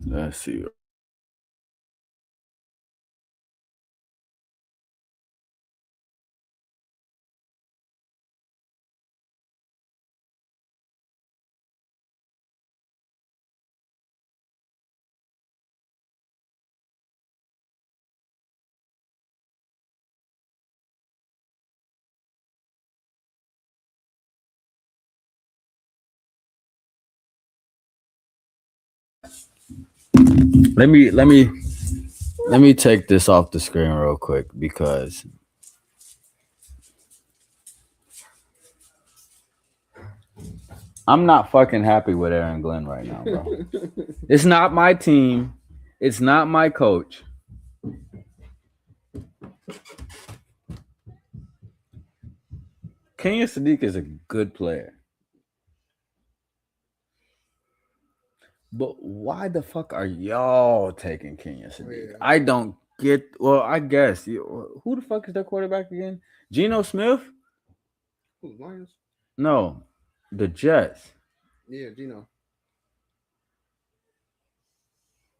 Let's see. Let me take this off the screen real quick because I'm not fucking happy with Aaron Glenn right now, bro. It's not my team. It's not my coach. Kenya Sadiq is a good player. But why the fuck are y'all taking Kenya Sadiq? Yeah. I don't get. Well, I guess who the fuck is their quarterback again? Geno Smith? Who, Lions? No, the Jets. Yeah, Gino.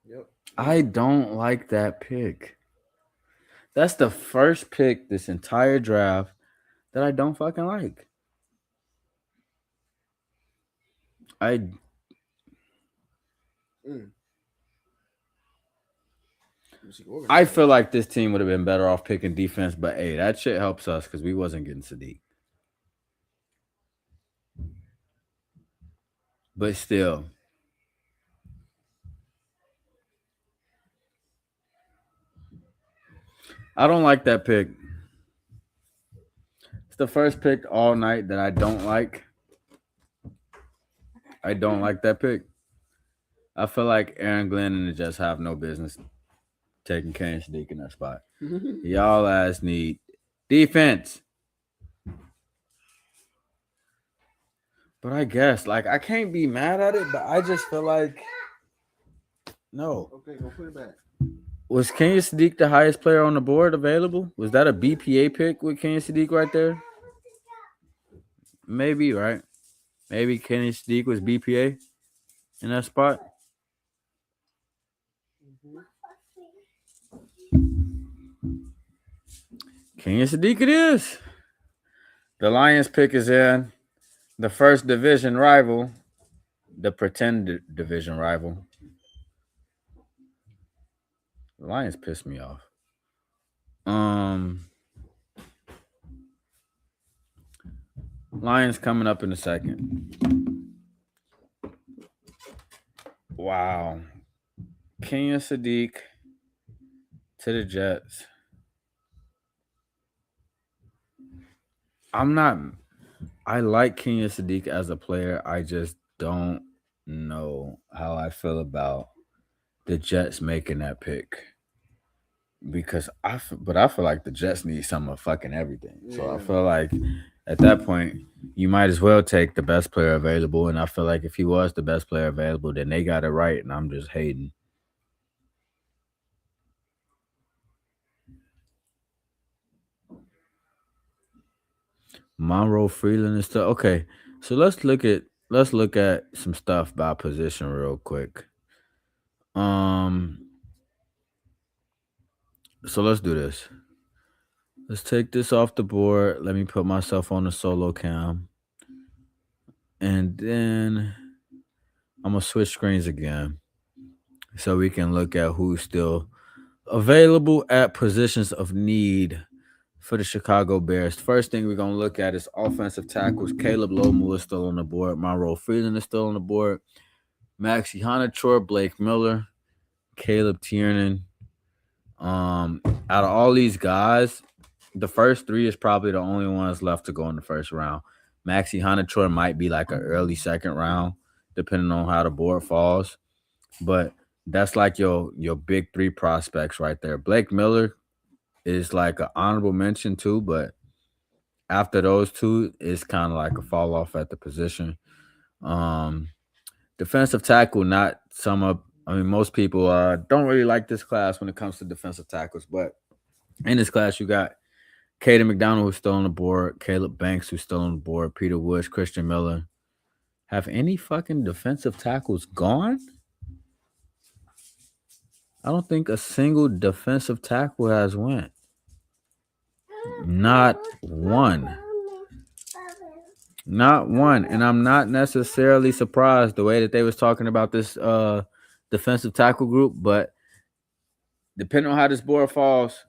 Yep. I don't like that pick. That's the first pick this entire draft that I don't fucking like. I Mm. I feel like this team would have been better off picking defense, but hey, that shit helps us because we wasn't getting Sadiq. But still, I don't like that pick. It's the first pick all night that I don't like. I don't like that pick. I feel like Aaron Glenn and the Jets have no business taking Kane Sadiq in that spot. Y'all ass need defense. But I guess, like, I can't be mad at it, but I just feel like, no. Okay, go put it back. Was Kenya Sadiq the highest player on the board available? Was that a BPA pick with Kenya Sadiq right there? Maybe, right? Maybe Kenya Sadiq was BPA in that spot. Kenya Sadiq it is. The Lions pick is in. The first division rival. The pretend division rival. The Lions pissed me off. Lions coming up in a second. Wow. Kenya Sadiq to the Jets. I like Kenya Sadiq as a player. I just don't know how I feel about the Jets making that pick. Because I feel like the Jets need some of fucking everything. So I feel like at that point, you might as well take the best player available. And I feel like if he was the best player available, then they got it right. And I'm just hating. Monroe Freeland and stuff. Okay, so let's look at some stuff by position real quick. So let's do this. Let's take this off the board. Let me put myself on the solo cam. And then I'm going to switch screens again so we can look at who's still available at positions of need for the Chicago Bears. First thing we're going to look at is offensive tackles. Caleb Lomu is still on the board. Monroe Freeland is still on the board. Maxie Honachor, Blake Miller, Caleb Tiernan. Out of all these guys, the first three is probably the only ones left to go in the first round. Maxie Honachor might be like an early second round, depending on how the board falls. But that's like your big three prospects right there. Blake Miller is like an honorable mention too, but after those two, it's kind of like a fall off at the position. Defensive tackle, not some of. I mean, most people don't really like this class when it comes to defensive tackles, but in this class, you got Caden McDonald, who's still on the board, Caleb Banks, who's still on the board, Peter Woods, Christian Miller. Have any fucking defensive tackles gone? I don't think a single defensive tackle has went. Not one. Not one. And I'm not necessarily surprised the way that they was talking about this defensive tackle group, but depending on how this board falls,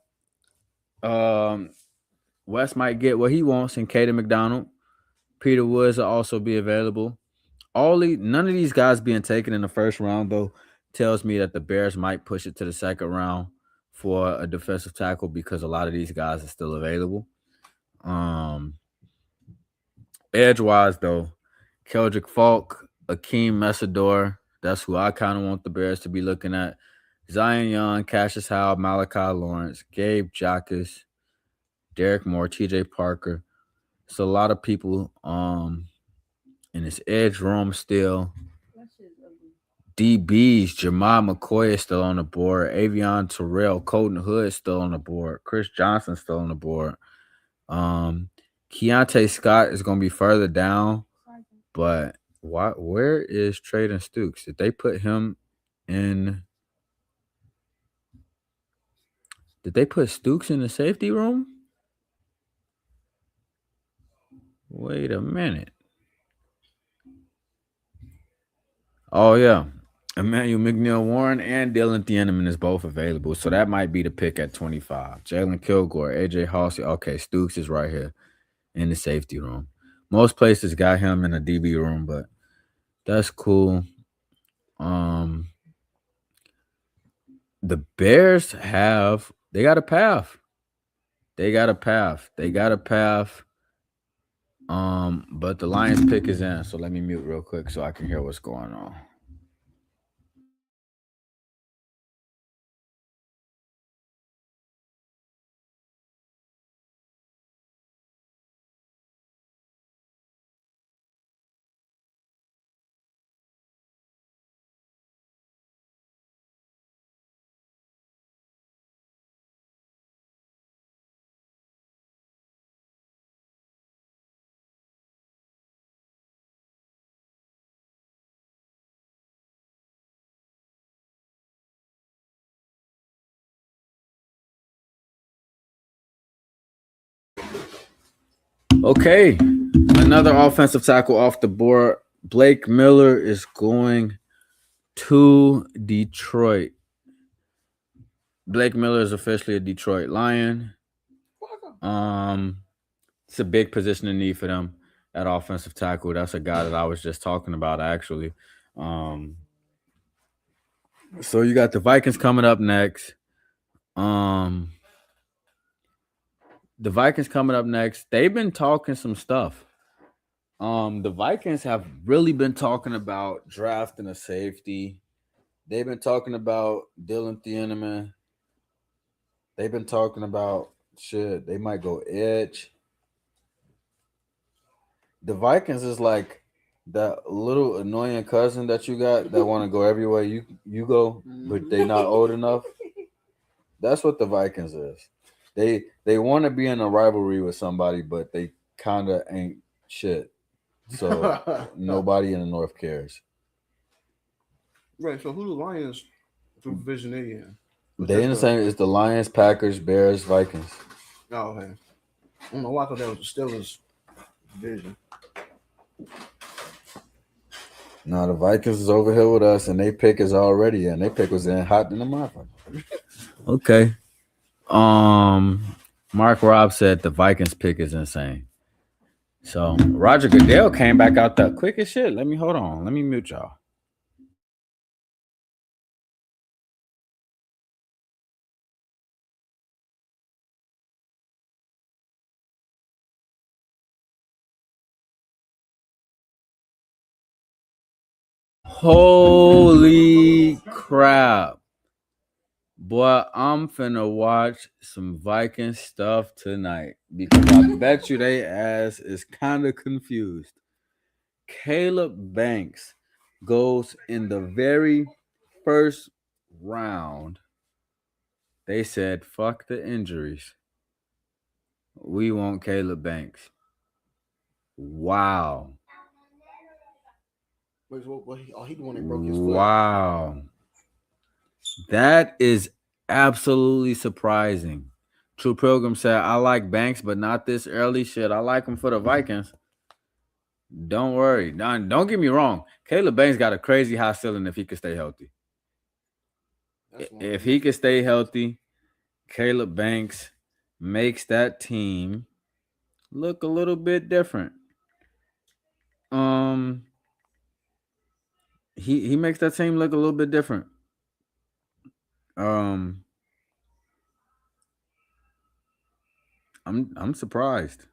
Wes might get what he wants in Caden McDonald. Peter Woods will also be available. None of these guys being taken in the first round, though. tells me that the Bears might push it to the second round for a defensive tackle because a lot of these guys are still available. Um, Edge wise though, Keldrick Falk, Akeem Messador, that's who I kind of want the Bears to be looking at. Zion Young, Cassius Howell, Malachi Lawrence, Gabe Jackus, Derek Moore, TJ Parker. It's a lot of people in this edge room still. That shit's ugly. DBs, Jamal McCoy is still on the board. Avion Terrell, Colton Hood is still on the board. Chris Johnson still on the board. Um, Keontae Scott is going to be further down, but where is Traden Stukes? Did they put him in? Did they put Stukes in the safety room? Wait a minute. Oh yeah, Emmanuel McNeil Warren and Dylan Thieneman is both available, so that might be the pick at 25. Jalen Kilgore, AJ Halsey. Okay, Stukes is right here in the safety room. Most places got him in the DB room, but that's cool. Um, the Bears they got a path. They got a path. They got a path. But the Lions pick is in, so let me mute real quick so I can hear what's going on. Okay, another offensive tackle off the board. Blake Miller is going to Detroit. Blake Miller is officially a Detroit Lion. It's a big position of need for them at offensive tackle. That's a guy that I was just talking about actually. Um, so you got the Vikings coming up next. Um, the Vikings coming up next. They've been talking some stuff. The Vikings have really been talking about drafting a safety. They've been talking about Dylan Thieneman. They've been talking about shit. They might go edge. The Vikings is like that little annoying cousin that you got that want to go everywhere you go, but they not old enough. That's what the Vikings is. They want to be in a rivalry with somebody, but they kind of ain't shit. So nobody in the North cares. Right. So who the Lions division they in? They in the same. It's the Lions, Packers, Bears, Vikings. Oh, okay. I don't know why I thought that was the Steelers division. No, the Vikings is over here with us, and they pick is already in. They pick was in hot in the motherfucker. Okay. Mark Robb said the Vikings pick is insane. So Roger Goodell came back out the quick as shit. Let me hold on. Let me mute y'all. Holy crap. Boy, I'm finna watch some Viking stuff tonight because I bet you they ass is kind of confused. Caleb Banks goes in the very first round. They said, fuck the injuries. We want Caleb Banks. Wow. Wait, he the one that broke his foot. Wow. That is absolutely surprising. True Pilgrim said, I like Banks, but not this early shit. I like him for the Vikings. Don't worry. Don't get me wrong. Caleb Banks got a crazy high ceiling if he could stay healthy. If he could stay healthy, Caleb Banks makes that team look a little bit different. He makes that team look a little bit different. Um, I'm surprised.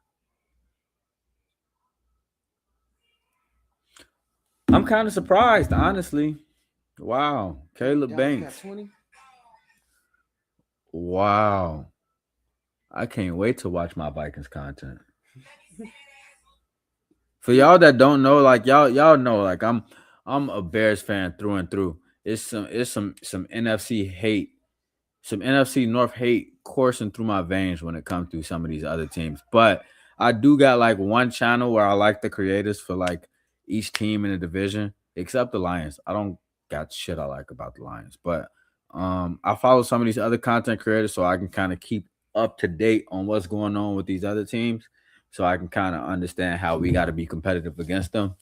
I'm kind of surprised, honestly. Wow, Caleb Dallas got Banks. 20. Wow, I can't wait to watch my Vikings content. For y'all that don't know, like y'all know, like I'm a Bears fan through and through. It's some NFC hate, some NFC North hate coursing through my veins when it comes to some of these other teams. But I do got like one channel where I like the creators for like each team in the division, except the Lions. I don't got shit I like about the Lions, but I follow some of these other content creators so I can kind of keep up to date on what's going on with these other teams, so I can kind of understand how we got to be competitive against them.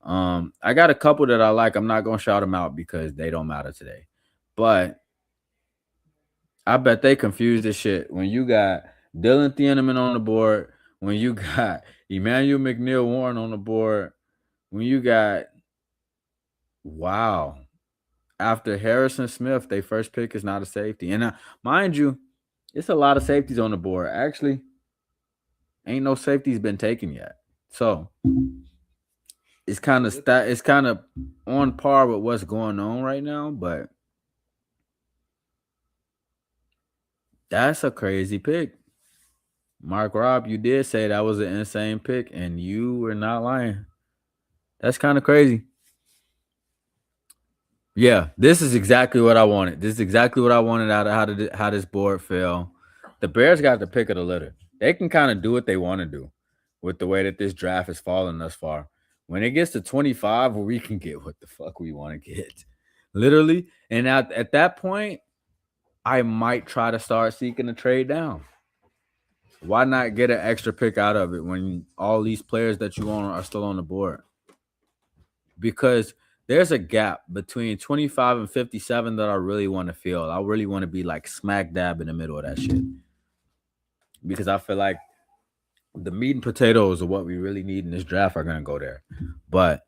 I got a couple that I like. I'm not gonna shout them out because they don't matter today, but I bet they confused the shit when you got Dylan Thieneman on the board, when you got Emmanuel McNeil Warren on the board, when you got wow. After Harrison Smith, their first pick is not a safety. And mind you, it's a lot of safeties on the board. Actually, ain't no safeties been taken yet. So it's kind of on par with what's going on right now, but that's a crazy pick. Mark Rob, you did say that was an insane pick, and you were not lying. That's kind of crazy. Yeah, this is exactly what I wanted. This is exactly what I wanted out of how this board fell. The Bears got the pick of the litter. They can kind of do what they want to do with the way that this draft has fallen thus far. When it gets to 25, we can get what the fuck we want to get. Literally. And at that point, I might try to start seeking a trade down. Why not get an extra pick out of it when all these players that you own are still on the board? Because there's a gap between 25 and 57 that I really want to feel. I really want to be like smack dab in the middle of that shit. Because I feel like the meat and potatoes of what we really need in this draft are going to go there. But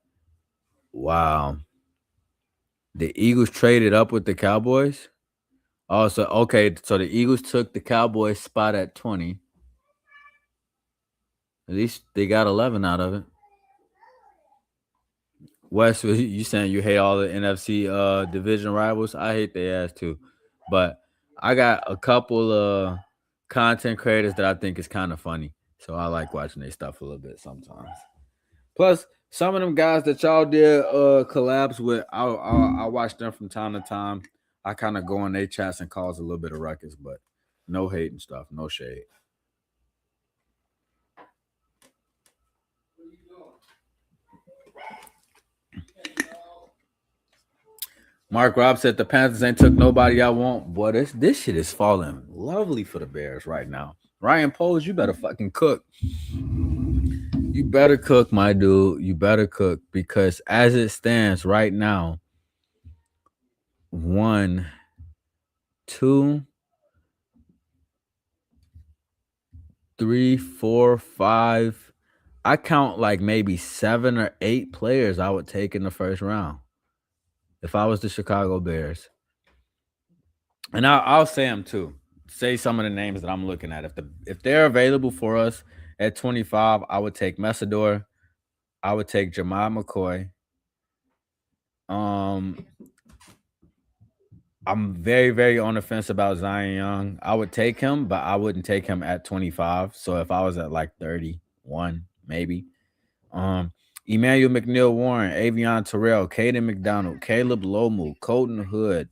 wow. The Eagles traded up with the Cowboys. Oh, so okay. So the Eagles took the Cowboys spot at 20. At least they got 11 out of it. Wes, you saying you hate all the NFC division rivals? I hate their ass too. But I got a couple of content creators that I think is kind of funny. So I like watching their stuff a little bit sometimes. Plus, some of them guys that y'all did collabs with, I watch them from time to time. I kind of go in their chats and cause a little bit of ruckus, but no hate and stuff, no shade. Mark Robb said the Panthers ain't took nobody I want. Boy, this shit is falling lovely for the Bears right now. Ryan Poles, you better fucking cook. You better cook, my dude. You better cook because as it stands right now, one, two, three, four, five. I count like maybe 7 or 8 players I would take in the first round if I was the Chicago Bears. And I'll say them too. Say some of the names that I'm looking at. If they're available for us at 25, I would take Messador. I would take Jamal McCoy. Um, I'm very, very on the fence about Zion Young. I would take him, but I wouldn't take him at 25. So if I was at like 31, maybe. Um, Emmanuel McNeil Warren, Avion Terrell, Caden McDonald, Caleb Lomu, Colton Hood,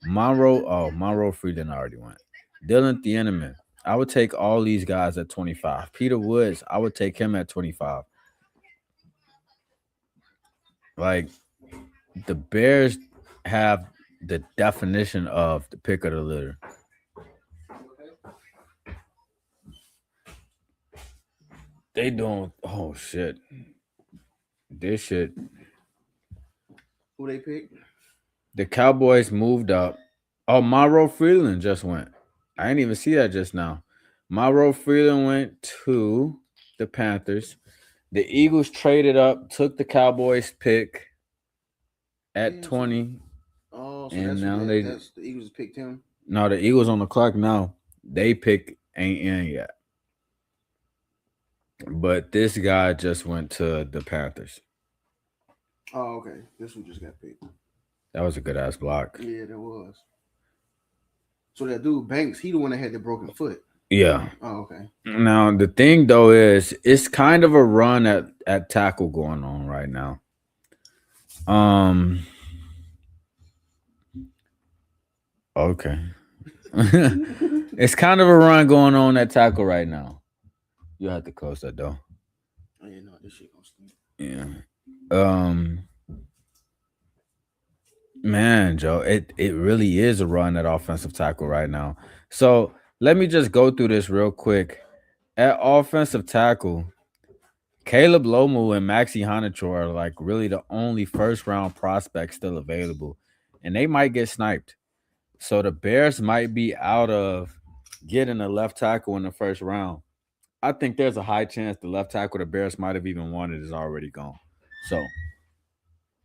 Monroe Freeland already went. Dylan Thieneman. I would take all these guys at 25. Peter Woods, I would take him at 25. Like the Bears have the definition of the pick of the litter. They don't. Oh shit. This shit. Who they picked? The Cowboys moved up. Oh, Monroe Freeland just went. I didn't even see that just now. Monroe Freeland went to the Panthers. The Eagles traded up, took the Cowboys pick at Damn, 20. Oh, so and that's who now that's the Eagles picked him. no, the Eagles on the clock now. They pick ain't in yet, but this guy just went to the Panthers. Oh, okay. This one just got picked. That was a good ass block. Yeah, that was. So that dude Banks, he the one that had the broken foot. Yeah. Oh, okay. Now the thing though is, it's kind of a run at tackle going on right now. Um. Okay. It's kind of a run going on at tackle right now. You have to close that door. Oh yeah, no, this shit gonna stink. Yeah. Um. Man, Joe, it really is a run at offensive tackle right now. So let me just go through this real quick. At offensive tackle, Caleb Lomu and Maxi Hanacho are like really the only first round prospects still available, and they might get sniped. So the Bears might be out of getting a left tackle in the first round. I think there's a high chance the left tackle the Bears might have even wanted is already gone. So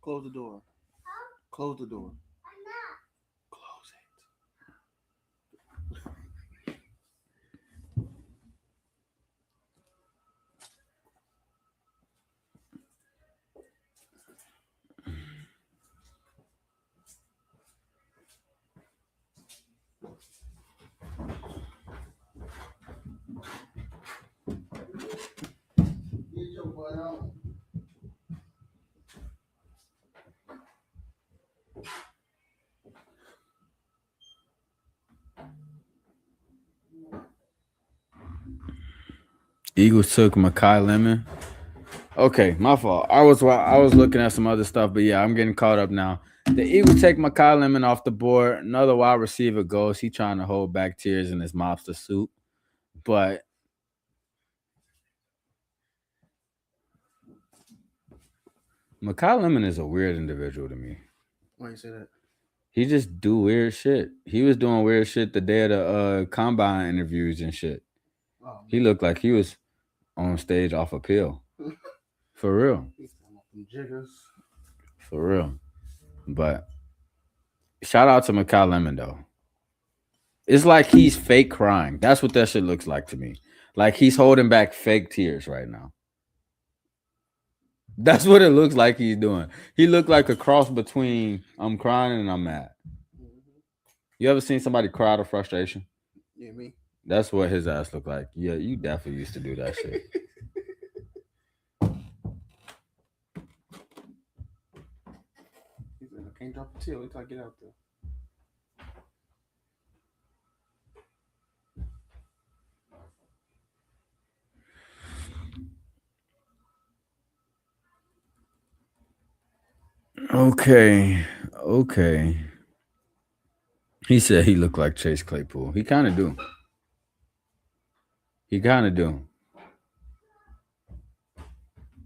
Close the door. Close the door. Close it. Get your butt out. Eagles took Makai Lemon. Okay, my fault. I was looking at some other stuff, but yeah, I'm getting caught up now. The Eagles take Makai Lemon off the board. Another wide receiver goes. He trying to hold back tears in his mobster suit, but Makai Lemon is a weird individual to me. Why you say that? He just do weird shit. He was doing weird shit the day of the combine interviews and shit. Oh He man. looked like he was on stage off a pill. For real. He's talking about them jiggers. For real. But shout out to Makai Lemon though. It's like he's fake crying. That's what that shit looks like to me. Like he's holding back fake tears right now. That's what it looks like he's doing. He looked like a cross between I'm crying and I'm mad. Mm-hmm. You ever seen somebody cry out of frustration? Yeah, me. That's what his ass looked like. Yeah, you definitely used to do that shit. He said, I can't drop the till until I get out there. Okay. Okay. He said he looked like Chase Claypool. He kind of do. He kind of do.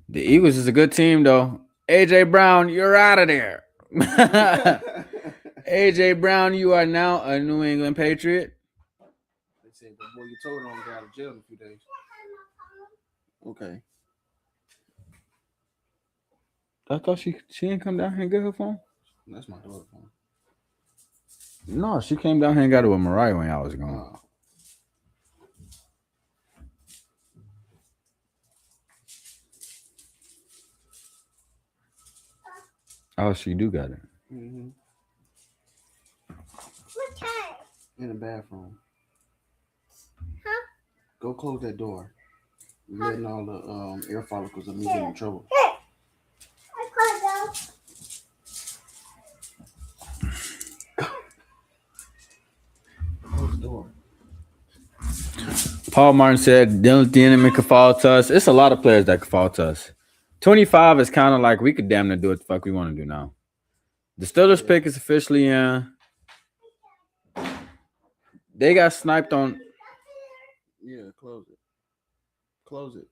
The Eagles is a good team, though. AJ Brown, you're out of there. AJ Brown, you are now a New England Patriot. They said, but boy, you told him get out of jail in a few days. Okay. I thought she didn't come down here and get her phone. That's my daughter's phone. No, she came down here and got it with Mariah when I was gone. Oh, she do got it. Mm-hmm. In the bathroom. Huh? Go close that door. You're letting all the air follicles of me get in trouble. Close the door. Paul Martin said Dylan Thieneman could fall to us. It's a lot of players that could fall to us. 25 is kind of like we could damn near do what the fuck we want to do now. The Steelers pick is officially in. They got sniped on. Yeah, close it. Close it.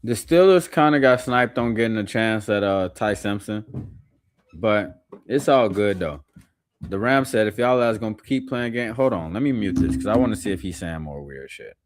The Steelers kind of got sniped on getting a chance at Ty Simpson. But it's all good though. The Rams said if y'all guys gonna keep playing game, hold on, let me mute this because I want to see if he's saying more weird shit.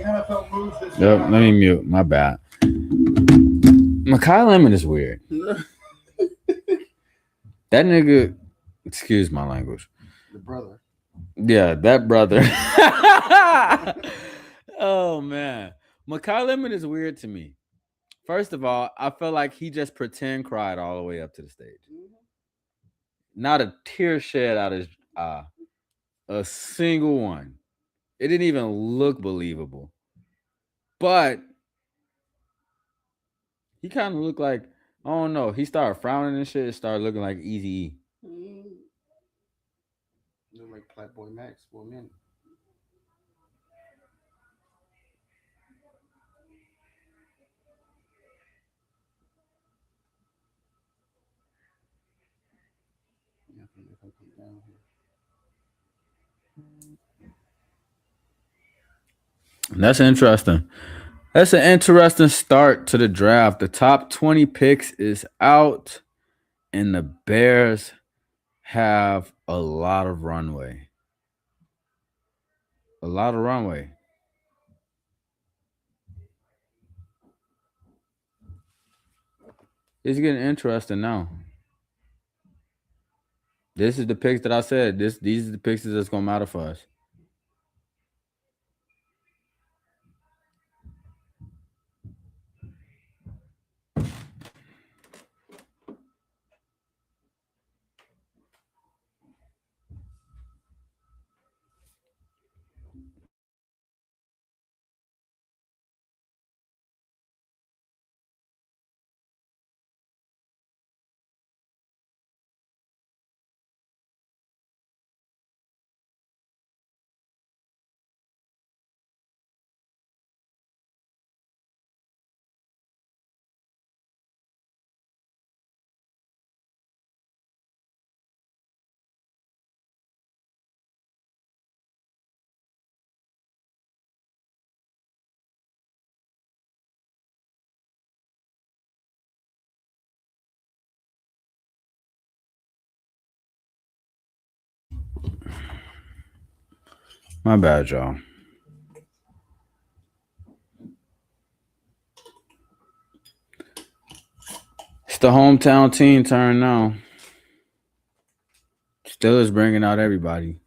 Yep, let me mute. My bad. Makai Lemon is weird. That nigga, excuse my language. The brother. Yeah, that brother. Oh man, Makai Lemon is weird to me. First of all, I feel like he just pretend cried all the way up to the stage. Not a tear shed out his eye. A single one. It didn't even look believable. But he kind of looked like, I don't know. He started frowning and shit. It started looking like Easy. Look like Playboy Max for a minute. Yeah, if I come down here. That's interesting. That's an interesting start to the draft. The top 20 picks is out, and the Bears have a lot of runway. A lot of runway. It's getting interesting now. This is the picks that I said. These are the picks that's gonna matter for us. My bad, y'all. It's the hometown team turn now. Steelers bringing out everybody.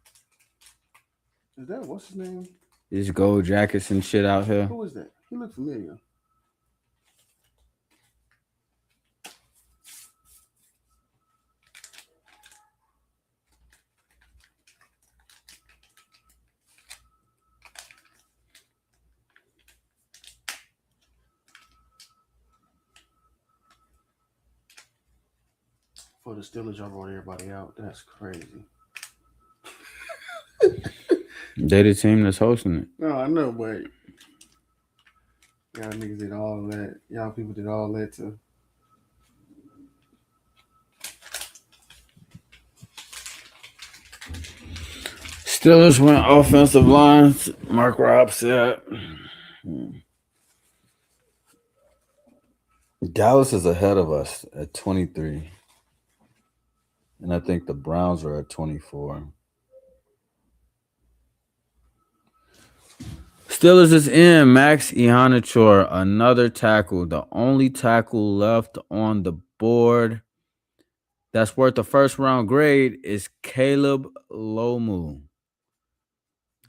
Is that what's his name? These gold jackets and shit out here. Who is that? He looked familiar. For the Steelers, y'all wrote everybody out. That's crazy. They the team that's hosting it. No, I know, but y'all niggas did all that. Y'all people did all that too. Steelers went offensive lines. Mark Robb said. Dallas is ahead of us at 23. And I think the Browns are at 24. Steelers is in. Max Ihanachor, another tackle. The only tackle left on the board that's worth a first round grade is Caleb Lomu.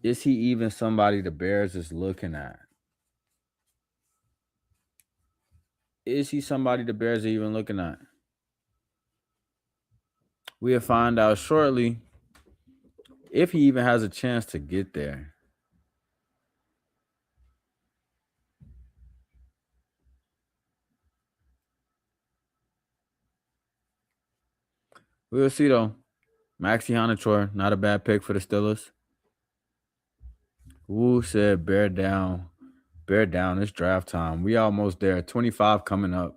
Is he even somebody the Bears is looking at? Is he somebody the Bears are even looking at? We'll find out shortly if he even has a chance to get there. We'll see though. Maxi Ihanachor, not a bad pick for the Steelers. Woo said bear down. Bear down. It's draft time. We almost there. 25 coming up.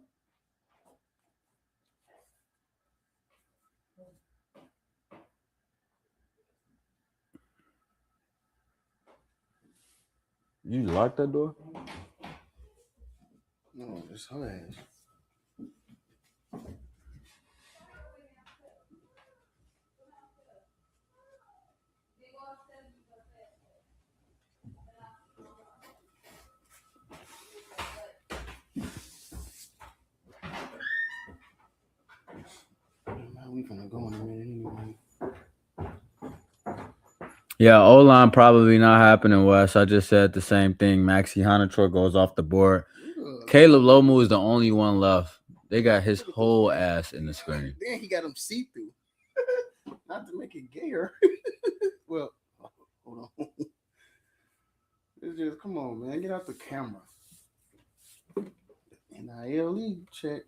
You lock that door? No, it's her ass. gonna go in a minute anyway. Yeah, O-line probably not happening, Wes. I just said the same thing. Maxi Hanator goes off the board. Caleb Lomu is the only one left. They got his whole ass in the screen. Then he got him see-through. Not to make it gayer. Well, hold on. It's just, come on, man. Get out the camera. NIL check.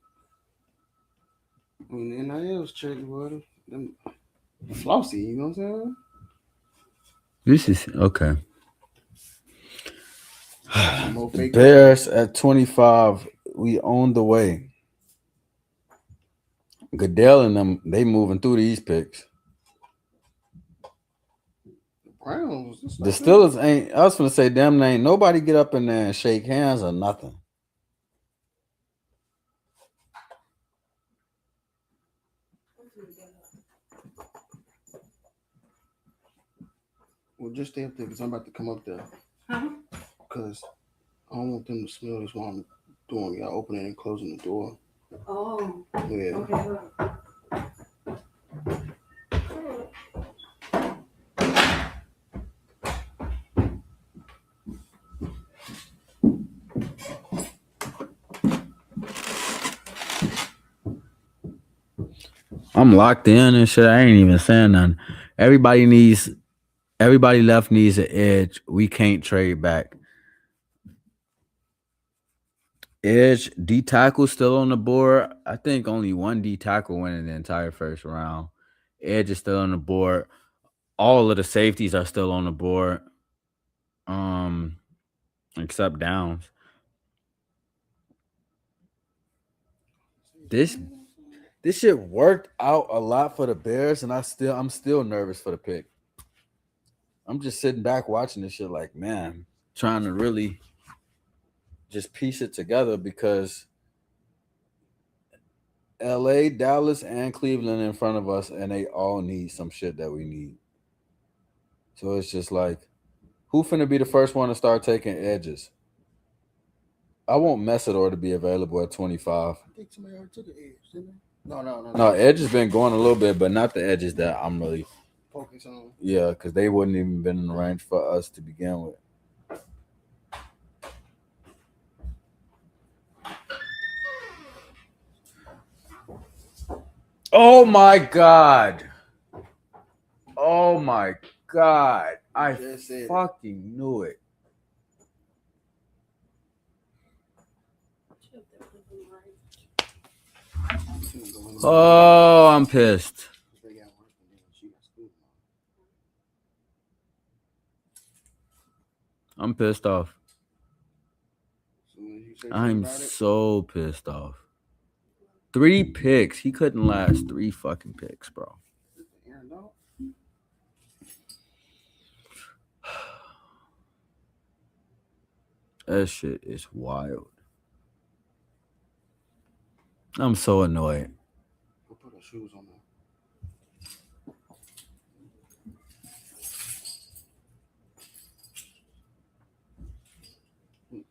I mean, NIL's check, what? Them flossy, you know what I'm saying? This is okay. More The fake Bears at 25. We own the way. Goodell and them, they moving through these picks. Browns. The Steelers ain't. I was gonna say, damn, ain't nobody get up in there and shake hands or nothing. Well, just stay up there because I'm about to come up there. Because I don't want them to smell this while I'm doing y'all opening and closing the door. Oh. Yeah. Okay. Look. I'm locked in and shit. I ain't even saying nothing. Everybody left needs an edge. We can't trade back. Edge, D tackle still on the board. I think only one D tackle went in the entire first round. Edge is still on the board. All of the safeties are still on the board. Except Downs. This shit worked out a lot for the Bears, and I'm still nervous for the pick. I'm just sitting back watching this shit like, man, trying to really just piece it together because LA, Dallas, and Cleveland in front of us, and they all need some shit that we need. So it's just like, who finna be the first one to start taking edges? I want Messidor to be available at 25. I think somebody already took an edge, didn't they? No. No, Edge has been going a little bit, but not the edges that I'm really focus on. Yeah, because they wouldn't even been in the range for us to begin with. Oh my God. Oh my God. I fucking knew it. Oh, I'm pissed. I'm pissed off. I'm so pissed off. 3 picks. He couldn't last 3 fucking picks, bro. That shit is wild. I'm so annoyed. We'll put our shoes on there.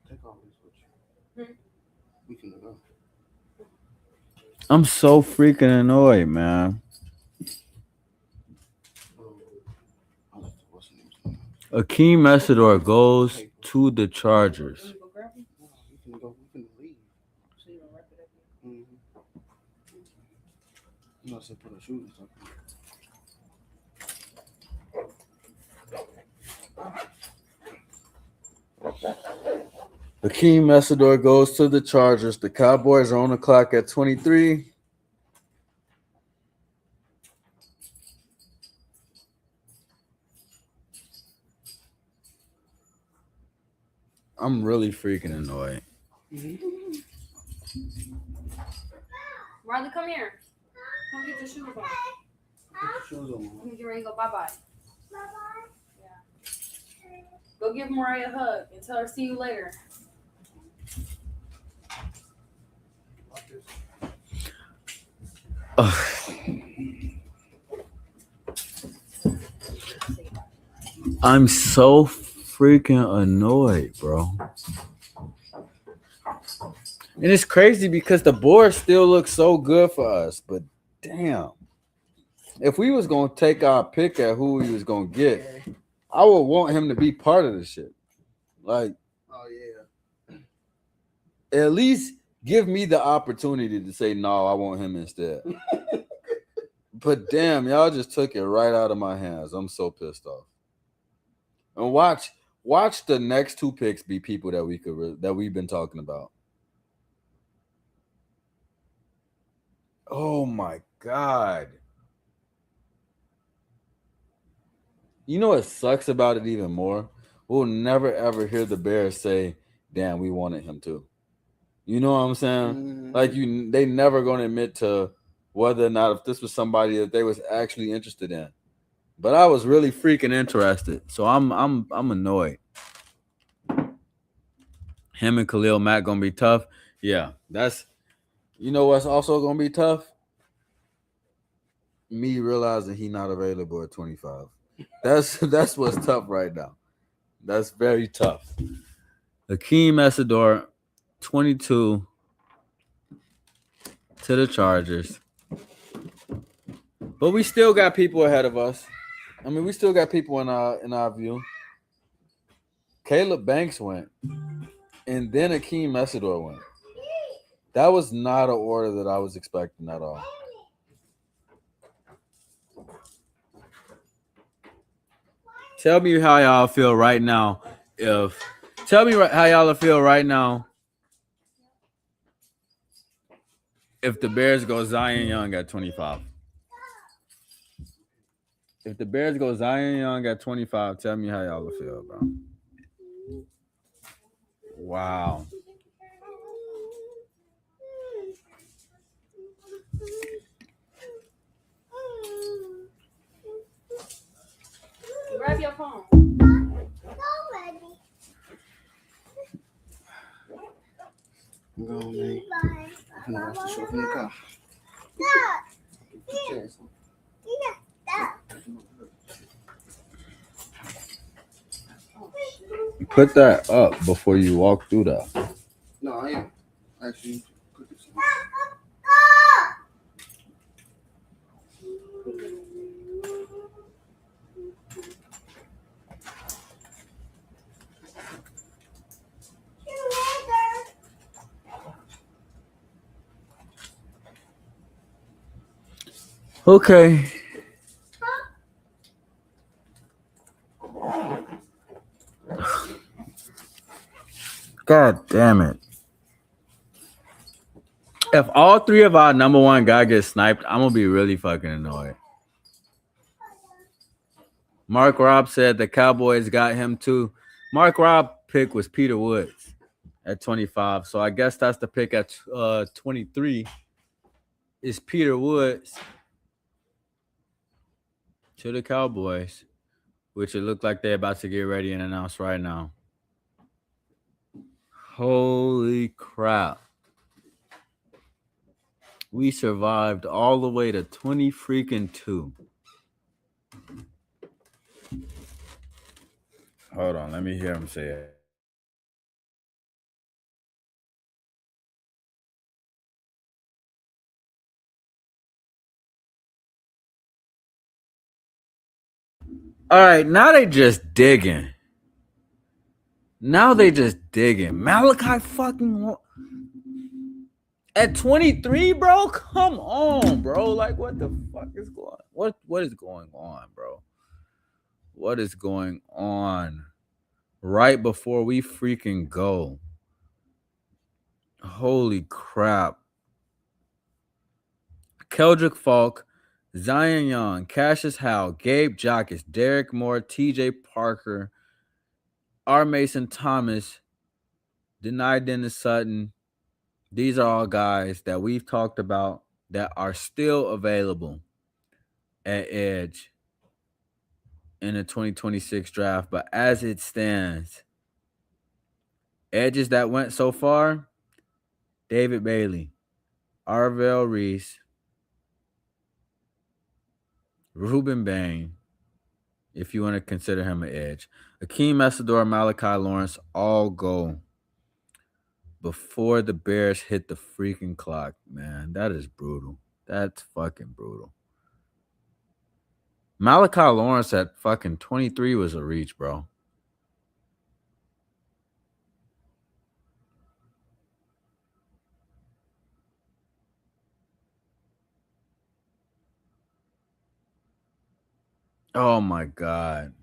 Take all this with you. We can go. I'm so freaking annoyed, man. Akeem Messidor goes to the Chargers. We can leave. You know, so put our shoes on. Akeem Messidor goes to the Chargers. The Cowboys are on the clock at 23. I'm really freaking annoyed. Riley, come here. Come get your shoes on. Put your shoes on. Let me get ready to go. Bye-bye. Bye-bye. Yeah. Go give Mariah a hug and tell her see you later. I'm so freaking annoyed, bro. And it's crazy because the board still looks so good for us, but damn. if we was gonna take our pick at who we was gonna get, Okay. I would want him to be part of the shit. Like, Oh yeah. at least give me the opportunity to say no. I want him instead. But damn, y'all just took it right out of my hands. I'm so pissed off. And watch the next two picks be people that that we've been talking about. Oh my god. You know what sucks about it even more? We'll never ever hear the Bears say, "Damn, we wanted him too." You know what I'm saying? Like they never gonna admit to whether or not if this was somebody that they was actually interested in. But I was really freaking interested, so I'm annoyed. Him and Khalil Mack gonna be tough. Yeah, that's you know what's also gonna be tough. Me realizing he not available at 25. That's what's tough right now. That's very tough. Hakeem Essador, 22 to the Chargers. But we still got people ahead of us. I mean, we still got people in our view. Caleb Banks went, and then Hakeem Essador went. That was not an order that I was expecting at all. Tell me how y'all feel right now. Tell me how y'all feel right now if the Bears go Zion Young at 25. If the Bears go Zion Young at 25, tell me how y'all feel, bro. Wow. Grab your phone. I'm going, man. I'm gonna watch the show from the car. Put that up before you walk through that. No, I am. Actually, put this on. Okay. God damn it. If all three of our number one guy gets sniped, I'm gonna be really fucking annoyed. Mark Robb said the Cowboys got him too. Mark Robb pick was Peter Woods at 25. So I guess that's the pick at 23 is Peter Woods to the Cowboys, which it looked like they're about to get ready and announce right now. Holy crap. We survived all the way to 20 freaking 2. Hold on, let me hear him say it. All right, now they just digging. Malachi fucking at 23, bro. Come on, bro. Like, what the fuck is going? What is going on, bro? What is going on? Right before we freaking go. Holy crap. Keldrick Falk, Zion Young, Cassius Howe, Gabe Jockus, Derek Moore, TJ Parker, R. Mason Thomas, Denied Dennis Sutton. These are all guys that we've talked about that are still available at edge in the 2026 draft. But as it stands, edges that went so far, David Bailey, Arvell Reese, Ruben Bain, if you want to consider him an edge, Akeem Essador, Malachi Lawrence all go before the Bears hit the freaking clock, man. That is brutal. That's fucking brutal. Malachi Lawrence at fucking 23 was a reach, bro. Oh my god.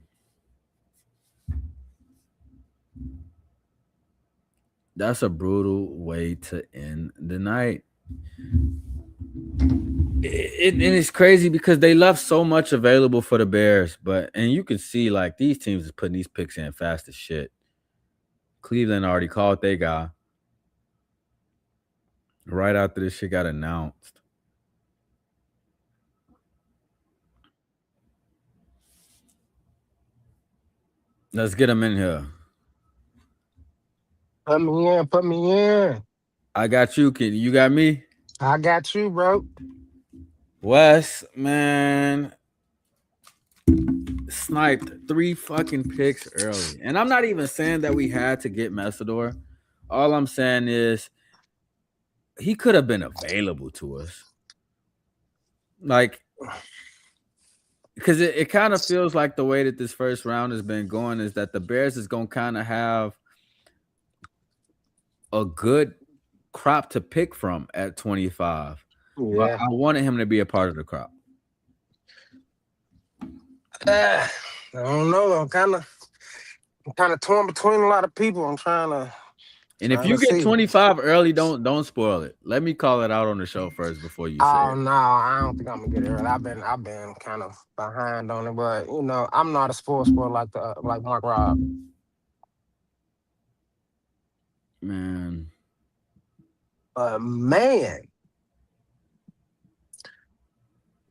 That's a brutal way to end the night. And it's crazy because they left so much available for the Bears, and you can see like these teams is putting these picks in fast as shit. Cleveland already called their guy right after this shit got announced. Let's get him in here. Put me in. Put me in. I got you, kid. You got me? I got you, bro. Wes, man, sniped 3 fucking picks early. And I'm not even saying that we had to get Messidor. All I'm saying is he could have been available to us. Like, because it kind of feels like the way that this first round has been going is that the Bears is going to kind of have a good crop to pick from at 25. But Yeah. I wanted him to be a part of the crop. I don't know. I'm kind of torn between a lot of people. I'm And if trying to you get see. 25 early, don't spoil it. Let me call it out on the show first before you say Oh it. no, I don't think I'm gonna get it early. I've been kind of behind on it, but I'm not a sports sport like Mark Rob. Man. But man,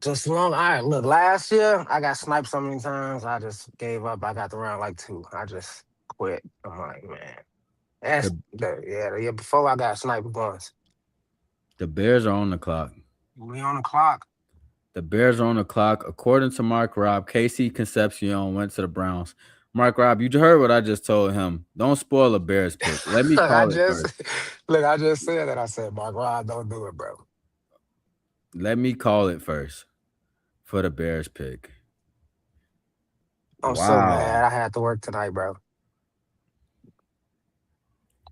just long. All right, look. Last year I got sniped so many times. I just gave up. I got to round like 2. I just quit. I'm like, man, that's The, the year before I got sniped once. the Bears are on the clock. We on the clock. The Bears are on the clock. According to Mark Robb, Casey Concepcion went to the Browns. Mark Robb, you heard what I just told him. Don't spoil a Bears pick. Let me I call it just first. look. I just said that. I said, Mark Rob, don't do it, bro. Let me call it first for the Bears pick. I'm so Wow. mad. I had to work tonight, bro.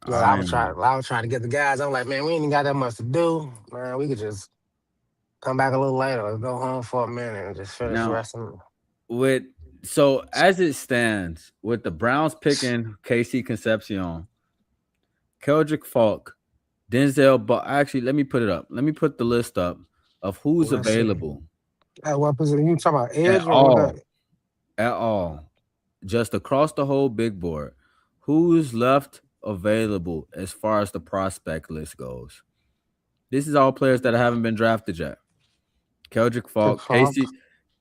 Look, I am I was trying to get the guys. I'm like, man, we ain't even got that much to do. Man, we could just come back a little later. Let's go home for a minute and just finish the now rest of with so as it stands, with the Browns picking Casey Concepcion, Keldrick Falk, actually, let me put it up. Let me put the list up of who's Let's see. available At what position? You talking about at edge or what? all. At all. Just across the whole big board. Who's left available as far as the prospect list goes? This is all players that haven't been drafted yet. Keldrick Big Falk, Fog.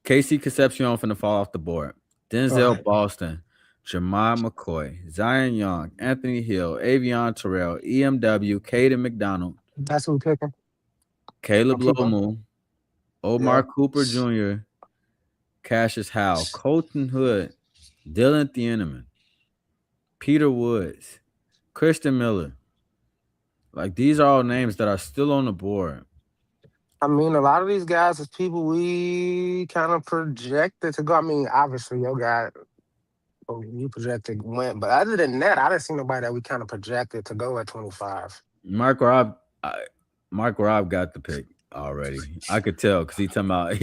Casey Concepcion finna fall off the board. Denzel Right. Boston, Jermiah McCoy, Zion Young, Anthony Hill, Avion Terrell, EMW, Caden McDonald, That's who picking. I'll Caleb keep up. Lomu, Omar Yeah. Cooper Jr., Cassius Howe, Colton Hood, Dylan Thieneman, Peter Woods, Christian Miller. Like these are all names that are still on the board. I mean, a lot of these guys is people we kind of projected to go. I mean, obviously, your guy, you projected went, but other than that, I didn't see nobody that we kind of projected to go at 25. Mark Rob, Mark Rob got the pick already. I could tell because he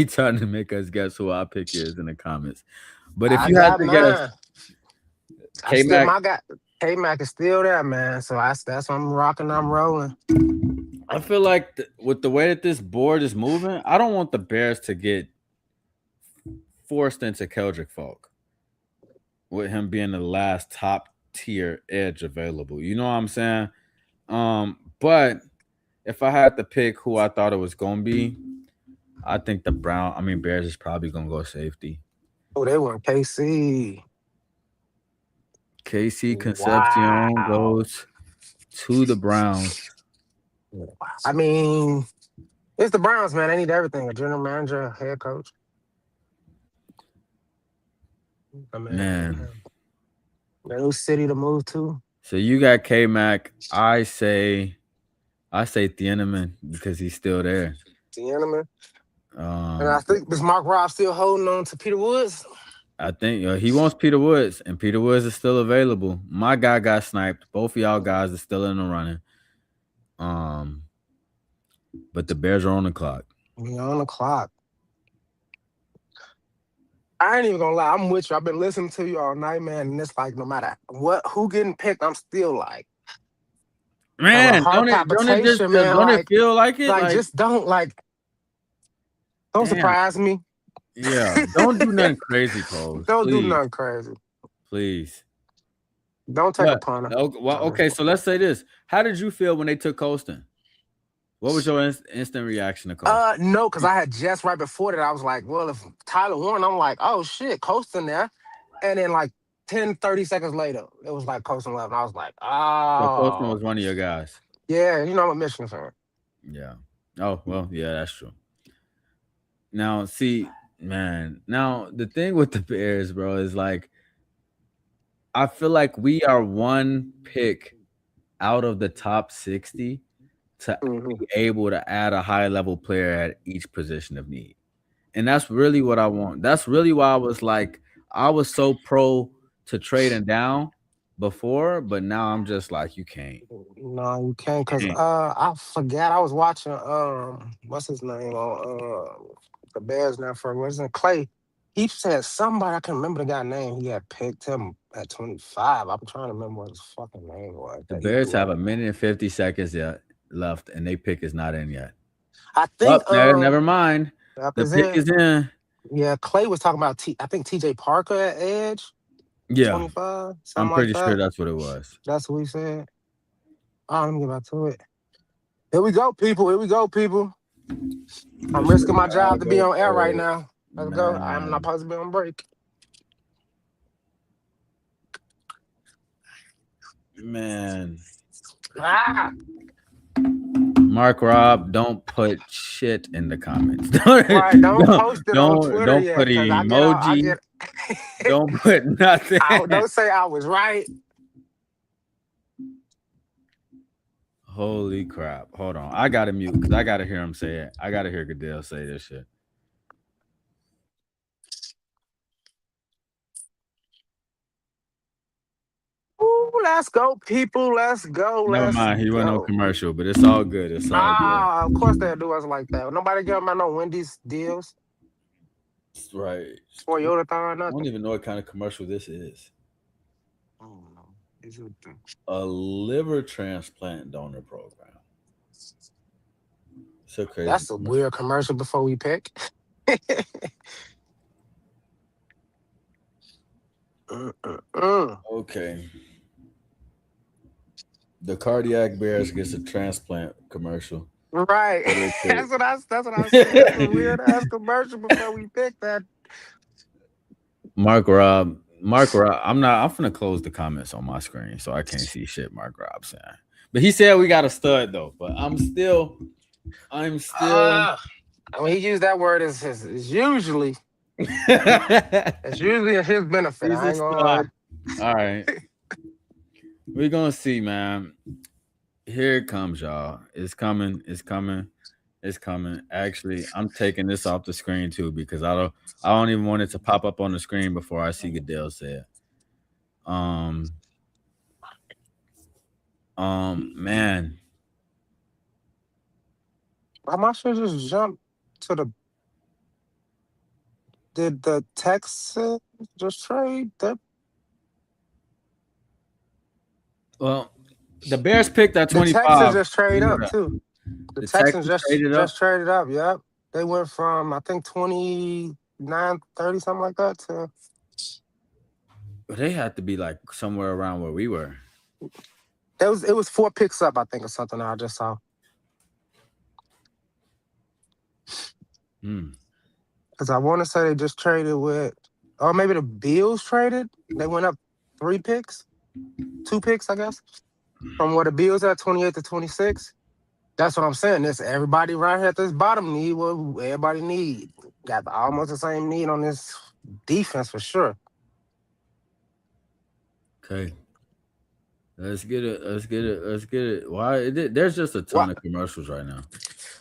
trying to make us guess who our pick is in the comments. But if I you had got to guess, mine. I K still Mac, my guy K Mac is still there, man. So that's what I'm rocking. I'm rolling. I feel like with the way that this board is moving, I don't want the Bears to get forced into Keldrick Falk with him being the last top tier edge available. You know what I'm saying? But if I had to pick who I thought it was gonna be, I think Bears is probably gonna go safety. Oh, they went KC. KC Concepcion Wow. goes to the Browns. I mean, it's the Browns, man. They need everything. A general manager, a head coach. I mean, Man. a new city to move to. So you got K Mac. I say Thieneman because he's still there. Tiananmen. And I think this Mark Rob still holding on to Peter Woods. I think he wants Peter Woods, and Peter Woods is still available. My guy got sniped. Both of y'all guys are still in the running. Um, but the Bears are on the clock. We on the clock. I ain't even gonna lie, I'm with you. I've been listening to you all night, man, and it's like no matter who getting picked, I'm still like a little Man, heart palpitation, man. don't it feel like it? Like Like, just don't damn, surprise me. yeah. Don't do nothing crazy, Pose. Don't do Please, nothing crazy. please. Don't take a But punter. well, okay. So let's say this: how did you feel when they took Colston? What was your instant reaction to Colston? No, because I had just right before that, I was like, well, if Tyler won, I'm like, oh shit, Colston there. And then like 10, 30 seconds later, it was like Colston left. And I was like, So Colston oh was one of your guys. yeah, I'm a Michigan fan. Yeah. Oh well, yeah, that's true. Now, see, man. Now the thing with the Bears, bro, is like I feel like we are one pick out of the top 60 to Mhm. be able to add a high level player at each position of need. And that's really what I want. That's really why I was so pro to trading down before, but now I'm just like, you can't. No, you can't, cause Can't. I forgot I was watching what's his name on the Bears now for wasn't it Clay. He said somebody I can remember the guy name. He had picked him at 25. I'm trying to remember what his fucking name was The that he Bears threw have out. a minute and 50 seconds yet left, and they pick is not in yet. I Up think there, never mind. up The is pick in. is in. Yeah, Clay was talking about I think TJ Parker at edge, Yeah, 25, I'm something like pretty sure that. that's what it was. That's what he said. Oh, let me get back to it. Here we go, people. Here we go, people. The I'm risking my job to be Chicago on air right Bears, now. Let's go. I'm not man, supposed to be on break. man. Ah, Mark Rob, don't put shit in the comments. right. Don't post it on Twitter Don't yet, put cause I emoji. get. Don't put nothing. Don't say I was right. Holy crap. Hold on. I gotta mute because I gotta hear him say it. I gotta hear Goodell say this shit. Ooh, let's go, people. Let's go. Never Let's mind. He went on go. commercial, but it's all good. It's all good. Ah, of course they'll do us like that. Nobody give about no Wendy's deals Right. or I Yodathon, don't nothing. even know what kind of commercial this is. Oh no. Is it A liver transplant donor program. It's a crazy That's a commercial. weird commercial before we pick. Mm. Okay. The cardiac bears gets a transplant commercial. Right. For their pick. That's what I said. That's a weird ass commercial before we pick that. Mark Rob. Mark Rob. I'm finna close the comments on my screen so I can't see shit Mark Rob saying. But he said we got a stud though. But I'm still When he used that word is usually it's usually in his benefit. he's I a ain't gonna lie. stud. All right. We're gonna see, man. Here it comes, y'all. It's coming. It's coming. It's coming. Actually, I'm taking this off the screen too because I don't even want it to pop up on the screen before I see Goodell say it. Um man. I might should just jump to the did the Texans just trade Well, the Bears picked at the Texans 25. just trade You know up that. too. The The Texans Texans just traded up. just traded up. Yep. They went from I think 29, 30, something like that to They had to be like somewhere around where we were. it was 4 picks up, I think, or something I just saw. Hmm. Because I want to say they just traded with, or maybe the Bills traded. They went up 3 picks, 2 picks, I guess, from where the Bills at 28 to 26. That's what I'm saying. This everybody right here at this bottom need what everybody need. Got almost the same need on this defense for sure. Okay. Let's get it. Let's get it. Let's get it. Why? There's just a What? ton of commercials right now.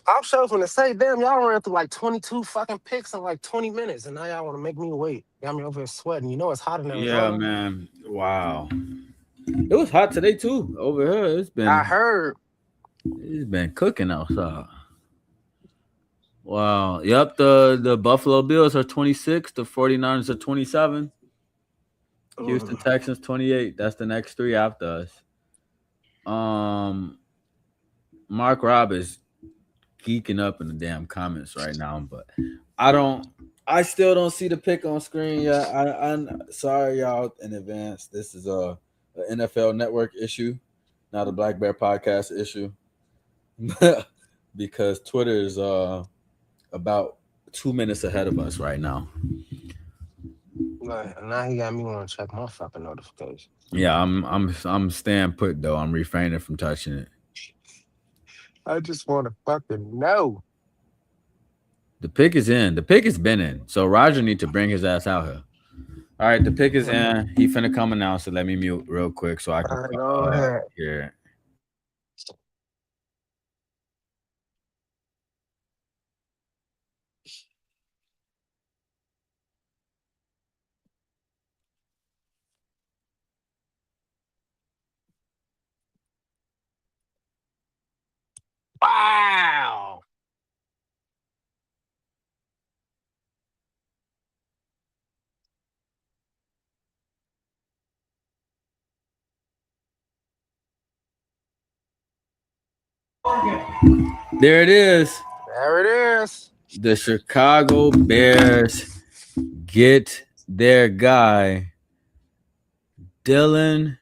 I'm sure from to say, damn, y'all ran through like 22 fucking picks in like 20 minutes, and now y'all want to make me wait. Got me over here sweating. You know it's hot in Yeah, Arizona. man. Wow. It was hot today too over here. I heard. It's been cooking outside. Wow. Yep, the Buffalo Bills are 26, the 49ers are 27, Houston Mm, Texans 28. That's the next three after us. Um Mark Rob is geeking up in the damn comments right now, but I don't I still don't see the pick on screen yet. I'm sorry y'all in advance. This is a NFL network issue, not a Black Bear podcast issue. Because Twitter is about 2 minutes ahead of us right now. like, now he got me want to check my fucking notifications. Yeah, I'm staying put though. I'm refraining from touching it. I just want to fucking know. The pick is in. The pick has been in. So Roger need to bring his ass out here. All right, the pick is in. He finna come announce it. Let me mute real quick so I can All right, go ahead. hear it. Wow. There it is. There it is. The Chicago Bears get their guy, Dylan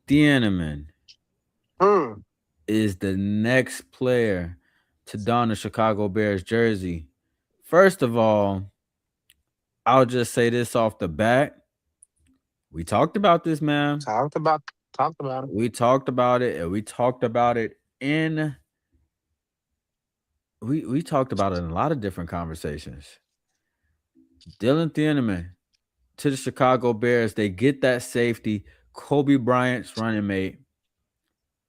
Thieneman, Hmm. is the next player to don the Chicago Bears jersey. First of all, I'll just say this off the bat. We talked about this, man. Talked about talked about it. We talked about it, and we talked about it in we talked about it in a lot of different conversations. Dylan Thieneman to the Chicago Bears, they get that safety. Kobe Bryant's running mate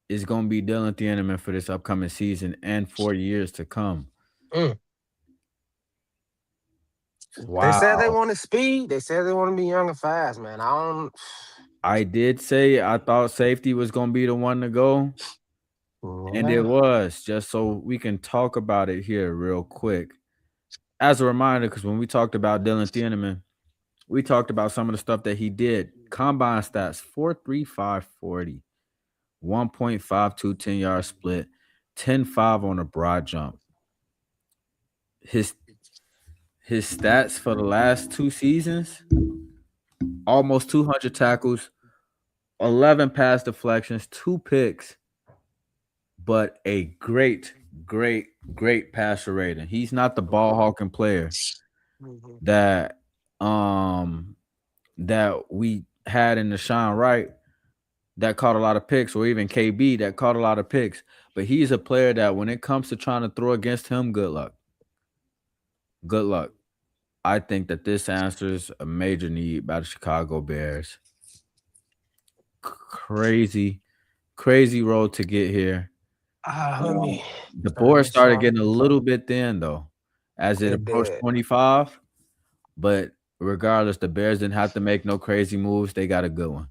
is going to be Dylan Thieneman for this upcoming season and for years to come. Mm. They said they Wow. wanted speed. They said they want to be young and fast, man. I don't. I did say I thought safety was going to be the one to go, and it Yeah. was. Just so we can talk about it here real quick. As a reminder, because when we talked about Dylan Thieneman, we talked about some of the stuff that he did. Combine stats 4.35 40, 1.52 10-yard split, 10.5 on a broad jump. His his stats for the last two seasons, almost 200 tackles, 11 pass deflections, 2 picks, but a great passer rating. He's not the ball hawking player Mhm. that that we had in the Sean Wright that caught a lot of picks, or even KB that caught a lot of picks. But he's a player that when it comes to trying to throw against him, good luck. Good luck. I think that this answers a major need by the Chicago Bears. Crazy, crazy road to get here. Let me The turn board this started off. getting a little bit thin though, as it It approached did. 25. But regardless, the Bears didn't have to make no crazy moves. They got a good one.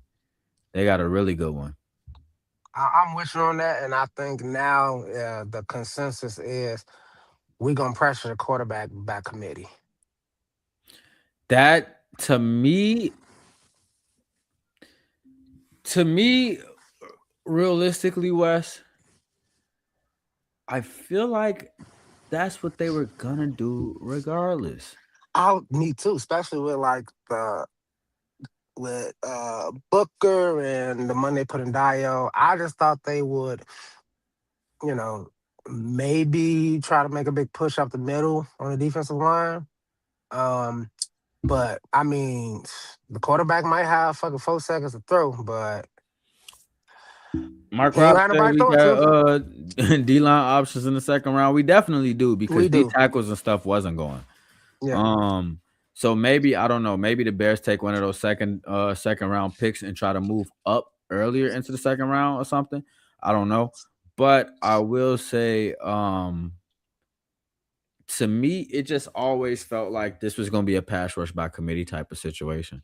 They got a really good one. I'm with you on that, and I think now the consensus is we're gonna pressure the quarterback by committee. That to me, realistically, Wes, I feel like that's what they were gonna do regardless. I me too, especially with Booker and the money they put in Dio. I just thought they would, you know, maybe try to make a big push up the middle on the defensive line. Um, but I mean, the quarterback might have fucking 4 seconds to throw, but Mark he ain't Rob got said nobody to we throw it got to. D line options in the second round. We definitely do because We D do. tackles and stuff wasn't going. Yeah. Um, so maybe I don't know. Maybe the Bears take one of those second round picks and try to move up earlier into the second round or something. I don't know, but I will say to me, it just always felt like this was gonna be a pass rush by committee type of situation.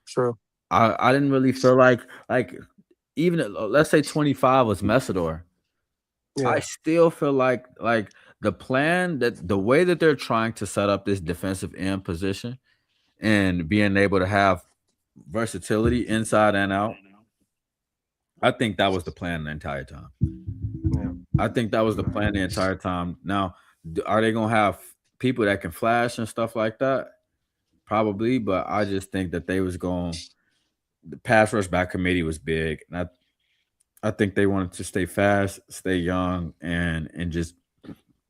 True. I didn't really feel like even let's say 25 was Messidor. I Yeah. still feel like the plan that the way that they're trying to set up this defensive end position and being able to have versatility inside and out, I think that was the plan the entire time. Yeah. I think that was the plan the entire time. Now, are they gonna have people that can flash and stuff like that? Probably, but I just think that they was going. The pass rush back committee was big, and I think they wanted to stay fast, stay young, and just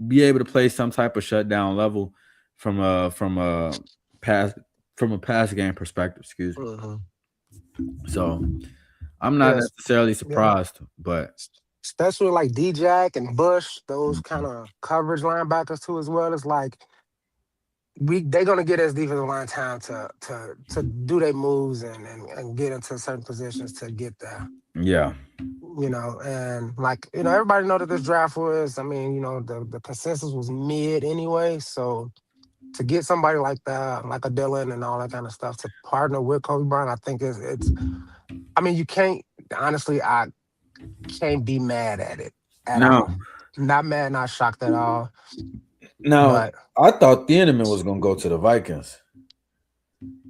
be able to play some type of shutdown level from a pass from a pass game perspective. Excuse me. Mhm. So I'm not Yes. necessarily Yeah. surprised, but Especially like D-Jack and Bush, those kind of coverage linebackers too, as well. It's like they're gonna get his defensive line time to do their moves and get into certain positions to get there. yeah, And like, everybody know that this draft was, I mean, the consensus was mid anyway. So to get somebody like that, like a Dylan and all that kind of stuff to partner with Kobe Bryant, I think it's I mean, you can't honestly, I can't be mad at it at now all. Not mad, not shocked at all. now But I thought Thieneman was gonna go to the Vikings,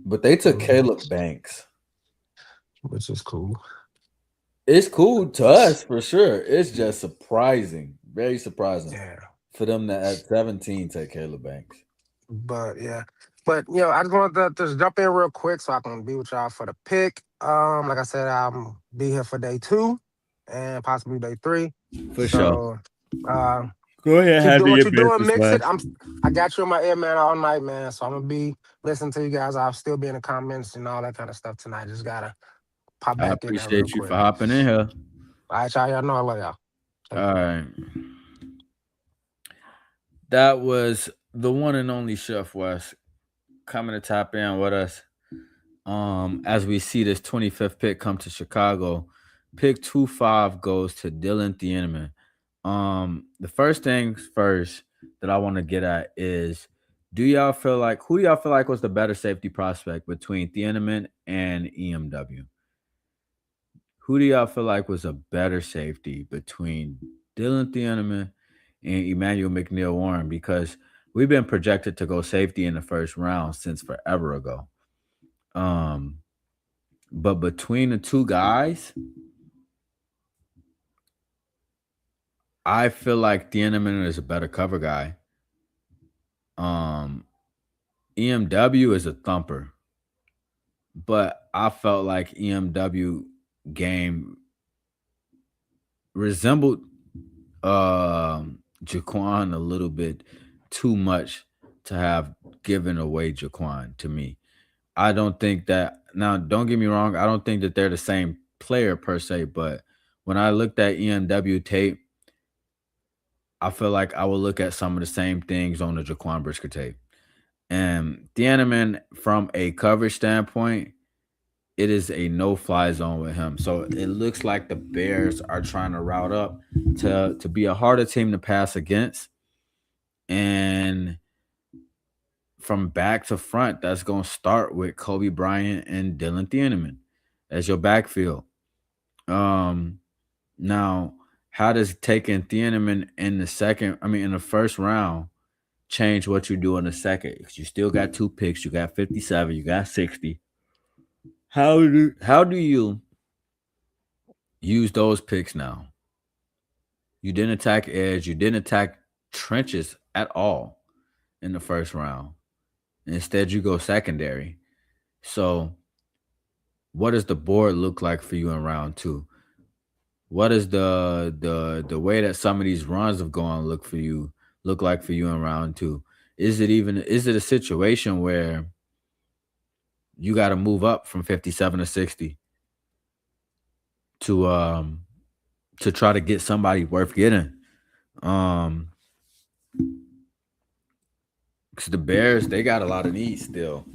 but they took mhm, Caleb Banks. which is cool. It's cool to us for sure. It's just surprising, very surprising Yeah. for them to at 17 take Caleb Banks. But yeah. But I just wanted to just jump in real quick so I can be with y'all for the pick. Like I said, I'll be here for day 2 and possibly day 3. For sure. So uh Go ahead, keep doing handle what your you're doing, business, mix it. Wes. I got you in my ear, man, all night, man. So I'm gonna be listening to you guys. I'll still be in the comments and all that kind of stuff tonight. Just gotta pop I back in there real appreciate you quick. for hopping in here. All right, y'all know I love y'all. Take All care. right. That was the one and only Chef West coming to tap in with us. As we see this 25th pick come to Chicago, pick 2-5 goes to Dylan Thieneman. The first things first that I want to get at is who do y'all feel like was the better safety prospect between Thieneman and EMW? Who do y'all feel like was a better safety between Dylan Thieneman and Emmanuel McNeil Warren? Because we've been projected to go safety in the first round since forever ago. Um, but between the two guys, I feel like Thieneman is a better cover guy. Um, EMW is a thumper, but I felt like EMW game resembled Jaquan a little bit too much to have given away Jaquan to me. I don't think that now don't get me wrong, I don't think that they're the same player per se, but when I looked at EMW tape, I feel like I will look at some of the same things on the Jaquan Brisker tape. And Thieneman, from a coverage standpoint, it is a no-fly zone with him. So it looks like the Bears are trying to route up to be a harder team to pass against. And from back to front, that's going to start with Kobe Bryant and Dylan Thieneman as your backfield. Um, Now, how does taking Thieneman in the first round, change what you do in the second? Because you still got 2 picks. You got 57. You got 60. How do you use those picks now? You didn't attack edge. You didn't attack trenches at all in the first round. Instead, you go secondary. So, what does the board look like for you in round 2? What is the way that some of these runs have gone look like for you in round 2? Is it a situation where you got to move up from 57 to 60 to um to try to get somebody worth getting? Um because the Bears, they got a lot of needs still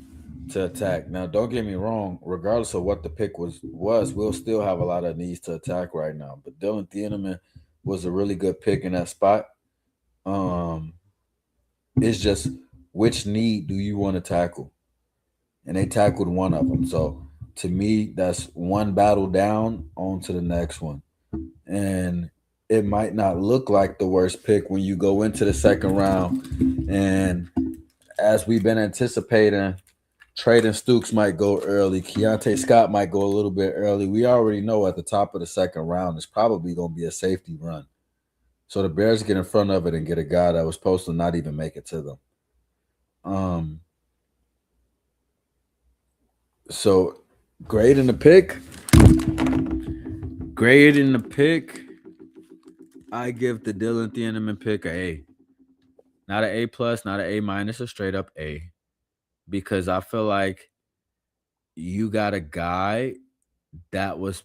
to attack. Now, don't get me wrong, regardless of what the pick was, we'll still have a lot of needs to attack right now. But Dylan Thieneman was a really good pick in that spot. Um It's just which need do you want to tackle? And they tackled one of them. So to me, that's one battle down on to the next one. And it might not look like the worst pick when you go into the second round. And as we've been anticipating, Traden Stukes might go early. Keontae Scott might go a little bit early. We already know at the top of the second round, it's probably going to be a safety run. So the Bears get in front of it and get a guy that was supposed to not even make it to them. Um, so grade in the pick. Grade in the pick. I give the Dylan Thieneman pick a A. Not an A plus, not an A minus, a straight up A. Because I feel like you got a guy that was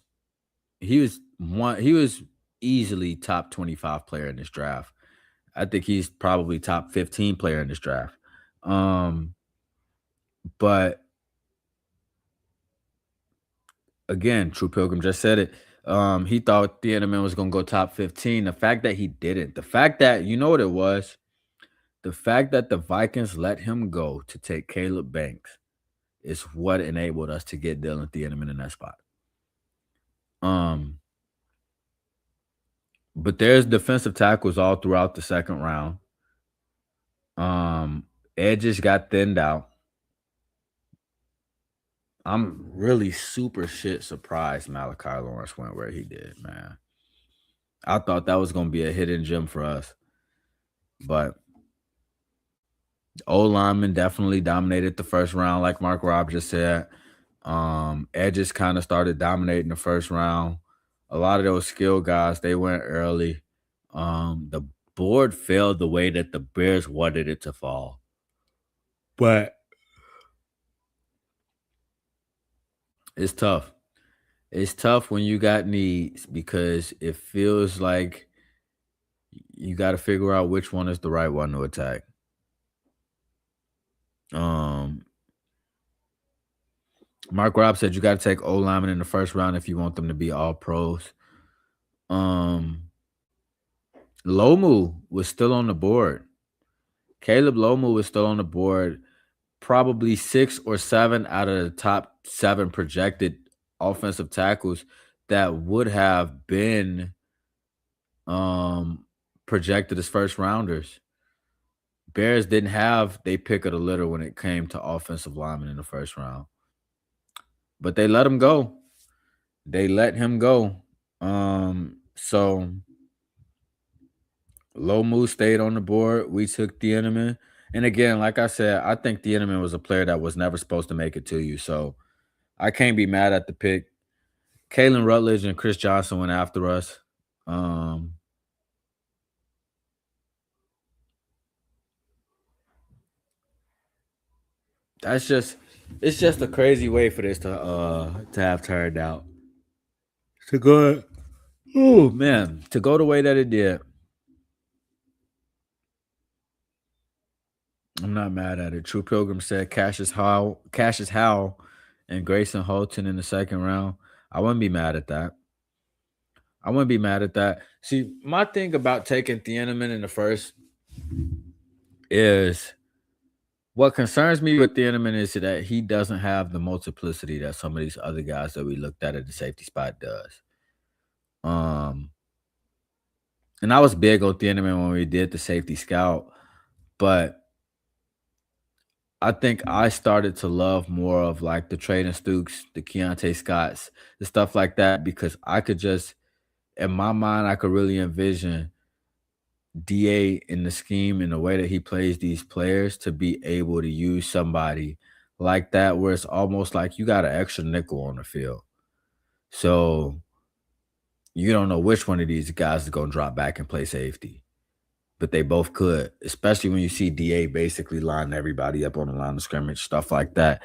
he was easily top 25 player in this draft. I think he's probably top 15 player in this draft. But again, True Pilgrim just said it. He thought Thieneman was gonna go top 15. The fact that he didn't, the fact that you know what it was, the fact that the Vikings let him go to take Caleb Banks is what enabled us to get Dylan Thieneman in that spot. But there's defensive tackles all throughout the second round. Edges got thinned out. I'm really super shit surprised Malachi Lawrence went where he did, man. I thought that was gonna be a hidden gem for us. But O lineman definitely dominated the first round, like Mark Robb just said. Edges kind of started dominating the first round. A lot of those skill guys, they went early. The board fell the way that the Bears wanted it to fall. But it's tough. It's tough when you got needs because it feels like you got to figure out which one is the right one to attack. Mark Robb said you got to take O lineman in the first round if you want them to be all pros. Lomu was still on the board. Caleb Lomu was still on the board. Probably 6 or 7 out of the top 7 projected offensive tackles that would have been projected as first rounders. Bears didn't have they pick of the litter when it came to offensive linemen in the first round. But they let him go. They let him go. So Lomu stayed on the board. We took Thieneman. And again, like I said, I think Thieneman was a player that was never supposed to make it to you. So I can't be mad at the pick. Kalen Rutledge and Chris Johnson went after us. It's just a crazy way for this to have turned out. To go, oh man, to go the way that it did. I'm not mad at it. True Pilgrim said Cassius Howell, and Grayson Holton in the second round. I wouldn't be mad at that. See, my thing about taking Thieneman in the first is what concerns me with Thieneman is that he doesn't have the multiplicity that some of these other guys that we looked at the safety spot does. And I was big on Thieneman when we did the safety scout, but I think I started to love more of like the Traden Stukes, the Keontae Scotts, the stuff like that, because I could just, in my mind, I could really envision DA in the scheme in the way that he plays these players to be able to use somebody like that where it's almost like you got an extra nickel on the field. So you don't know which one of these guys is going to drop back and play safety. But they both could, especially when you see DA basically line everybody up on the line of scrimmage, stuff like that.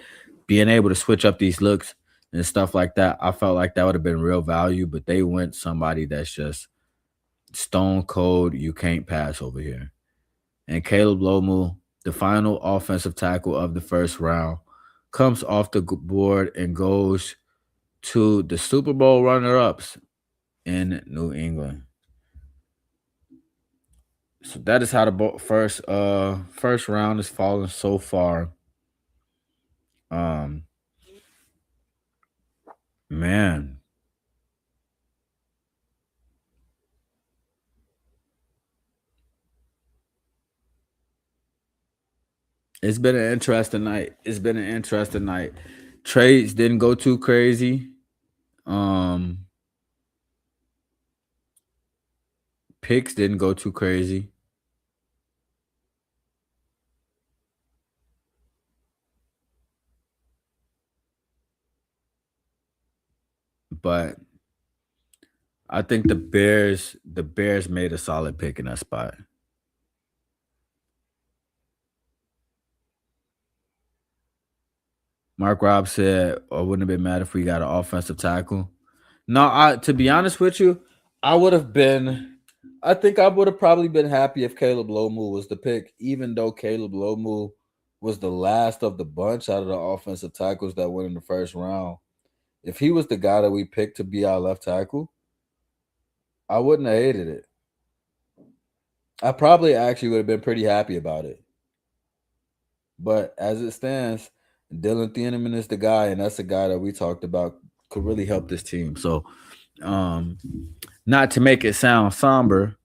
Being able to switch up these looks and stuff like that, I felt like that would have been real value, but they went somebody that's just stone cold, you can't pass over here. And Caleb Lomu, the final offensive tackle of the first round, comes off the board and goes to the Super Bowl runner-ups in New England. So that is how the first round is falling so far. Um, man, it's been an interesting night. It's been an interesting night. Trades didn't go too crazy. Um, Picks didn't go too crazy. But I think the Bears made a solid pick in that spot. Mark Robb said, "I wouldn't have been mad if we got an offensive tackle." No, I to be honest with you, I would have been. I think I would have probably been happy if Caleb Lomu was the pick, even though Caleb Lomu was the last of the bunch out of the offensive tackles that went in the first round. If he was the guy that we picked to be our left tackle, I wouldn't have hated it. I probably actually would have been pretty happy about it. But as it stands, Dylan Thieneman is the guy, and that's the guy that we talked about could really help this team. So, um, not to make it sound somber,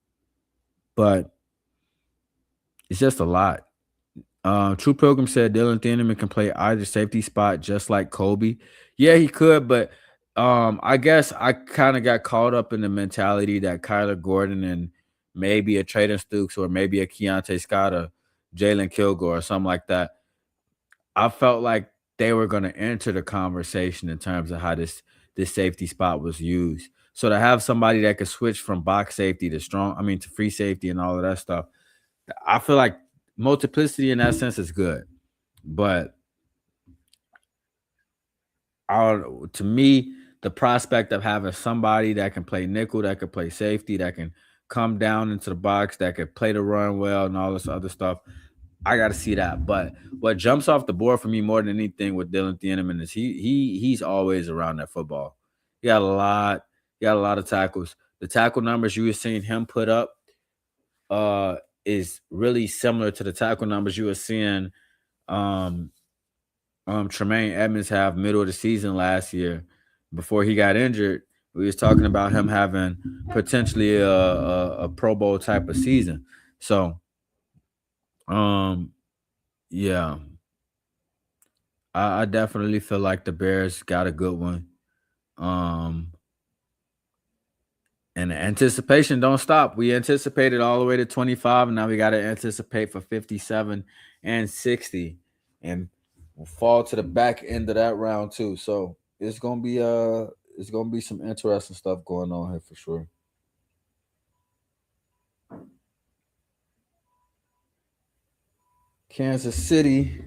but it's just a lot. True Pilgrim said Dylan Thieneman can play either safety spot just like Kobe. Yeah, he could, but I guess I kind of got caught up in the mentality that Kyler Gordon and maybe a Traden Stukes or maybe a Keontae Scott or Jalen Kilgore or something like that. I felt like they were going to enter the conversation in terms of how this safety spot was used. So to have somebody that could switch from box safety to to free safety and all of that stuff, I feel like multiplicity in that sense is good. But to me, the prospect of having somebody that can play nickel, that can play safety, that can come down into the box, that can play the run well, and all this other stuff, I got to see that. But what jumps off the board for me more than anything with Dylan Thieneman is he's always around that football. He got a lot. He got a lot of tackles. The tackle numbers you were seeing him put up uh is really similar to the tackle numbers you were seeing um Tremaine Edmonds have middle of the season last year before he got injured. We was talking about him having potentially a Pro Bowl type of season. So um yeah, I definitely feel like the Bears got a good one. Um and the anticipation don't stop. We anticipated all the way to 25, and now we got to anticipate for 57 and 60, and we'll fall to the back end of that round too. So it's gonna be some interesting stuff going on here for sure. Kansas City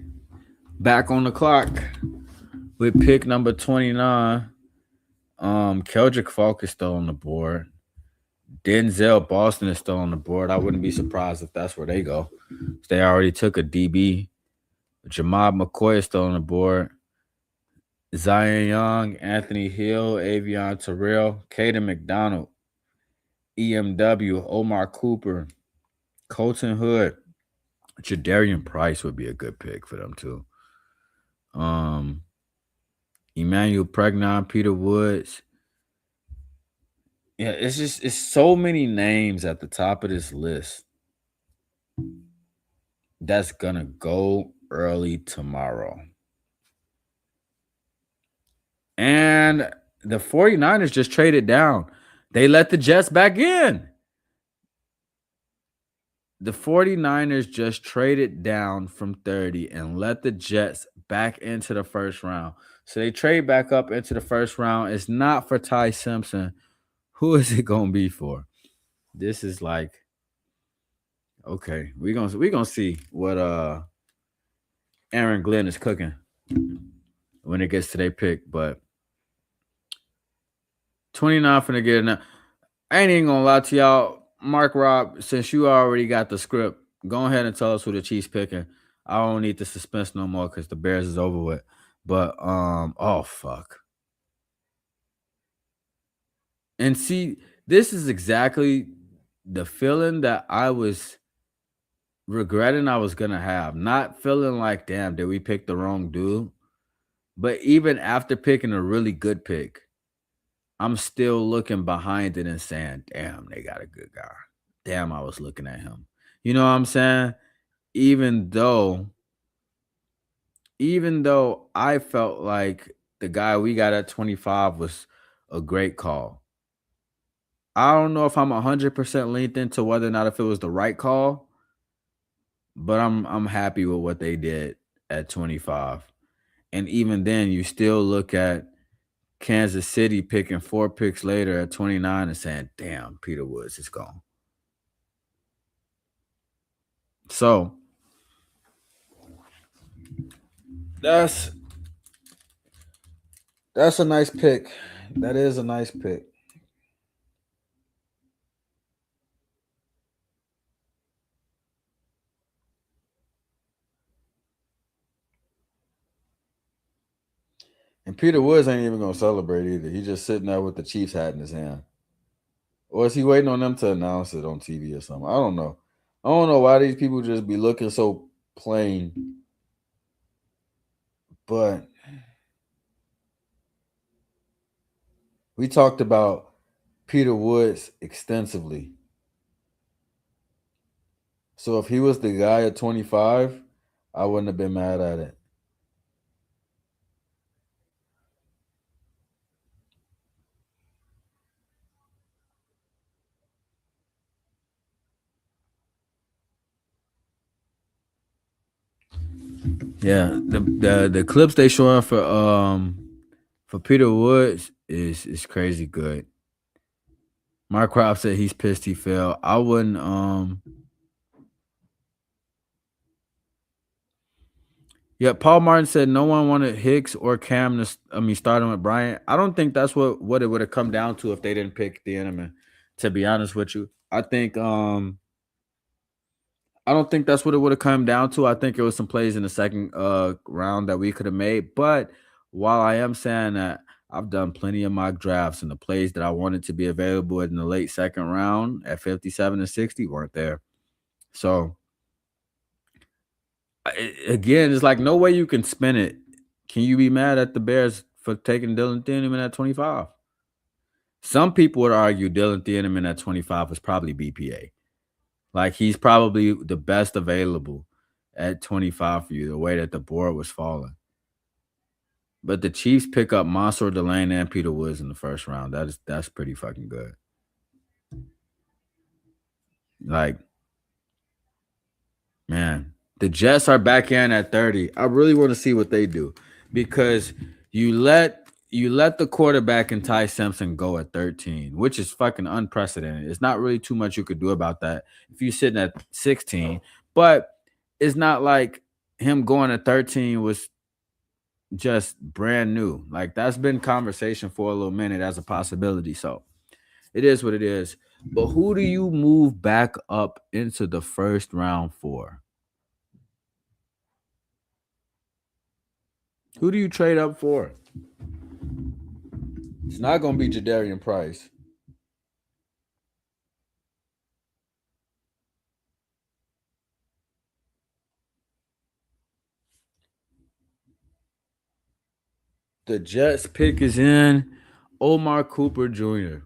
back on the clock with pick number 29. Keldrick Falk is still on the board. Denzel Boston is still on the board. I wouldn't be surprised if that's where they go. They already took a DB. Jamad McCoy is still on the board. Zion Young, Anthony Hill, Avion Terrell, Caden McDonald, EMW, Omar Cooper, Colton Hood, Jadarian Price would be a good pick for them too. Um, Emmanuel Pregnon, Peter Woods. Yeah, it's so many names at the top of this list that's gonna go early tomorrow. And the 49ers just traded down. They let the Jets back in. The 49ers just traded down from 30 and let the Jets back into the first round. So they trade back up into the first round. It's not for Ty Simpson. Who is it gonna be for? This is like, okay, we gonna see what Aaron Glenn is cooking when it gets to their pick. But 29 finna get it. I ain't even gonna lie to y'all. Mark Robb, since you already got the script, go ahead and tell us who the Chiefs picking. I don't need the suspense no more because the Bears is over with. But oh fuck. And see, this is exactly the feeling that I was regretting I was gonna have, not feeling like, damn, did we pick the wrong dude? But even after picking a really good pick, I'm still looking behind it and saying, damn, they got a good guy. Damn, I was looking at him. You know what I'm saying? Even though, even though I felt like the guy we got at 25 was a great call. I don't know if I'm 100% leaned into whether or not if it was the right call, but I'm happy with what they did at 25. And even then, you still look at Kansas City picking 4 picks later at 29 and saying, "Damn, Peter Woods is gone." So that's that's a nice pick. That is a nice pick. And Peter Woods ain't even gonna celebrate either. He's just sitting there with the Chiefs hat in his hand. Or is he waiting on them to announce it on TV or something? I don't know. I don't know why these people just be looking so plain. But we talked about Peter Woods extensively. So if he was the guy at 25, I wouldn't have been mad at it. Yeah, the clips they showing for Peter Woods is crazy good. Mark Crop said he's pissed he fell. I wouldn't Yeah, Paul Martin said no one wanted Hicks or Cam to starting with Bryant. I don't think that's what it would have come down to if they didn't pick the enemy, to be honest with you. I don't think that's what it would have come down to. I think it was some plays in the second round that we could have made. But while I am saying that I've done plenty of mock drafts and the plays that I wanted to be available in the late second round at 57 and 60 weren't there. So again, it's like no way you can spin it. Can you be mad at the Bears for taking Dylan Thieneman at 25? Some people would argue Dylan Thieneman at 25 was probably BPA. Like he's probably the best available at 25 for you, the way that the board was falling. But the Chiefs pick up Mansour Delane and Peter Woods in the first round. That's pretty fucking good. Like, man, the Jets are back in at 30. I really want to see what they do because you let the quarterback and Ty Simpson go at 13, which is fucking unprecedented. It's not really too much you could do about that if you're sitting at 16, but it's not like him going at 13 was just brand new. Like that's been conversation for a little minute as a possibility. So it is what it is. But who do you move back up into the first round for? Who do you trade up for? It's not going to be Jadarian Price. The Jets pick is in Omar Cooper Jr.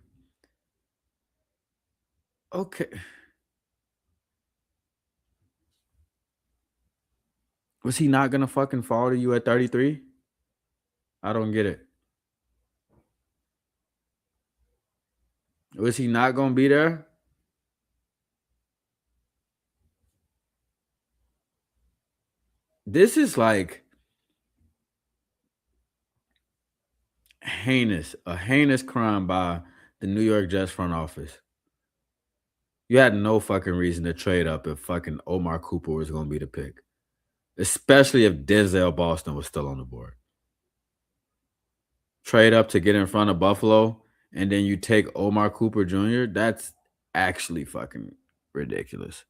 Okay. Was he not going to fucking fall to you at 33? I don't get it. Was he not going to be there? This is like a heinous crime by the New York Jets front office. You had no fucking reason to trade up if fucking Omar Cooper was going to be the pick, especially if Denzel Boston was still on the board. Trade up to get in front of Buffalo, and then you take Omar Cooper Jr. That's actually fucking ridiculous.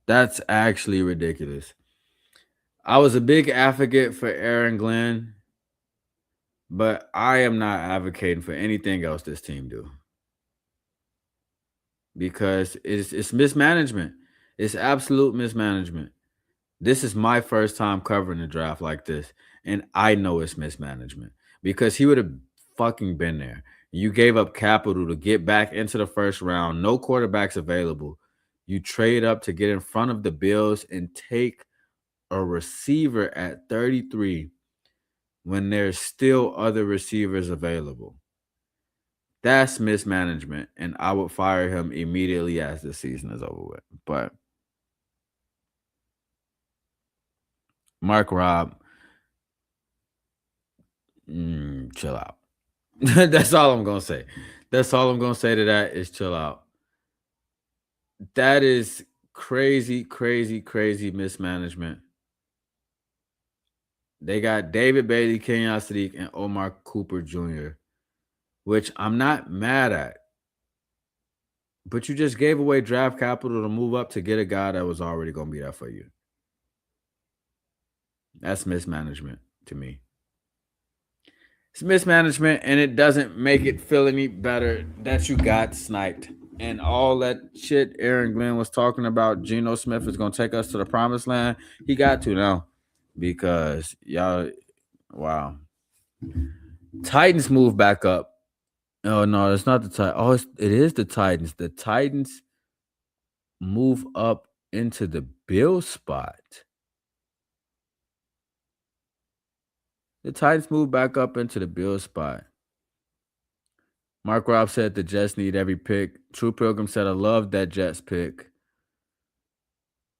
That's actually ridiculous. I was a big advocate for Aaron Glenn, but I am not advocating for anything else this team do. because it's mismanagement. It's absolute mismanagement. This is my first time covering the draft like this, and I know it's mismanagement because he would have fucking been there. You gave up capital to get back into the first round. No quarterbacks available. You trade up to get in front of the Bills and take a receiver at 33 when there's still other receivers available. That's mismanagement, and I would fire him immediately as the season is over with. But Mark Robb, chill out. That's all I'm gonna say. That's all I'm gonna say to that is chill out. That is crazy, crazy, crazy mismanagement. They got David Bailey, Kenyon Sadiq, and Omar Cooper Jr., which I'm not mad at. But you just gave away draft capital to move up to get a guy that was already gonna be there for you. That's mismanagement to me. It's mismanagement, and it doesn't make it feel any better that you got sniped. And all that shit Aaron Glenn was talking about, Geno Smith is gonna take us to the promised land. He got to now because y'all, wow. Titans move back up. Oh no, it's not the Titans. Oh, it is the Titans. The Titans move up into the Bill spot. The Titans move back up into the Bill spot. Mark Robb said the Jets need every pick. True Pilgrim said I love that Jets pick.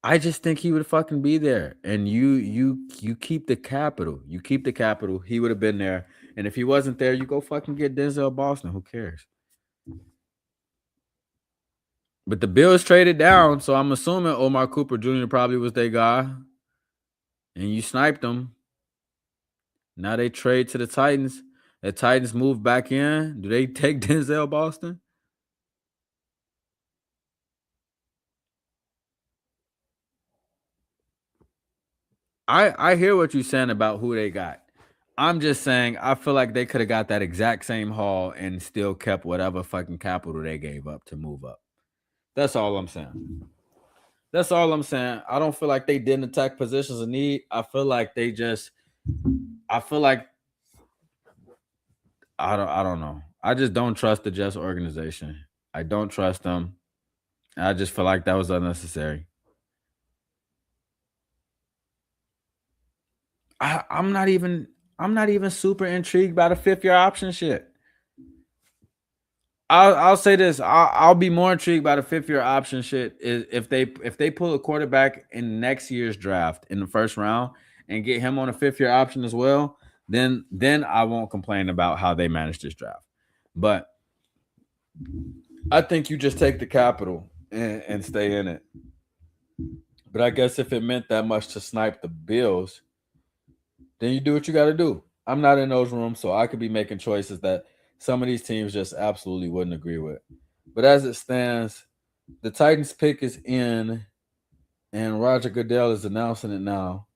I just think he would fucking be there. And you keep the capital. You keep the capital. He would have been there. And if he wasn't there, you go fucking get Denzel Boston. Who cares? But the Bills traded down, so I'm assuming Omar Cooper Jr. probably was their guy. And you sniped him. Now they trade to the Titans. The Titans move back in. Do they take Denzel Boston? I hear what you're saying about who they got. I'm just saying I feel like they could have got that exact same haul and still kept whatever fucking capital they gave up to move up. That's all I'm saying. That's all I'm saying. I don't feel like they didn't attack positions of need. I feel like they just I feel like I don't know. I just don't trust the Jets organization. I don't trust them. I just feel like that was unnecessary. I'm not even super intrigued by the 5th year option shit. I'll say this. I'll be more intrigued by the 5th year option shit is if they pull a quarterback in next year's draft in the first round and get him on a 5th year option as well. Then I won't complain about how they managed this draft. But I think you just take the capital and stay in it. But I guess if it meant that much to snipe the Bills, then you do what you got to do. I'm not in those rooms, so I could be making choices that some of these teams just absolutely wouldn't agree with. But as it stands, the Titans pick is in, and Roger Goodell is announcing it now.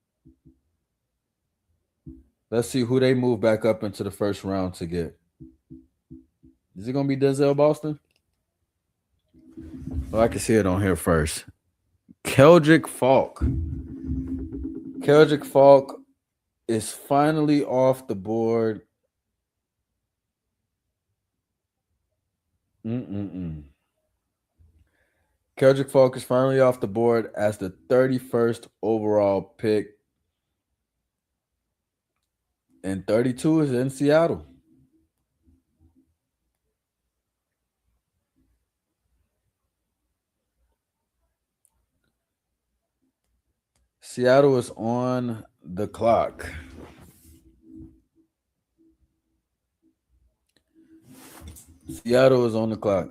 Let's see who they move back up into the first round to get. Is it going to be Denzel Boston? Well, I can see it on here first. Keldrick Falk. Keldrick Falk is finally off the board. Keldrick Falk is finally off the board as the 31st overall pick. And 32 is in Seattle. Seattle is on the clock. Seattle is on the clock.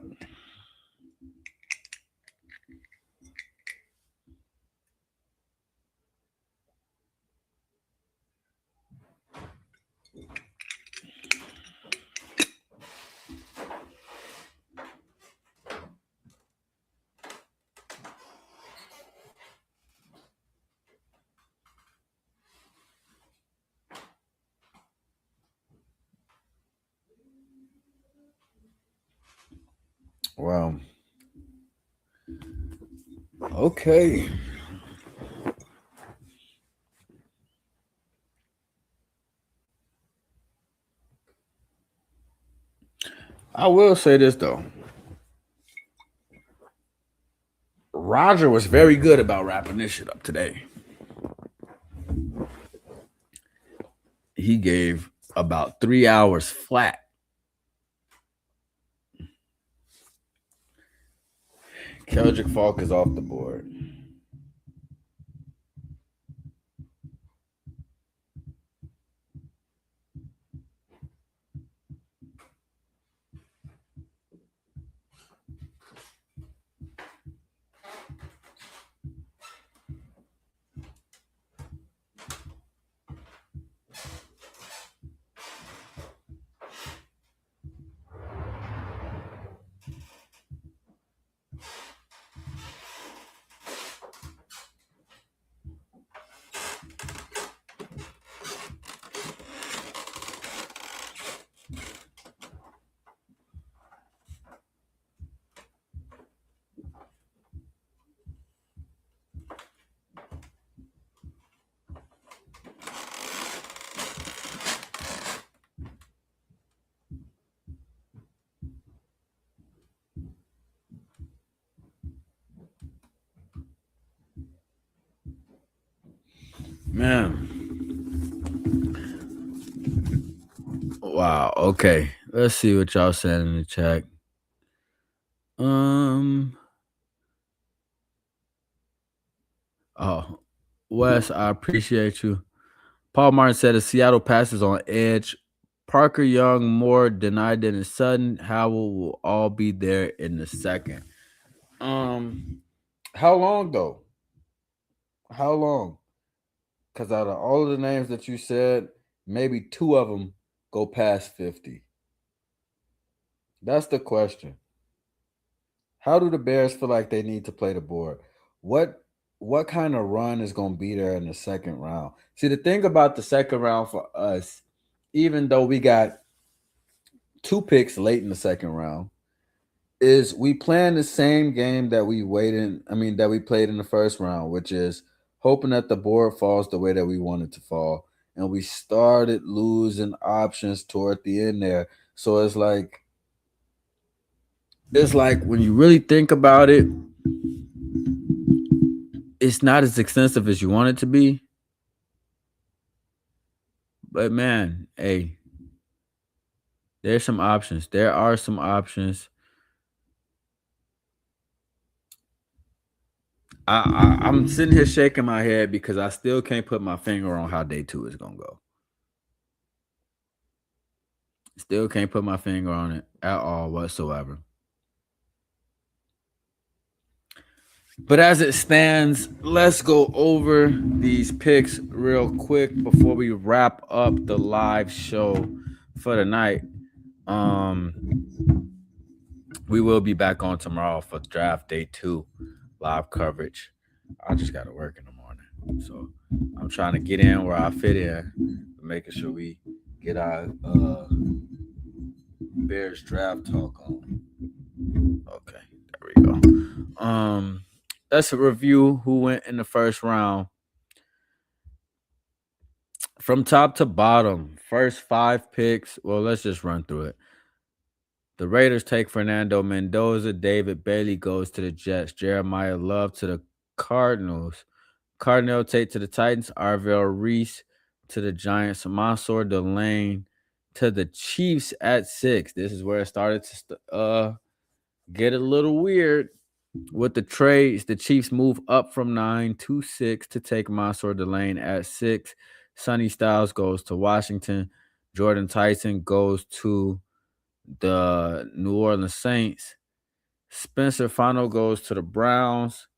Wow. Okay. I will say this though. Roger was very good about wrapping this shit up today. He gave about 3 hours flat. Keldrick Falk is off the board. Man. Wow. Okay. Let's see what y'all said in the chat. Oh, Wes, I appreciate you. Paul Martin said the Seattle passes on edge. Parker Young more denied than his Sutton. Howell will all be there in the second. How long though? How long? Because out of all of the names that you said, maybe two of them go past 50. That's the question. How do the Bears feel like they need to play the board? What what kind of run is going to be there in the second round? See, the thing about the second round for us, even though we got two picks late in the second round, is we playing the same game that that we played in the first round, which is hoping that the board falls the way that we want it to fall. And we started losing options toward the end there. So it's like when you really think about it, it's not as extensive as you want it to be. But man, hey, there's some options. There are some options. I'm sitting here shaking my head because I still can't put my finger on how day two is gonna go. Still can't put my finger on it at all whatsoever. But as it stands, let's go over these picks real quick before we wrap up the live show for the night. We will be back on tomorrow for draft day 2 live coverage. I just got to work in the morning, so I'm trying to get in where I fit in, making sure we get our Bears draft talk on. Okay, there we go. Let's review who went in the first round. From top to bottom, first 5 picks. Well, let's just run through it. The Raiders take Fernando Mendoza. David Bailey goes to the Jets. Jeremiah Love to the Cardinals. Cardinal Tate to the Titans. Arvell Reese to the Giants. Mansour Delane to the Chiefs at 6. This is where it started to get a little weird. With the trades, the Chiefs move up from 9 to 6 to take Mansour Delane at 6. Sonny Styles goes to Washington. Jordan Tyson goes to the New Orleans Saints. Spencer Fano goes to the Browns.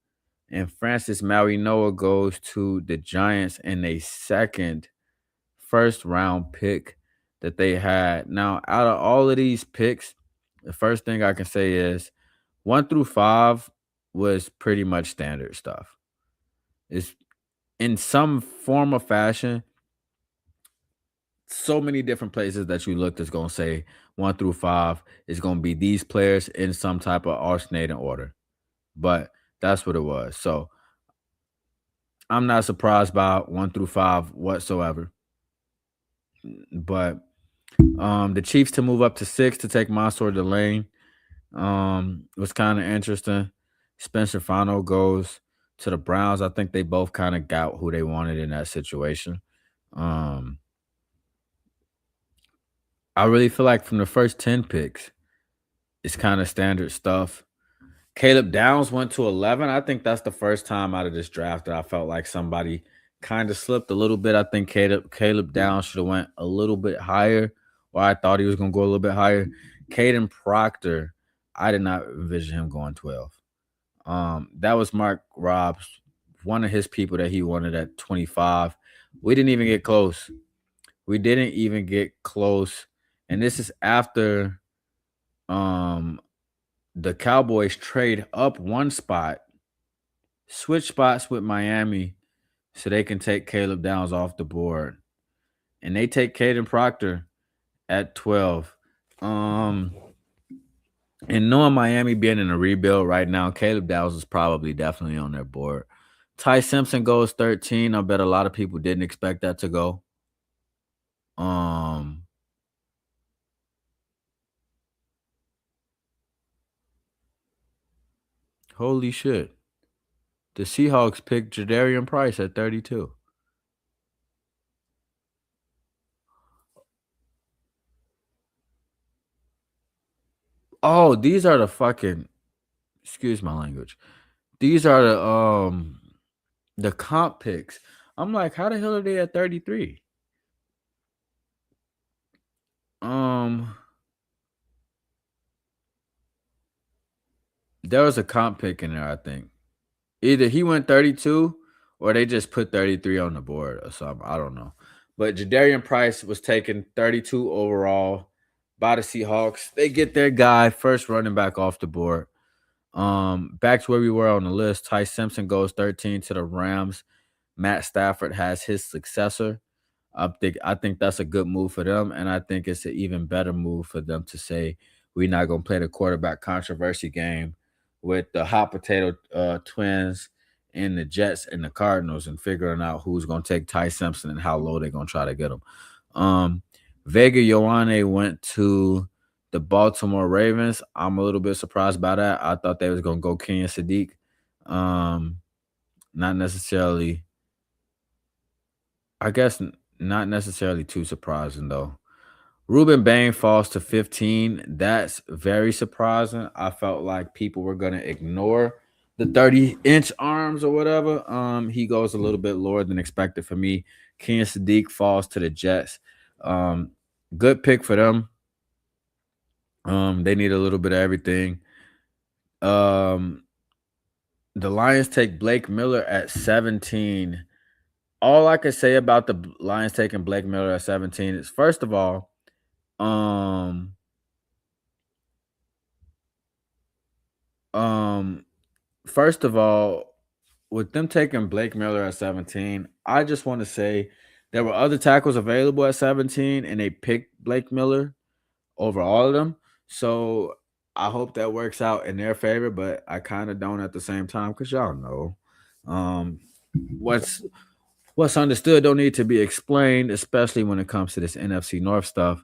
And Francis Maui Noah goes to the Giants in a second first round pick that they had. Now, out of all of these picks, the first thing I can say is 1 through 5 was pretty much standard stuff. It's in some form or fashion, so many different places that you look that's going to say 1 through 5 is going to be these players in some type of alternating order. But That's what it was. So I'm not surprised by 1 through 5 whatsoever. But the Chiefs to move up to 6 to take Mansour Delane was kind of interesting. Spencer Fano goes to the Browns. I think they both kind of got who they wanted in that situation. Um, I really feel like from the first 10 picks, it's kind of standard stuff. Caleb Downs went to 11. I think that's the first time out of this draft that I felt like somebody kind of slipped a little bit. I think Caleb Downs should have went a little bit higher, or I thought he was going to go a little bit higher. Caden Proctor, I did not envision him going 12. That was Mark Robs, one of his people that he wanted at 25. We didn't even get close. We didn't even get close. And this is after um the Cowboys trade up one spot, switch spots with Miami so they can take Caleb Downs off the board. And they take Caden Proctor at 12. Um and knowing Miami being in a rebuild right now, Caleb Downs is probably definitely on their board. Ty Simpson goes 13. I bet a lot of people didn't expect that to go. Um Holy shit. The Seahawks picked Jadarian Price at 32. Oh, these are the fucking excuse my language. These are the comp picks. I'm like, how the hell are they at 33? Um there was a comp pick in there, I think. Either he went 32 or they just put 33 on the board or something. I don't know. But Jadarian Price was taken 32 overall by the Seahawks. They get their guy, first running back off the board. Back to where we were on the list. Ty Simpson goes 13 to the Rams. Matt Stafford has his successor. I think that's a good move for them, and I think it's an even better move for them to say we're not gonna play the quarterback controversy game with the hot potato twins and the Jets and the Cardinals and figuring out who's gonna take Ty Simpson and how low they're gonna try to get him. Um, Vega Ioane went to the Baltimore Ravens. I'm a little bit surprised by that. I thought they was gonna go Kenyon Sadiq. Um, Not necessarily. I guess not necessarily too surprising though. Ruben Bain falls to 15. That's very surprising. I felt like people were gonna ignore the 30-inch arms or whatever. He goes a little bit lower than expected for me. Kenyon Sadiq falls to the Jets. Um, Good pick for them. They need a little bit of everything. Um, the Lions take Blake Miller at 17. All I can say about the Lions taking Blake Miller at 17 is first of all, um, um, first of all, with them taking Blake Miller at 17, I just want to say there were other tackles available at 17 and they picked Blake Miller over all of them. So I hope that works out in their favor, but I kind of don't at the same time because y'all know um, what's what's understood don't need to be explained, especially when it comes to this NFC North stuff.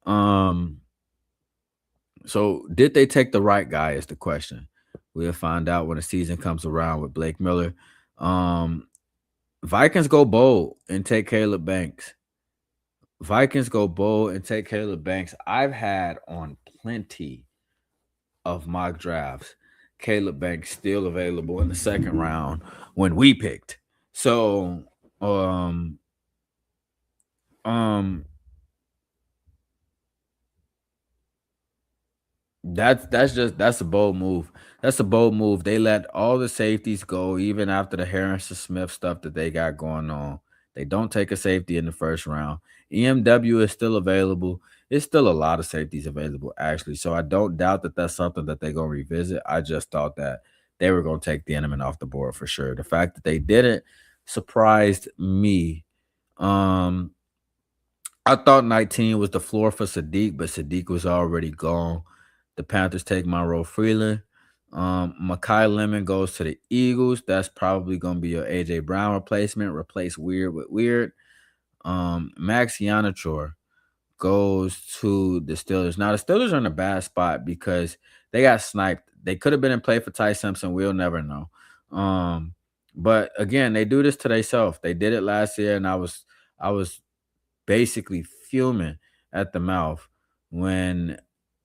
Um, so did they take the right guy is the question. We'll find out when the season comes around with Blake Miller. Um, Vikings go bold and take Caleb Banks. Vikings go bold and take Caleb Banks. I've had on plenty of mock drafts Caleb Banks still available in the second round when we picked. So um um that's a bold move. That's a bold move. They let all the safeties go, even after the Harrison Smith stuff that they got going on. They don't take a safety in the first round. EMW is still available. It's still a lot of safeties available, actually. So I don't doubt that that's something that they're gonna revisit. I just thought that they were gonna take the enemy off the board for sure. The fact that they didn't surprised me. Um, I thought 19 was the floor for Sadiq, but Sadiq was already gone. The Panthers take Monroe Freeland. Makai Lemon goes to the Eagles. That's probably gonna be your AJ Brown replacement. Replace Weird with Weird. Max Yanachor goes to the Steelers. Now the Steelers are in a bad spot because they got sniped. They could have been in play for Ty Simpson. We'll never know. But again, they do this to themselves. They did it last year, and I was basically fuming at the mouth when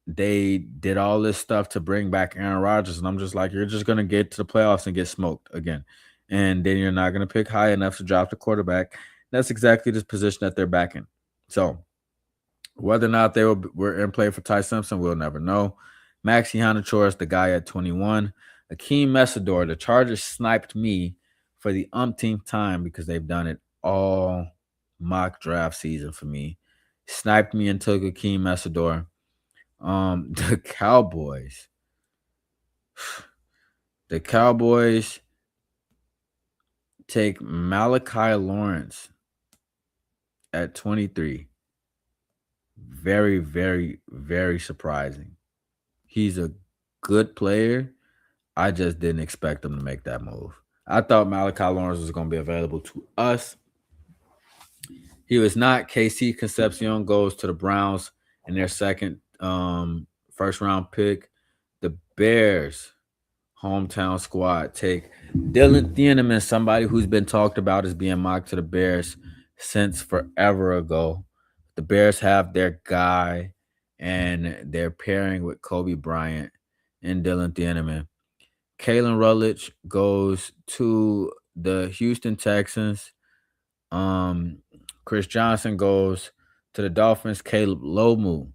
they did all this stuff to bring back Aaron Rodgers, and I'm just like, you're just gonna get to the playoffs and get smoked again, and then you're not gonna pick high enough to drop the quarterback. That's exactly the position that they're back in. So whether or not were in play for Ty Simpson, we'll never know. Maxi Hanachor is the guy at 21. Akeem Mesidor, the Chargers sniped me for the umpteenth time because they've done it all mock draft season for me. Sniped me and took Akeem Mesidor. The Cowboys. The Cowboys take Malachi Lawrence at 23. Very, very, very surprising. He's a good player. I just didn't expect him to make that move. I thought Malachi Lawrence was going to be available to us. He was not. KC Concepcion goes to the Browns in their second first round pick. The Bears hometown squad take Dylan Thieneman, somebody who's been talked about as being mocked to the Bears since forever ago. The Bears have their guy, and they're pairing with Kobe Bryant and Dylan Thieneman. Kalen Rutledge goes to the Houston Texans. Um, Chris Johnson goes to the Dolphins. Caleb Lomu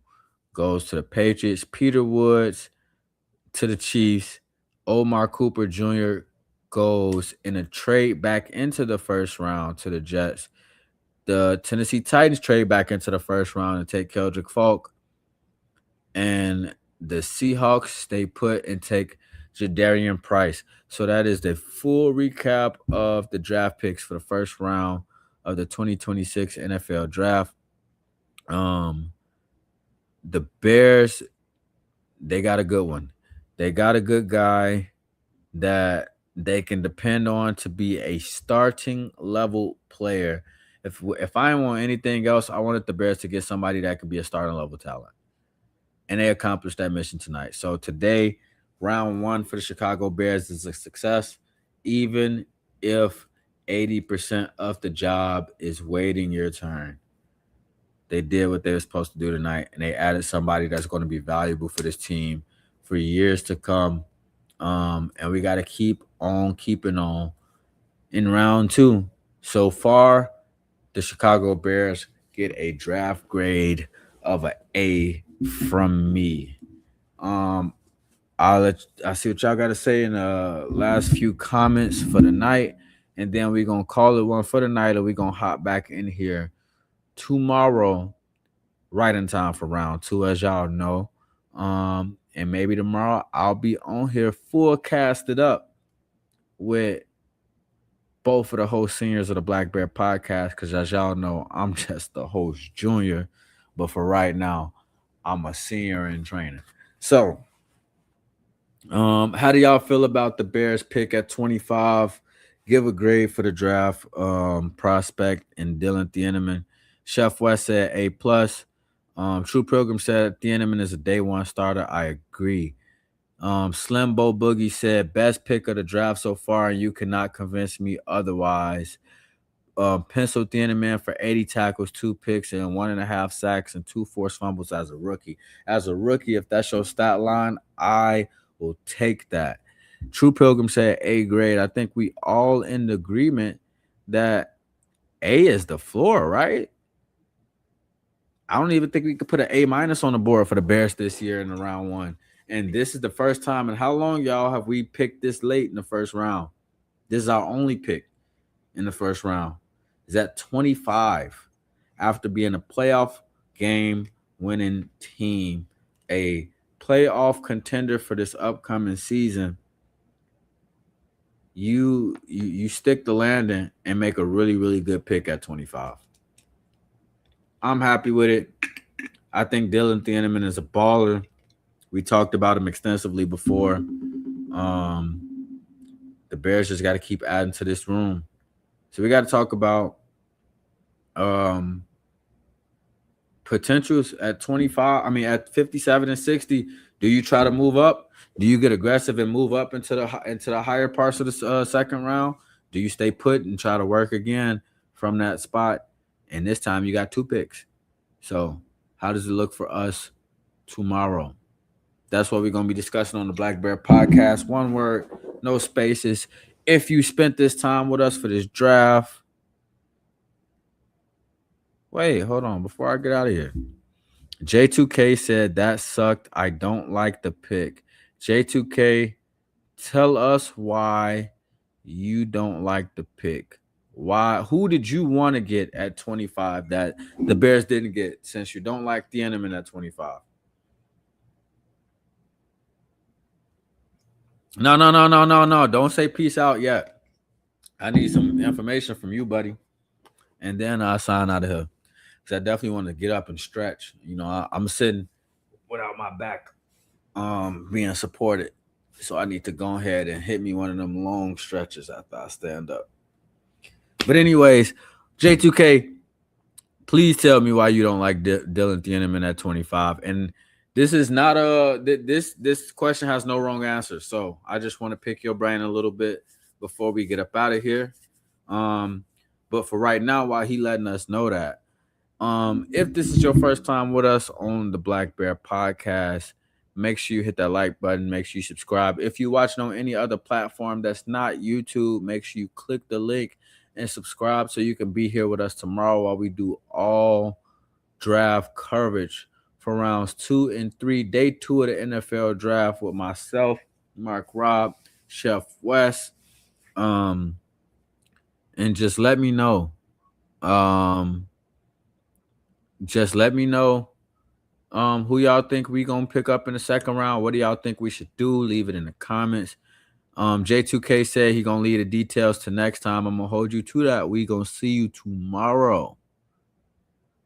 goes to the Patriots. Peter Woods to the Chiefs. Omar Cooper Jr. goes in a trade back into the first round to the Jets. The Tennessee Titans trade back into the first round and take Keldrick Falk. And the Seahawks stay put and take Jadarian Price. So that is the full recap of the draft picks for the first round of the 2026 NFL draft. The Bears, they got a good one. They got a good guy that they can depend on to be a starting level player. If I want anything else, I wanted the Bears to get somebody that could be a starting level talent. And they accomplished that mission tonight. So today, round one for the Chicago Bears is a success, even if 80% of the job is waiting your turn. They did what they were supposed to do tonight, and they added somebody that's going to be valuable for this team for years to come. And we got to keep on keeping on in round two. So far, the Chicago Bears get a draft grade of an A from me. Um, I see what y'all got to say in the last few comments for the night, and then we're gonna call it one for the night, and we're gonna hop back in here tomorrow, right in time for round two, as y'all know. And maybe tomorrow I'll be on here full casted up with both of the host seniors of the Black Bear podcast, because as y'all know, I'm just the host junior, but for right now, I'm a senior in training. So, how do y'all feel about the Bears pick at 25? Give a grade for the draft prospect and Dylan Thieneman. Chef West said A plus. True Pilgrim said Thieneman is a day one starter. I agree. Slim Bo Boogie said best pick of the draft so far, and you cannot convince me otherwise. Pencil Thieneman for 80 tackles, 2 picks, and 1.5 sacks and 2 forced fumbles as a rookie. As a rookie, if that's your stat line, I will take that. True Pilgrim said A grade. I think we all in agreement that A is the floor, right? I don't even think we could put an A minus on the board for the Bears this year in the round one. And this is the first time in how long, y'all, have we picked this late in the first round? This is our only pick in the first round. Is at 25 after being a playoff game winning team, a playoff contender for this upcoming season. You stick the landing and make a really, really good pick at 25. I'm happy with it. I think Dylan Thieneman is a baller. We talked about him extensively before. The Bears just got to keep adding to this room. So we got to talk about um, potentials at 25. I mean, at 57 and 60. Do you try to move up? Do you get aggressive and move up into the higher parts of the second round? Do you stay put and try to work again from that spot? And this time you got two picks. So how does it look for us tomorrow? That's what we're going to be discussing on the Black Bear Podcast. One word, no spaces. If you spent this time with us for this draft, wait, hold on. Before I get out of here, J2K said that sucked. I don't like the pick. J2K, tell us why you don't like the pick. Why? Who did you want to get at 25 that the Bears didn't get since you don't like the enemy at 25? No, no, no, no, no, no. Don't say peace out yet. I need some information from you, buddy. And then I'll sign out of here. Because I definitely want to get up and stretch. You know, I'm sitting without my back being supported. So I need to go ahead and hit me one of them long stretches after I stand up. But anyways, J2K, please tell me why you don't like Dylan Thieneman at 25. And this is not this question has no wrong answer. So I just want to pick your brain a little bit before we get up out of here. But for right now, while he letting us know that, if this is your first time with us on the Black Bear Podcast, make sure you hit that like button. Make sure you subscribe. If you're watching on any other platform that's not YouTube, make sure you click the link and subscribe so you can be here with us tomorrow while we do all draft coverage for rounds 2 and 3, day 2 of the NFL draft with myself, Mark Robb, Chef West. And just let me know. Just let me know who y'all think we gonna pick up in the second round. What do y'all think we should do? Leave it in the comments. J2K said he gonna leave the details to next time. I'm gonna hold you to that. We gonna see you tomorrow.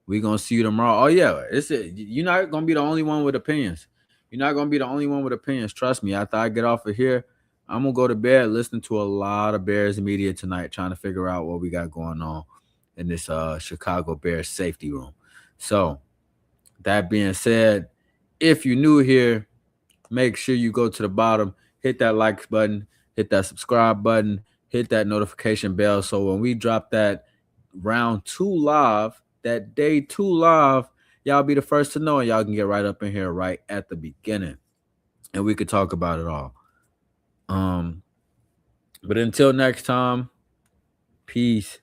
We gonna see you tomorrow. Oh yeah, you're not gonna be the only one with opinions. You're not gonna be the only one with opinions. Trust me. After I get off of here, I'm gonna go to bed listening to a lot of Bears media tonight, trying to figure out what we got going on in this Chicago Bears safety room. So that being said, if you're new here, make sure you go to the bottom, hit that like button, hit that subscribe button, hit that notification bell. So when we drop that round 2 live, that day 2 live, y'all be the first to know, and y'all can get right up in here right at the beginning, and we could talk about it all. But until next time, peace.